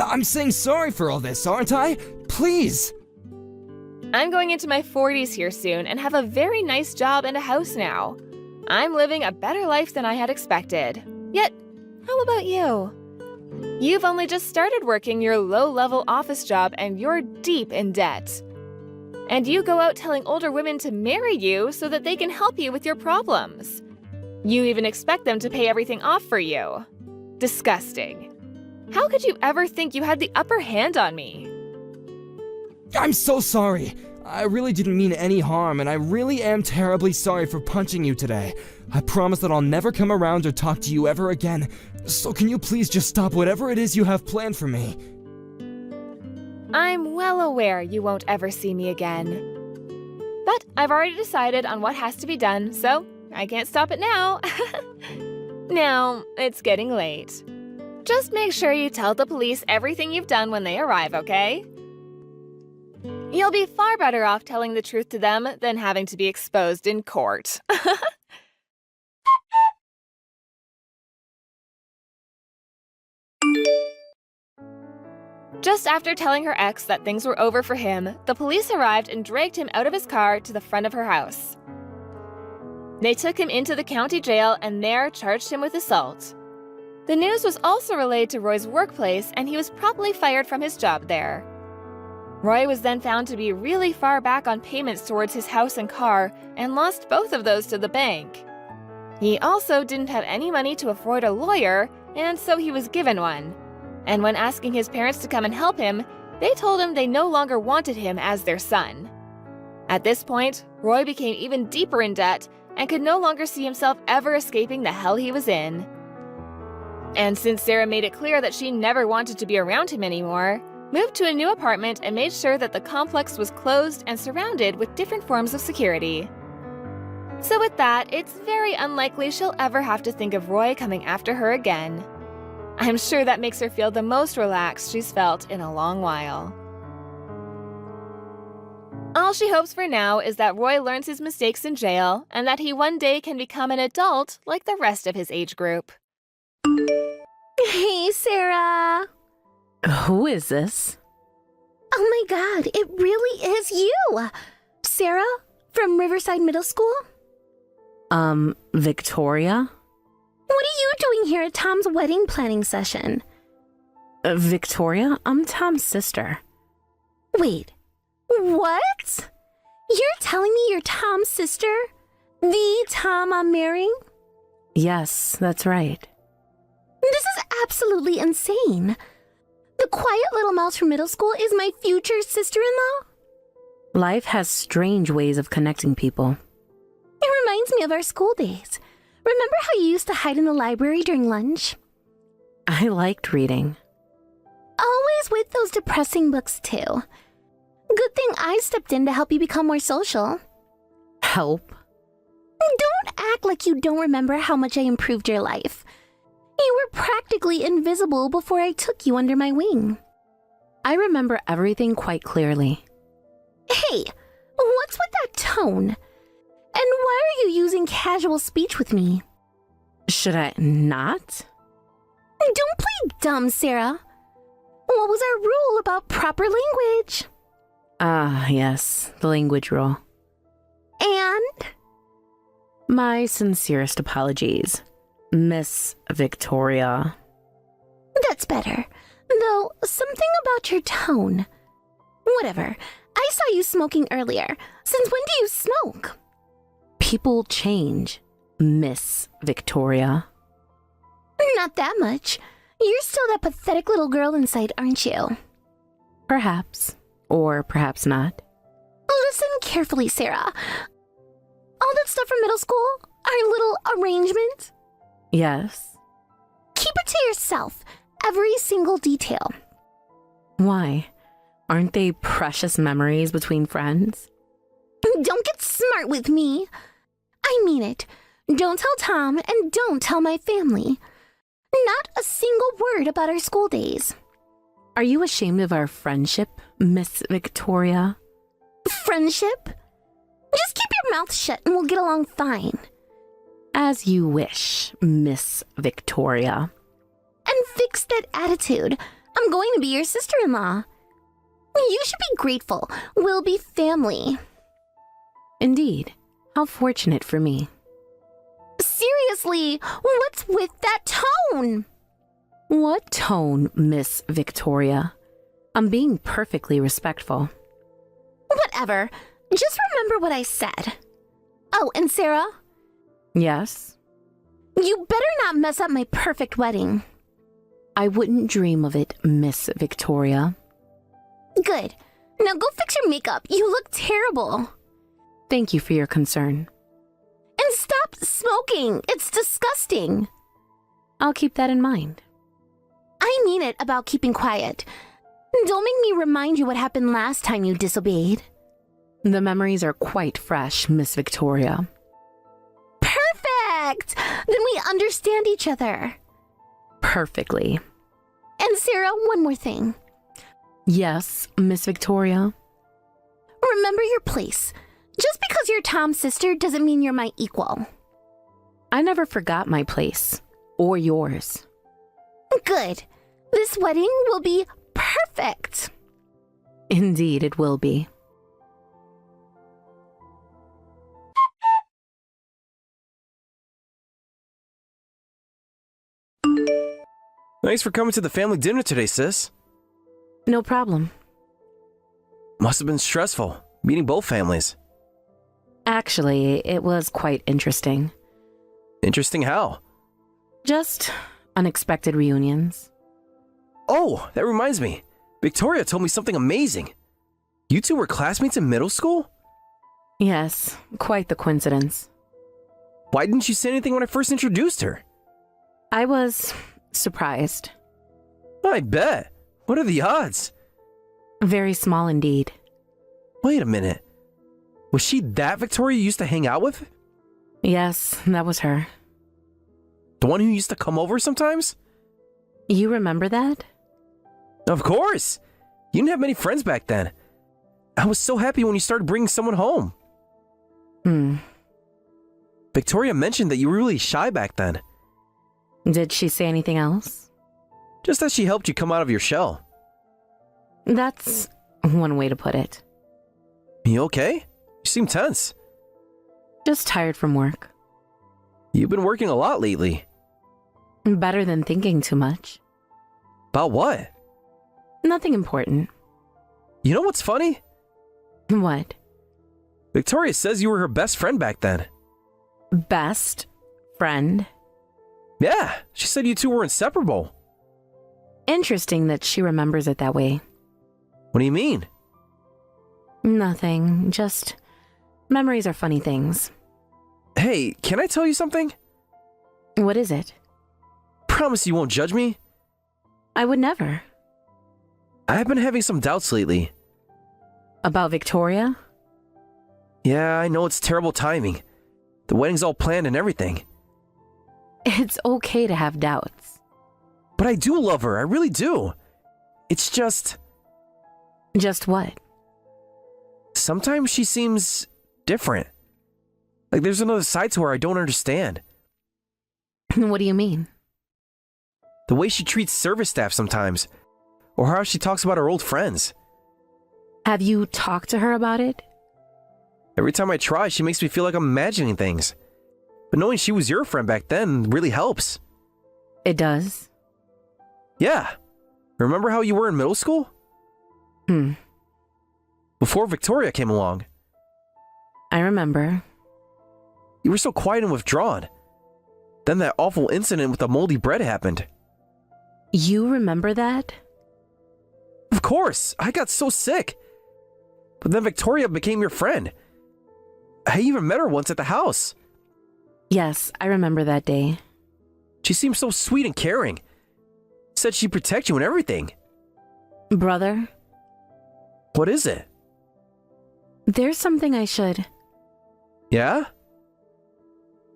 I'm saying sorry for all this, aren't I? Please! I'm going into my 40s here soon and have a very nice job and a house now. I'm living a better life than I had expected. Yet, how about you? You've only just started working your low-level office job and you're deep in debt. And you go out telling older women to marry you so that they can help you with your problems. You even expect them to pay everything off for you. Disgusting. How could you ever think you had the upper hand on me? I'm so sorry. I really didn't mean any harm, and I really am terribly sorry for punching you today. I promise that I'll never come around or talk to you ever again. So can you please just stop whatever it is you have planned for me? I'm well aware you won't ever see me again. But I've already decided on what has to be done, so I can't stop it now. Now, it's getting late. Just make sure you tell the police everything you've done when they arrive, okay? You'll be far better off telling the truth to them than having to be exposed in court. Just after telling her ex that things were over for him, the police arrived and dragged him out of his car to the front of her house. They took him into the county jail and there charged him with assault. The news was also relayed to Roy's workplace, and he was promptly fired from his job there. Roy was then found to be really far back on payments towards his house and car and lost both of those to the bank. He also didn't have any money to afford a lawyer, and so he was given one. And when asking his parents to come and help him, they told him they no longer wanted him as their son. At this point, Roy became even deeper in debt and could no longer see himself ever escaping the hell he was in. And since Sarah made it clear that she never wanted to be around him anymore, moved to a new apartment and made sure that the complex was closed and surrounded with different forms of security. So with that, it's very unlikely she'll ever have to think of Roy coming after her again. I'm sure that makes her feel the most relaxed she's felt in a long while. All she hopes for now is that Roy learns his mistakes in jail and that he one day can become an adult like the rest of his age group. Hey, Sarah. Who is this? Oh my god, it really is you! Sarah, from Riverside Middle School? Victoria? What are you doing here at Tom's wedding planning session? Victoria? I'm Tom's sister. Wait, what? You're telling me you're Tom's sister? The Tom I'm marrying? Yes, that's right. This is absolutely insane. The quiet little mouse from middle school is my future sister-in-law? Life has strange ways of connecting people. It reminds me of our school days. Remember how you used to hide in the library during lunch? I liked reading. Always with those depressing books, too. Good thing I stepped in to help you become more social. Help? Don't act like you don't remember how much I improved your life. You were practically invisible before I took you under my wing. I remember everything quite clearly. Hey, what's with that tone? And why are you using casual speech with me? Should I not? Don't play dumb, Sarah. What was our rule about proper language? Ah, yes, the language rule. And? My sincerest apologies, Miss Victoria. That's better. Though, something about your tone. Whatever. I saw you smoking earlier. Since when do you smoke? People change, Miss Victoria. Not that much. You're still that pathetic little girl inside, aren't you? Perhaps. Or perhaps not. Listen carefully, Sarah. All that stuff from middle school? Our little arrangement? Yes. Keep it to yourself. Every single detail. Why? Aren't they precious memories between friends? Don't get smart with me. I mean it. Don't tell Tom and don't tell my family. Not a single word about our school days. Are you ashamed of our friendship, Miss Victoria? Friendship? Just keep your mouth shut and we'll get along fine. As you wish, Miss Victoria. And fix that attitude. I'm going to be your sister-in-law. You should be grateful. We'll be family. Indeed. How fortunate for me. Seriously, what's with that tone? What tone, Miss Victoria? I'm being perfectly respectful. Whatever. Just remember what I said. Oh, and Sarah? Yes? You better not mess up my perfect wedding. I wouldn't dream of it, Miss Victoria. Good. Now go fix your makeup. You look terrible. Thank you for your concern. And stop smoking. It's disgusting. I'll keep that in mind. I mean it about keeping quiet. Don't make me remind you what happened last time you disobeyed. The memories are quite fresh, Miss Victoria. Perfect! Then we understand each other. Perfectly. And Sarah, one more thing. Yes, Miss Victoria? Remember your place. Just because you're Tom's sister doesn't mean you're my equal. I never forgot my place. Or yours. Good. This wedding will be perfect. Indeed, it will be. Thanks for coming to the family dinner today, sis. No problem. Must have been stressful, meeting both families. Actually, it was quite interesting. Interesting how? Just unexpected reunions. Oh, that reminds me. Victoria told me something amazing. You two were classmates in middle school? Yes, quite the coincidence. Why didn't you say anything when I first introduced her? I was surprised. I bet. What are the odds? Very small indeed. Wait a minute. Was she that Victoria you used to hang out with? Yes, that was her. The one who used to come over sometimes? You remember that? Of course! You didn't have many friends back then. I was so happy when you started bringing someone home. Victoria mentioned that you were really shy back then. Did she say anything else? Just that she helped you come out of your shell. That's one way to put it. You okay? You seem tense. Just tired from work. You've been working a lot lately. Better than thinking too much. About what? Nothing important. You know what's funny? What? Victoria says you were her best friend back then. Best friend? Yeah, she said you two were inseparable. Interesting that she remembers it that way. What do you mean? Nothing, just memories are funny things. Hey, can I tell you something? What is it? Promise you won't judge me? I would never. I've been having some doubts lately. About Victoria? Yeah, I know it's terrible timing. The wedding's all planned and everything. It's okay to have doubts. But I do love her, I really do. It's just... Just what? Sometimes she seems different. Like there's another side to her I don't understand. What do you mean? The way she treats service staff sometimes. Or how she talks about her old friends. Have you talked to her about it? Every time I try, she makes me feel like I'm imagining things. But knowing she was your friend back then really helps. It does? Yeah. Remember how you were in middle school? Before Victoria came along. I remember. You were so quiet and withdrawn. Then that awful incident with the moldy bread happened. You remember that? Of course, I got so sick. But then Victoria became your friend. I even met her once at the house. Yes, I remember that day. She seemed so sweet and caring. Said she'd protect you and everything. Brother? What is it? There's something I should... Yeah?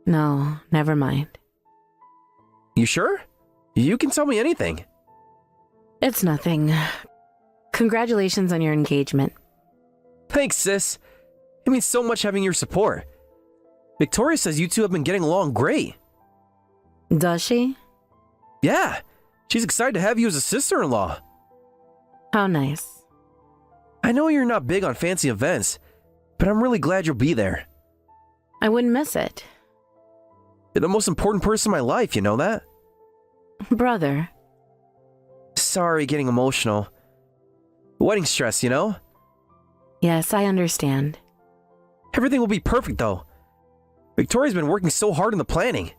No, never mind. You sure? You can tell me anything. It's nothing. Congratulations on your engagement. Thanks, sis. It means so much having your support. Victoria says you two have been getting along great. Does she? Yeah, she's excited to have you as a sister-in-law. How nice. I know you're not big on fancy events, but I'm really glad you'll be there. I wouldn't miss it. You're the most important person in my life, you know that? Brother. Sorry, getting emotional. Wedding stress, you know? Yes, I understand. Everything will be perfect, though. Victoria's been working so hard in the planning.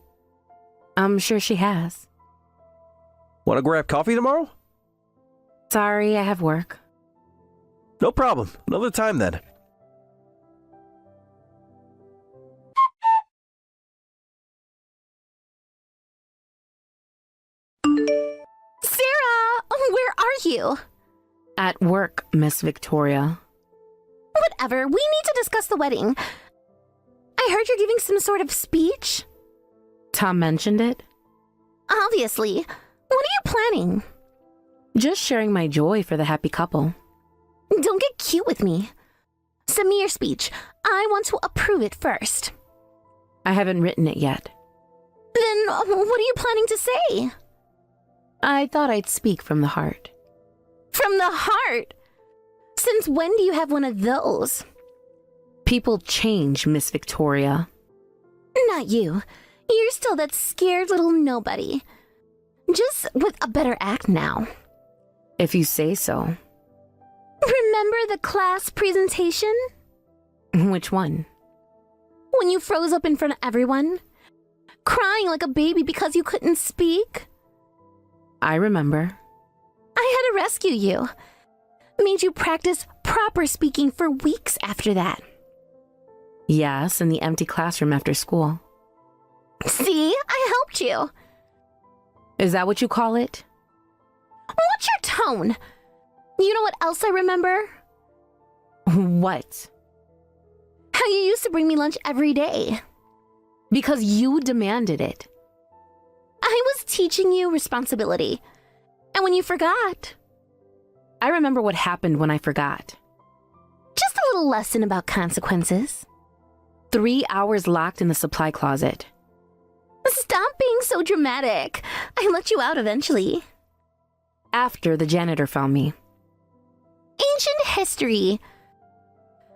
I'm sure she has. Want to grab coffee tomorrow? Sorry, I have work. No problem. Another time then. Sarah, where are you? At work, Miss Victoria. Whatever, we need to discuss the wedding. I heard you're giving some sort of speech. Tom mentioned it. Obviously. What are you planning? Just sharing my joy for the happy couple. Don't get cute with me. Send me your speech. I want to approve it first. I haven't written it yet. Then what are you planning to say? I thought I'd speak from the heart. From the heart? Since when do you have one of those? People change, Miss Victoria. Not you. You're still that scared little nobody. Just with a better act now. If you say so. Remember the class presentation? Which one? When you froze up in front of everyone? Crying like a baby because you couldn't speak? I remember. I had to rescue you. Made you practice proper speaking for weeks after that. Yes, in the empty classroom after school. See? I helped you. Is that what you call it? What's your tone? You know what else I remember? What? How you used to bring me lunch every day. Because you demanded it. I was teaching you responsibility. And when you forgot, I remember what happened when I forgot. just a little lesson about consequences. 3 hours locked in the supply closet. Stop being so dramatic. I let you out eventually. After the janitor found me. Ancient history.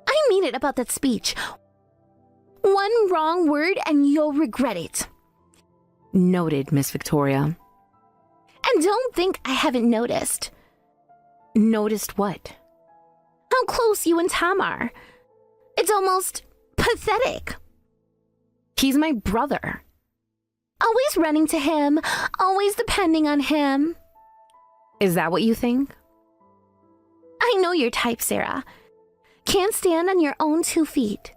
I mean it about that speech. One wrong word and you'll regret it. Noted, Miss Victoria. And don't think I haven't noticed. Noticed what? How close you and Tom are. It's almost pathetic. He's my brother. Always running to him, always depending on him. Is that what you think? I know your type, Sarah. Can't stand on your own 2 feet.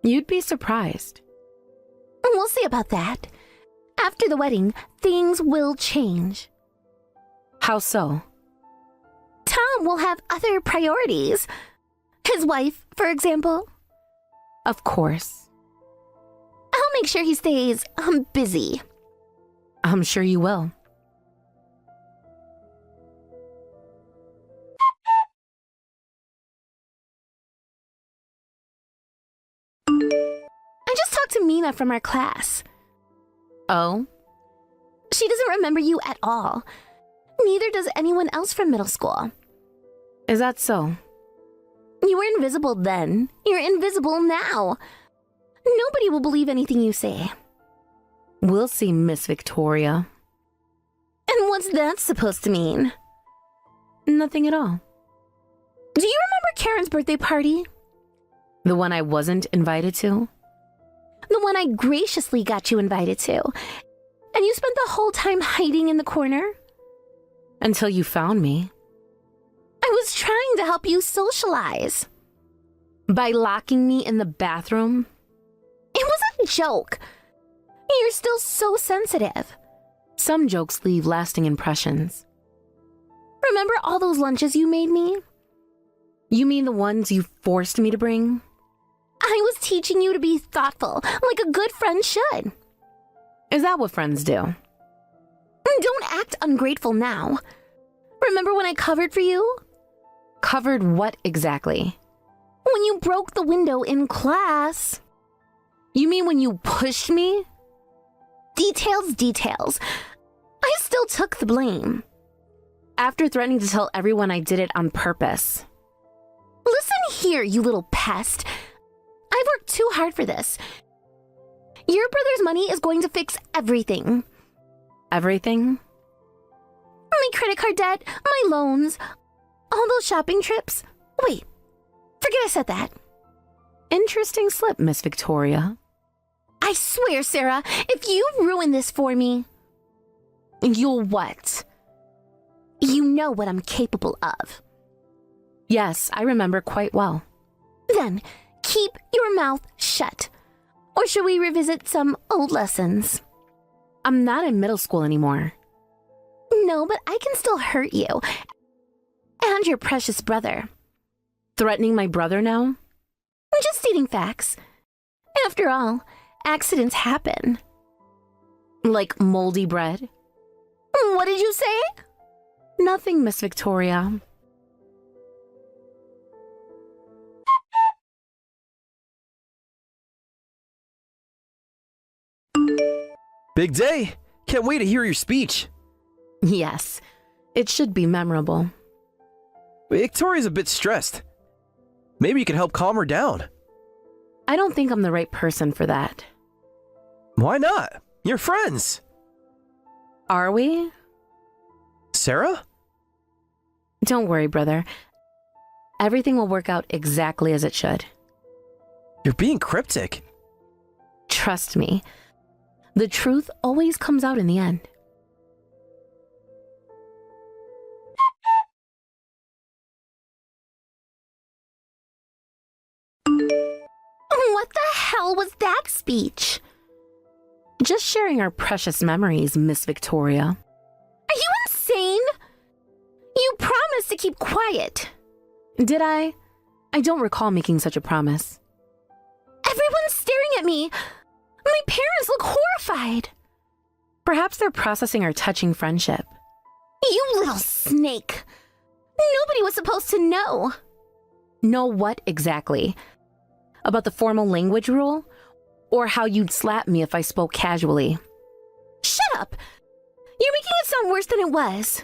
You'd be surprised. We'll see about that. After the wedding, things will change. How so? Tom will have other priorities. His wife, for example. Of course. I'll make sure he stays busy. I'm sure you will. I just talked to Mina from our class. Oh? She doesn't remember you at all. Neither does anyone else from middle school. Is that so? You were invisible then. You're invisible now. Nobody will believe anything you say. We'll see, Miss Victoria. And what's that supposed to mean? Nothing at all. Do you remember Karen's birthday party? The one I wasn't invited to? The one I graciously got you invited to. And you spent the whole time hiding in the corner? Until you found me. I was trying to help you socialize. By locking me in the bathroom? It was a joke. You're still so sensitive. Some jokes leave lasting impressions. Remember all those lunches you made me? You mean the ones you forced me to bring? I was teaching you to be thoughtful, like a good friend should. Is that what friends do? Don't act ungrateful now. Remember when I covered for you? Covered what exactly? When you broke the window in class. You mean when you pushed me? Details. I still took the blame. After threatening to tell everyone I did it on purpose. Listen here, you little pest. I've worked too hard for this. Your brother's money is going to fix everything. Everything? My credit card debt, my loans, all those shopping trips. Wait, forget I said that. Interesting slip, Miss Victoria. I swear, Sarah, if you ruin this for me... You'll what? You know what I'm capable of. Yes, I remember quite well. Then, keep your mouth shut. Or should we revisit some old lessons? I'm not in middle school anymore. No, but I can still hurt you. And your precious brother. Threatening my brother now? Just stating facts. After all, accidents happen. Like moldy bread? What did you say? Nothing, Miss Victoria. Big day! Can't wait to hear your speech. Yes, it should be memorable. Victoria's a bit stressed. Maybe you can help calm her down. I don't think I'm the right person for that. Why not? You're friends. Are we? Sarah? Don't worry, brother. Everything will work out exactly as it should. You're being cryptic. Trust me. The truth always comes out in the end. What the hell was that speech? Just sharing our precious memories, Miss Victoria. Are you insane? You promised to keep quiet. Did I? I don't recall making such a promise. Everyone's staring at me. My parents look horrified. Perhaps they're processing our touching friendship. You little snake. Nobody was supposed to know. Know what exactly? About the formal language rule? Or how you'd slap me if I spoke casually? Shut up. You're making it sound worse than it was.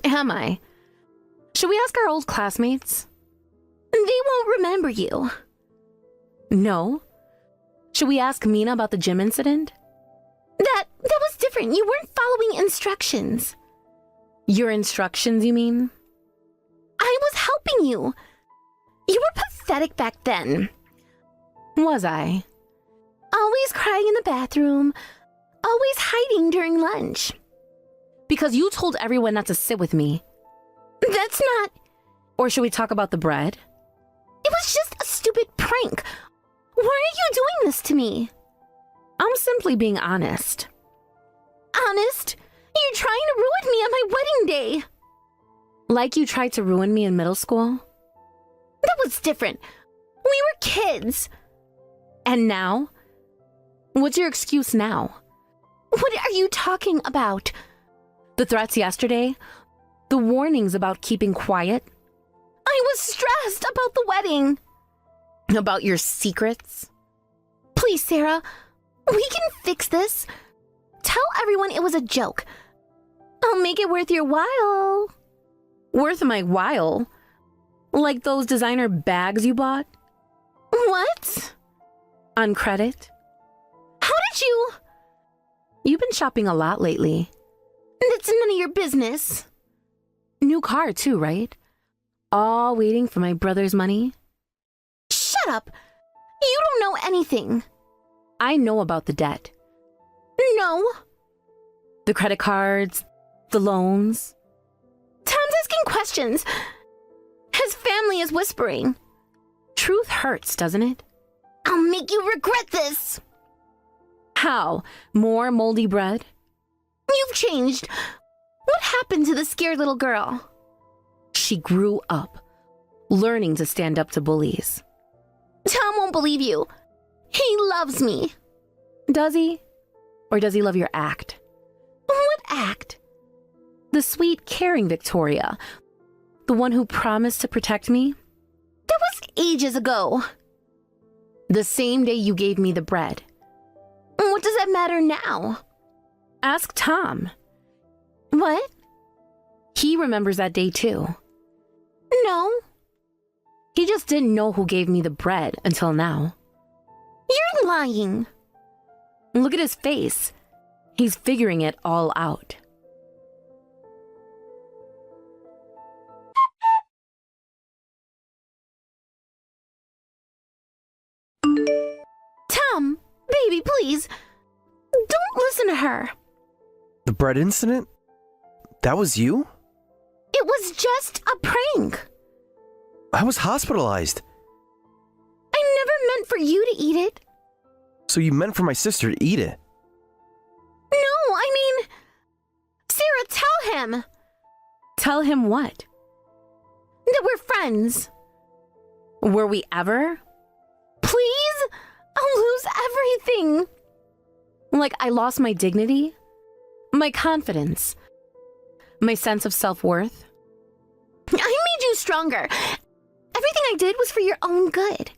Am I? Should we ask our old classmates? They won't remember you. No. Should we ask Mina about the gym incident? That was different. You weren't following instructions. Your instructions, you mean? I was helping you. You were pathetic back then. Was I? Always crying in the bathroom. Always hiding during lunch. Because you told everyone not to sit with me. That's not... Or should we talk about the bread? It was just a stupid prank. Why are you doing this to me? I'm simply being honest. Honest? You're trying to ruin me on my wedding day. Like you tried to ruin me in middle school? That was different. We were kids. And now? What's your excuse now? What are you talking about? The threats yesterday? The warnings about keeping quiet? I was stressed about the wedding. About your secrets? Please, Sarah, we can fix this. Tell everyone it was a joke. I'll make it worth your while. Worth my while? Like those designer bags you bought? What? On credit? How did you? You've been shopping a lot lately. That's none of your business. New car too, right? All waiting for my brother's money? Shut up. You don't know anything. I know about the debt. No. The credit cards, the loans. Tom's asking questions. His family is whispering. Truth hurts, doesn't it? I'll make you regret this. How? More moldy bread? You've changed. What happened to the scared little girl? She grew up, learning to stand up to bullies. Tom won't believe you. He loves me. Does he? Or does he love your act? What act? The sweet, caring Victoria. The one who promised to protect me? That was ages ago. The same day you gave me the bread. What does that matter now? Ask Tom. What? He remembers that day too. No. He just didn't know who gave me the bread until now. You're lying. Look at his face. He's figuring it all out. Tom, baby, please. Don't listen to her. The bread incident? That was you? It was just a prank. I was hospitalized. I never meant for you to eat it. So you meant for my sister to eat it? No, I mean... Sarah, tell him. Tell him what? That we're friends. Were we ever? Please? I'll lose everything. Like I lost my dignity? My confidence? My sense of self-worth? I made you stronger. Everything I did was for your own good.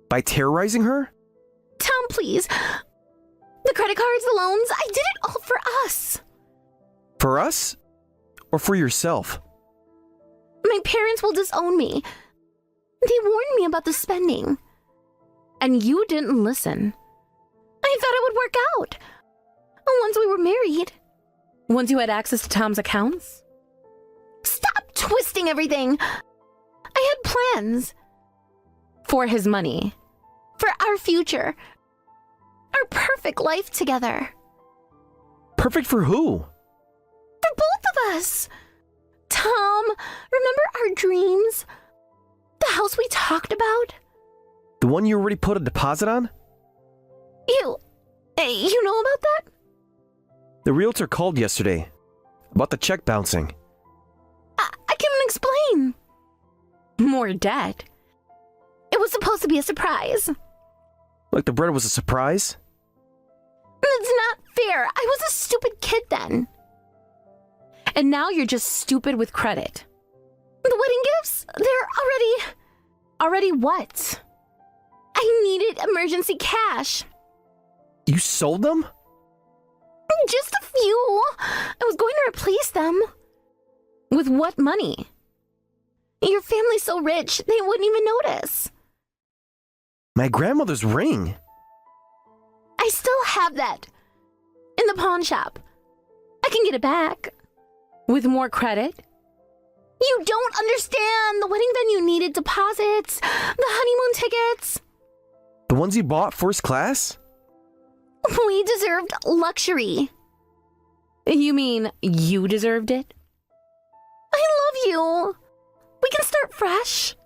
By terrorizing her? Tom, please. The credit cards, the loans, I did it all for us. For us? Or for yourself? My parents will disown me. They warned me about the spending. And you didn't listen. I thought it would work out. Once we were married. Once you had access to Tom's accounts? Stop twisting everything! I had plans. For his money. For our future. Our perfect life together. Perfect for who? For both of us. Tom, remember our dreams? The house we talked about? The one you already put a deposit on? You know about that? The realtor called yesterday about the check bouncing. I can explain. More debt. It was supposed to be a surprise. Like the bread was a surprise? It's not fair. I was a stupid kid then. And now you're just stupid with credit. The wedding gifts, they're already... Already what? I needed emergency cash. You sold them? Just a few. I was going to replace them. With what money? Your family's so rich, they wouldn't even notice. My grandmother's ring. I still have that. In the pawn shop. I can get it back. With more credit? You don't understand. The wedding venue needed deposits. The honeymoon tickets. The ones you bought first class? We deserved luxury. You mean you deserved it? I love you. We can start fresh.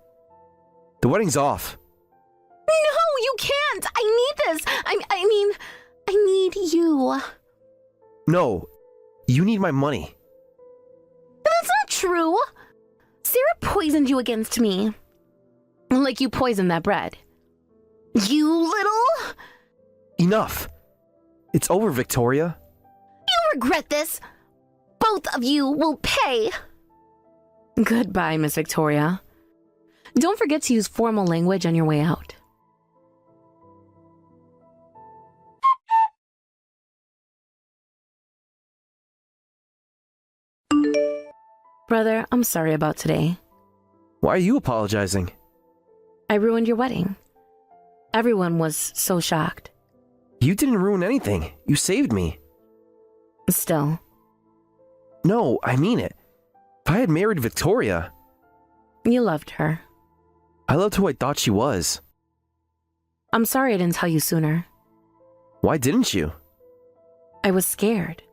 The wedding's off. No, you can't. I need this. I need you. No, you need my money. That's not true. Sarah poisoned you against me. Like you poisoned that bread. You little... Enough. It's over, Victoria. You'll regret this. Both of you will pay. Goodbye, Miss Victoria. Don't forget to use formal language on your way out. Brother, I'm sorry about today. Why are you apologizing? I ruined your wedding. Everyone was so shocked. You didn't ruin anything. You saved me. Still. No, I mean it. If I had married Victoria... You loved her. I loved who I thought she was. I'm sorry I didn't tell you sooner. Why didn't you? I was scared.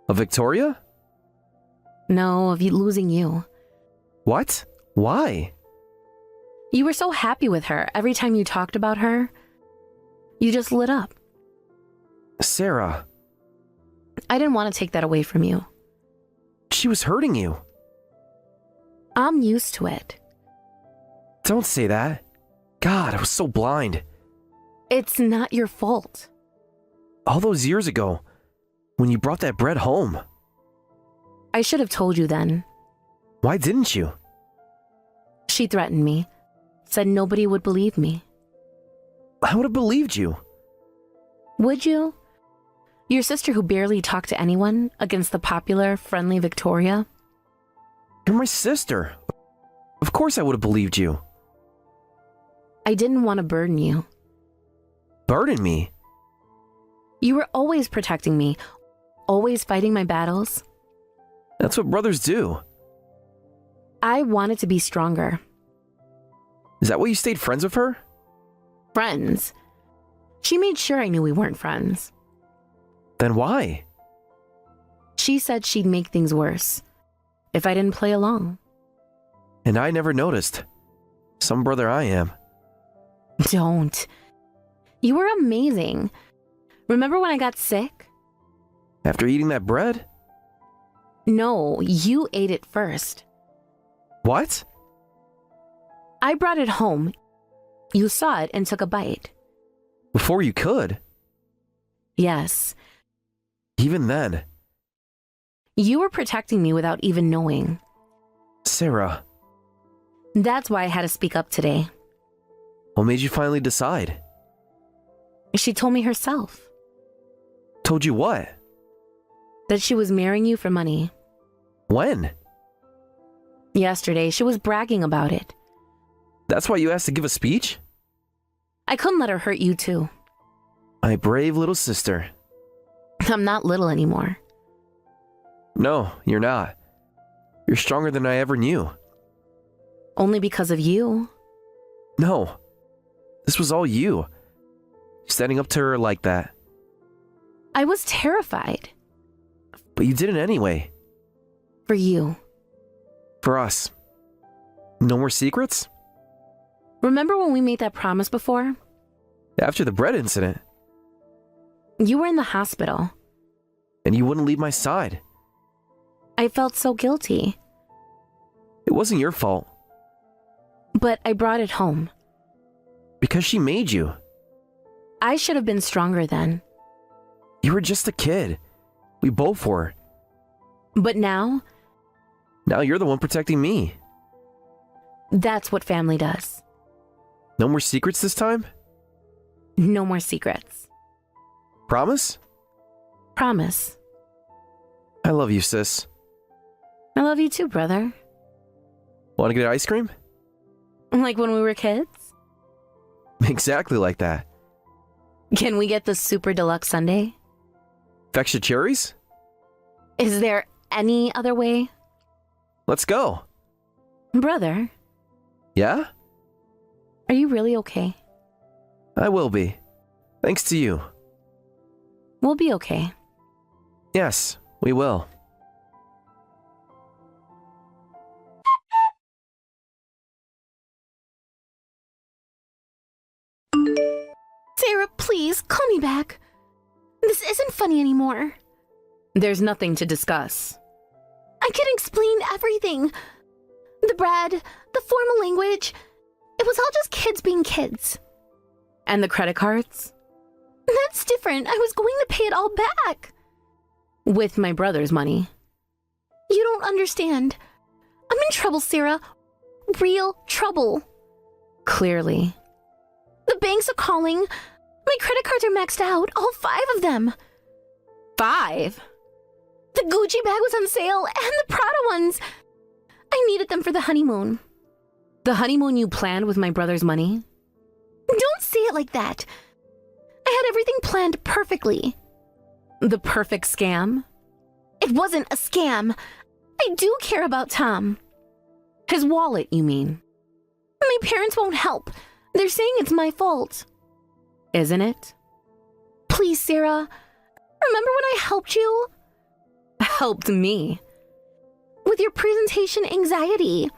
Of Victoria? No, of losing you. What? Why? You were so happy with her every time you talked about her. You just lit up. Sarah. I didn't want to take that away from you. She was hurting you. I'm used to it. Don't say that. God, I was so blind. It's not your fault. All those years ago, when you brought that bread home. I should have told you then. Why didn't you? She threatened me. Said nobody would believe me. I would have believed you. Would you? Your sister who barely talked to anyone against the popular, friendly Victoria? You're my sister. Of course I would have believed you. I didn't want to burden you. Burden me? You were always protecting me, always fighting my battles. That's what brothers do. I wanted to be stronger. Is that why you stayed friends with her? Friends. She made sure I knew we weren't friends. Then why? She said she'd make things worse if I didn't play along. And I never noticed. Some brother I am. Don't. You were amazing. Remember when I got sick? After eating that bread? No, you ate it first. What? I brought it home. You saw it and took a bite. Before you could? Yes. Even then. You were protecting me without even knowing. Sarah. That's why I had to speak up today. What made you finally decide? She told me herself. Told you what? That she was marrying you for money. When? Yesterday, she was bragging about it. That's why you asked to give a speech? I couldn't let her hurt you too. My brave little sister. I'm not little anymore. No, you're not. You're stronger than I ever knew. Only because of you. No. This was all you. Standing up to her like that. I was terrified. But you did it anyway. For you. For us. No more secrets? Remember when we made that promise before? After the bread incident. You were in the hospital. And you wouldn't leave my side. I felt so guilty. It wasn't your fault. But I brought it home. Because she made you. I should have been stronger then. You were just a kid. We both were. But now, Now you're the one protecting me. that's what family does. No more secrets this time? No more secrets. Promise? Promise. I love you, sis. I love you too, brother. Want to get ice cream? Like when we were kids? Exactly like that. Can we get the super deluxe sundae? Extra cherries? Is there any other way? Let's go. Brother, Yeah? are you really okay? I will be. Thanks to you. We'll be okay. Yes, we will. Sarah, please, call me back. This isn't funny anymore. There's nothing to discuss. I can explain everything. The bread, the formal language. It was all just kids being kids. And the credit cards? That's different. I was going to pay it all back. With my brother's money. You don't understand. I'm in trouble, Sarah. Real trouble. Clearly. The banks are calling. My credit cards are maxed out, all 5 of them. 5? The Gucci bag was on sale and the Prada ones. I needed them for the honeymoon. The honeymoon you planned with my brother's money? Don't say it like that. I had everything planned perfectly. The perfect scam? It wasn't a scam. I do care about Tom. His wallet, you mean? My parents won't help. They're saying it's my fault. Isn't it? Please, Sarah. Remember when I helped you? Helped me? With your presentation anxiety.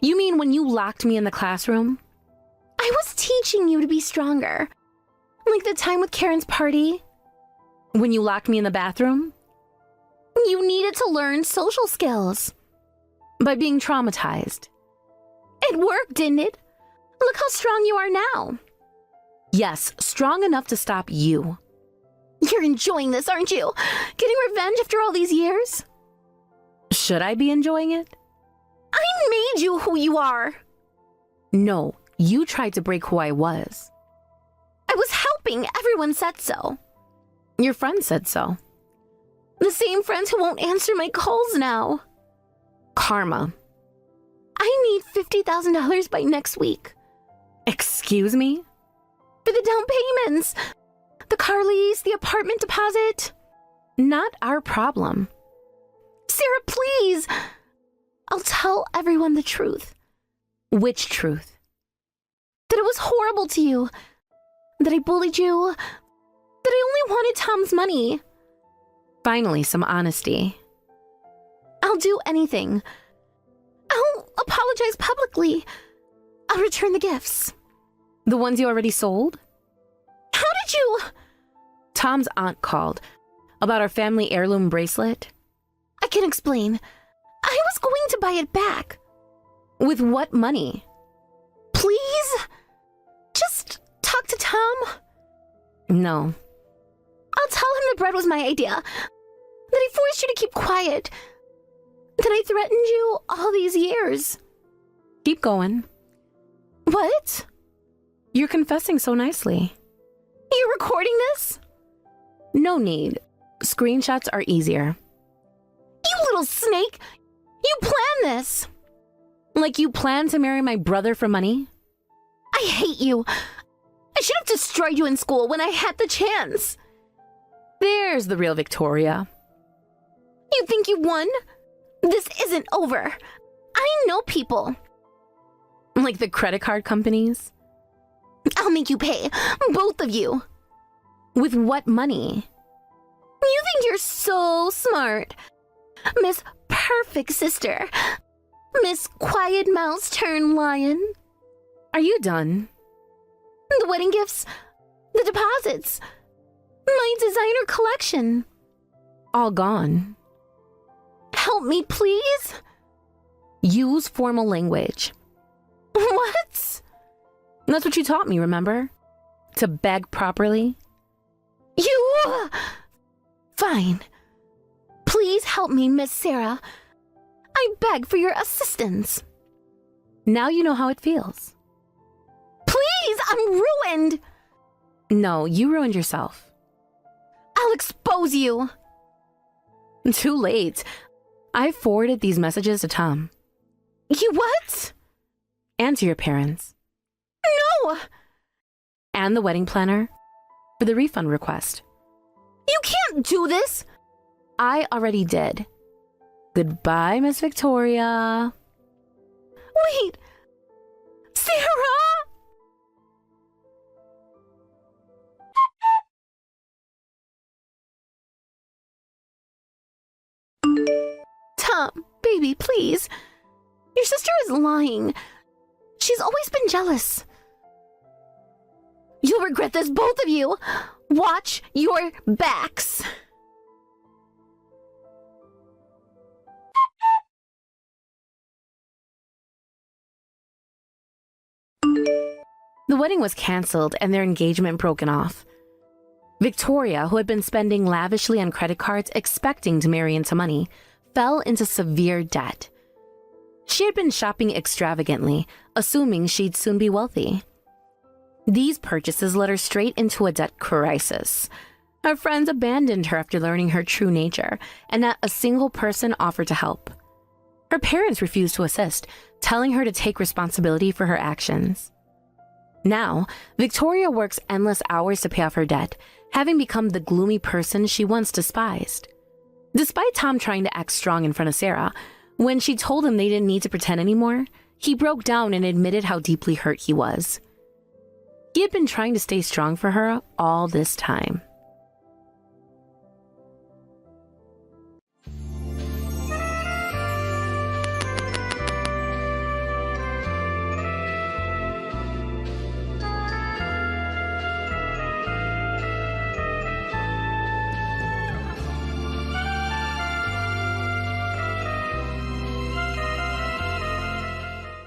You mean when you locked me in the classroom? I was teaching you to be stronger. Like the time with Karen's party. When you locked me in the bathroom? You needed to learn social skills. By being traumatized. It worked, didn't it? Look how strong you are now. Yes, strong enough to stop you. You're enjoying this, aren't you? Getting revenge after all these years? Should I be enjoying it? I made you who you are. No, you tried to break who I was. I was helping. Everyone said so. Your friend said so. The same friends who won't answer my calls now. Karma. I need $50,000 by next week. Excuse me? For the down payments. The car lease, the apartment deposit. Not our problem. Sarah, please. I'll tell everyone the truth. Which truth? That it was horrible to you. That I bullied you. That I only wanted Tom's money. Finally, some honesty. I'll do anything. I'll apologize publicly. I'll return the gifts. The ones you already sold? How did you? Tom's aunt called about our family heirloom bracelet. I can explain. I was going to buy it back. With what money? Please? Just talk to Tom. No. I'll tell him the bread was my idea. That I forced you to keep quiet. That I threatened you all these years. Keep going. What? You're confessing so nicely. You're recording this? No need. Screenshots are easier. You little snake! You planned this! Like you plan to marry my brother for money? I hate you. I should have destroyed you in school when I had the chance. There's the real Victoria. You think you won? This isn't over. I know people. Like the credit card companies? I'll make you pay, both of you. With what money? You think you're so smart. Miss Perfect Sister. Miss Quiet Mouse turned Lion. Are you done? The wedding gifts, the deposits, my designer collection. All gone. Help me, please. Use formal language. What? That's what you taught me, remember? To beg properly. You... Fine. Please help me, Miss Sarah. I beg for your assistance. Now you know how it feels. Please, I'm ruined. No, you ruined yourself. I'll expose you. Too late. I forwarded these messages to Tom. You what? And to your parents. No! And the wedding planner for the refund request. You can't do this! I already did. Goodbye, Miss Victoria. Wait! Sarah! Tom, baby, please. Your sister is lying. She's always been jealous. You'll regret this, both of you. Watch your backs. The wedding was cancelled and their engagement broken off. Victoria, who had been spending lavishly on credit cards expecting to marry into money, fell into severe debt. She had been shopping extravagantly, assuming she'd soon be wealthy. These purchases led her straight into a debt crisis. Her friends abandoned her after learning her true nature, and not a single person offered to help. Her parents refused to assist, telling her to take responsibility for her actions. Now, Victoria works endless hours to pay off her debt, having become the gloomy person she once despised. Despite Tom trying to act strong in front of Sarah, when she told him they didn't need to pretend anymore, he broke down and admitted how deeply hurt he was. He had been trying to stay strong for her all this time.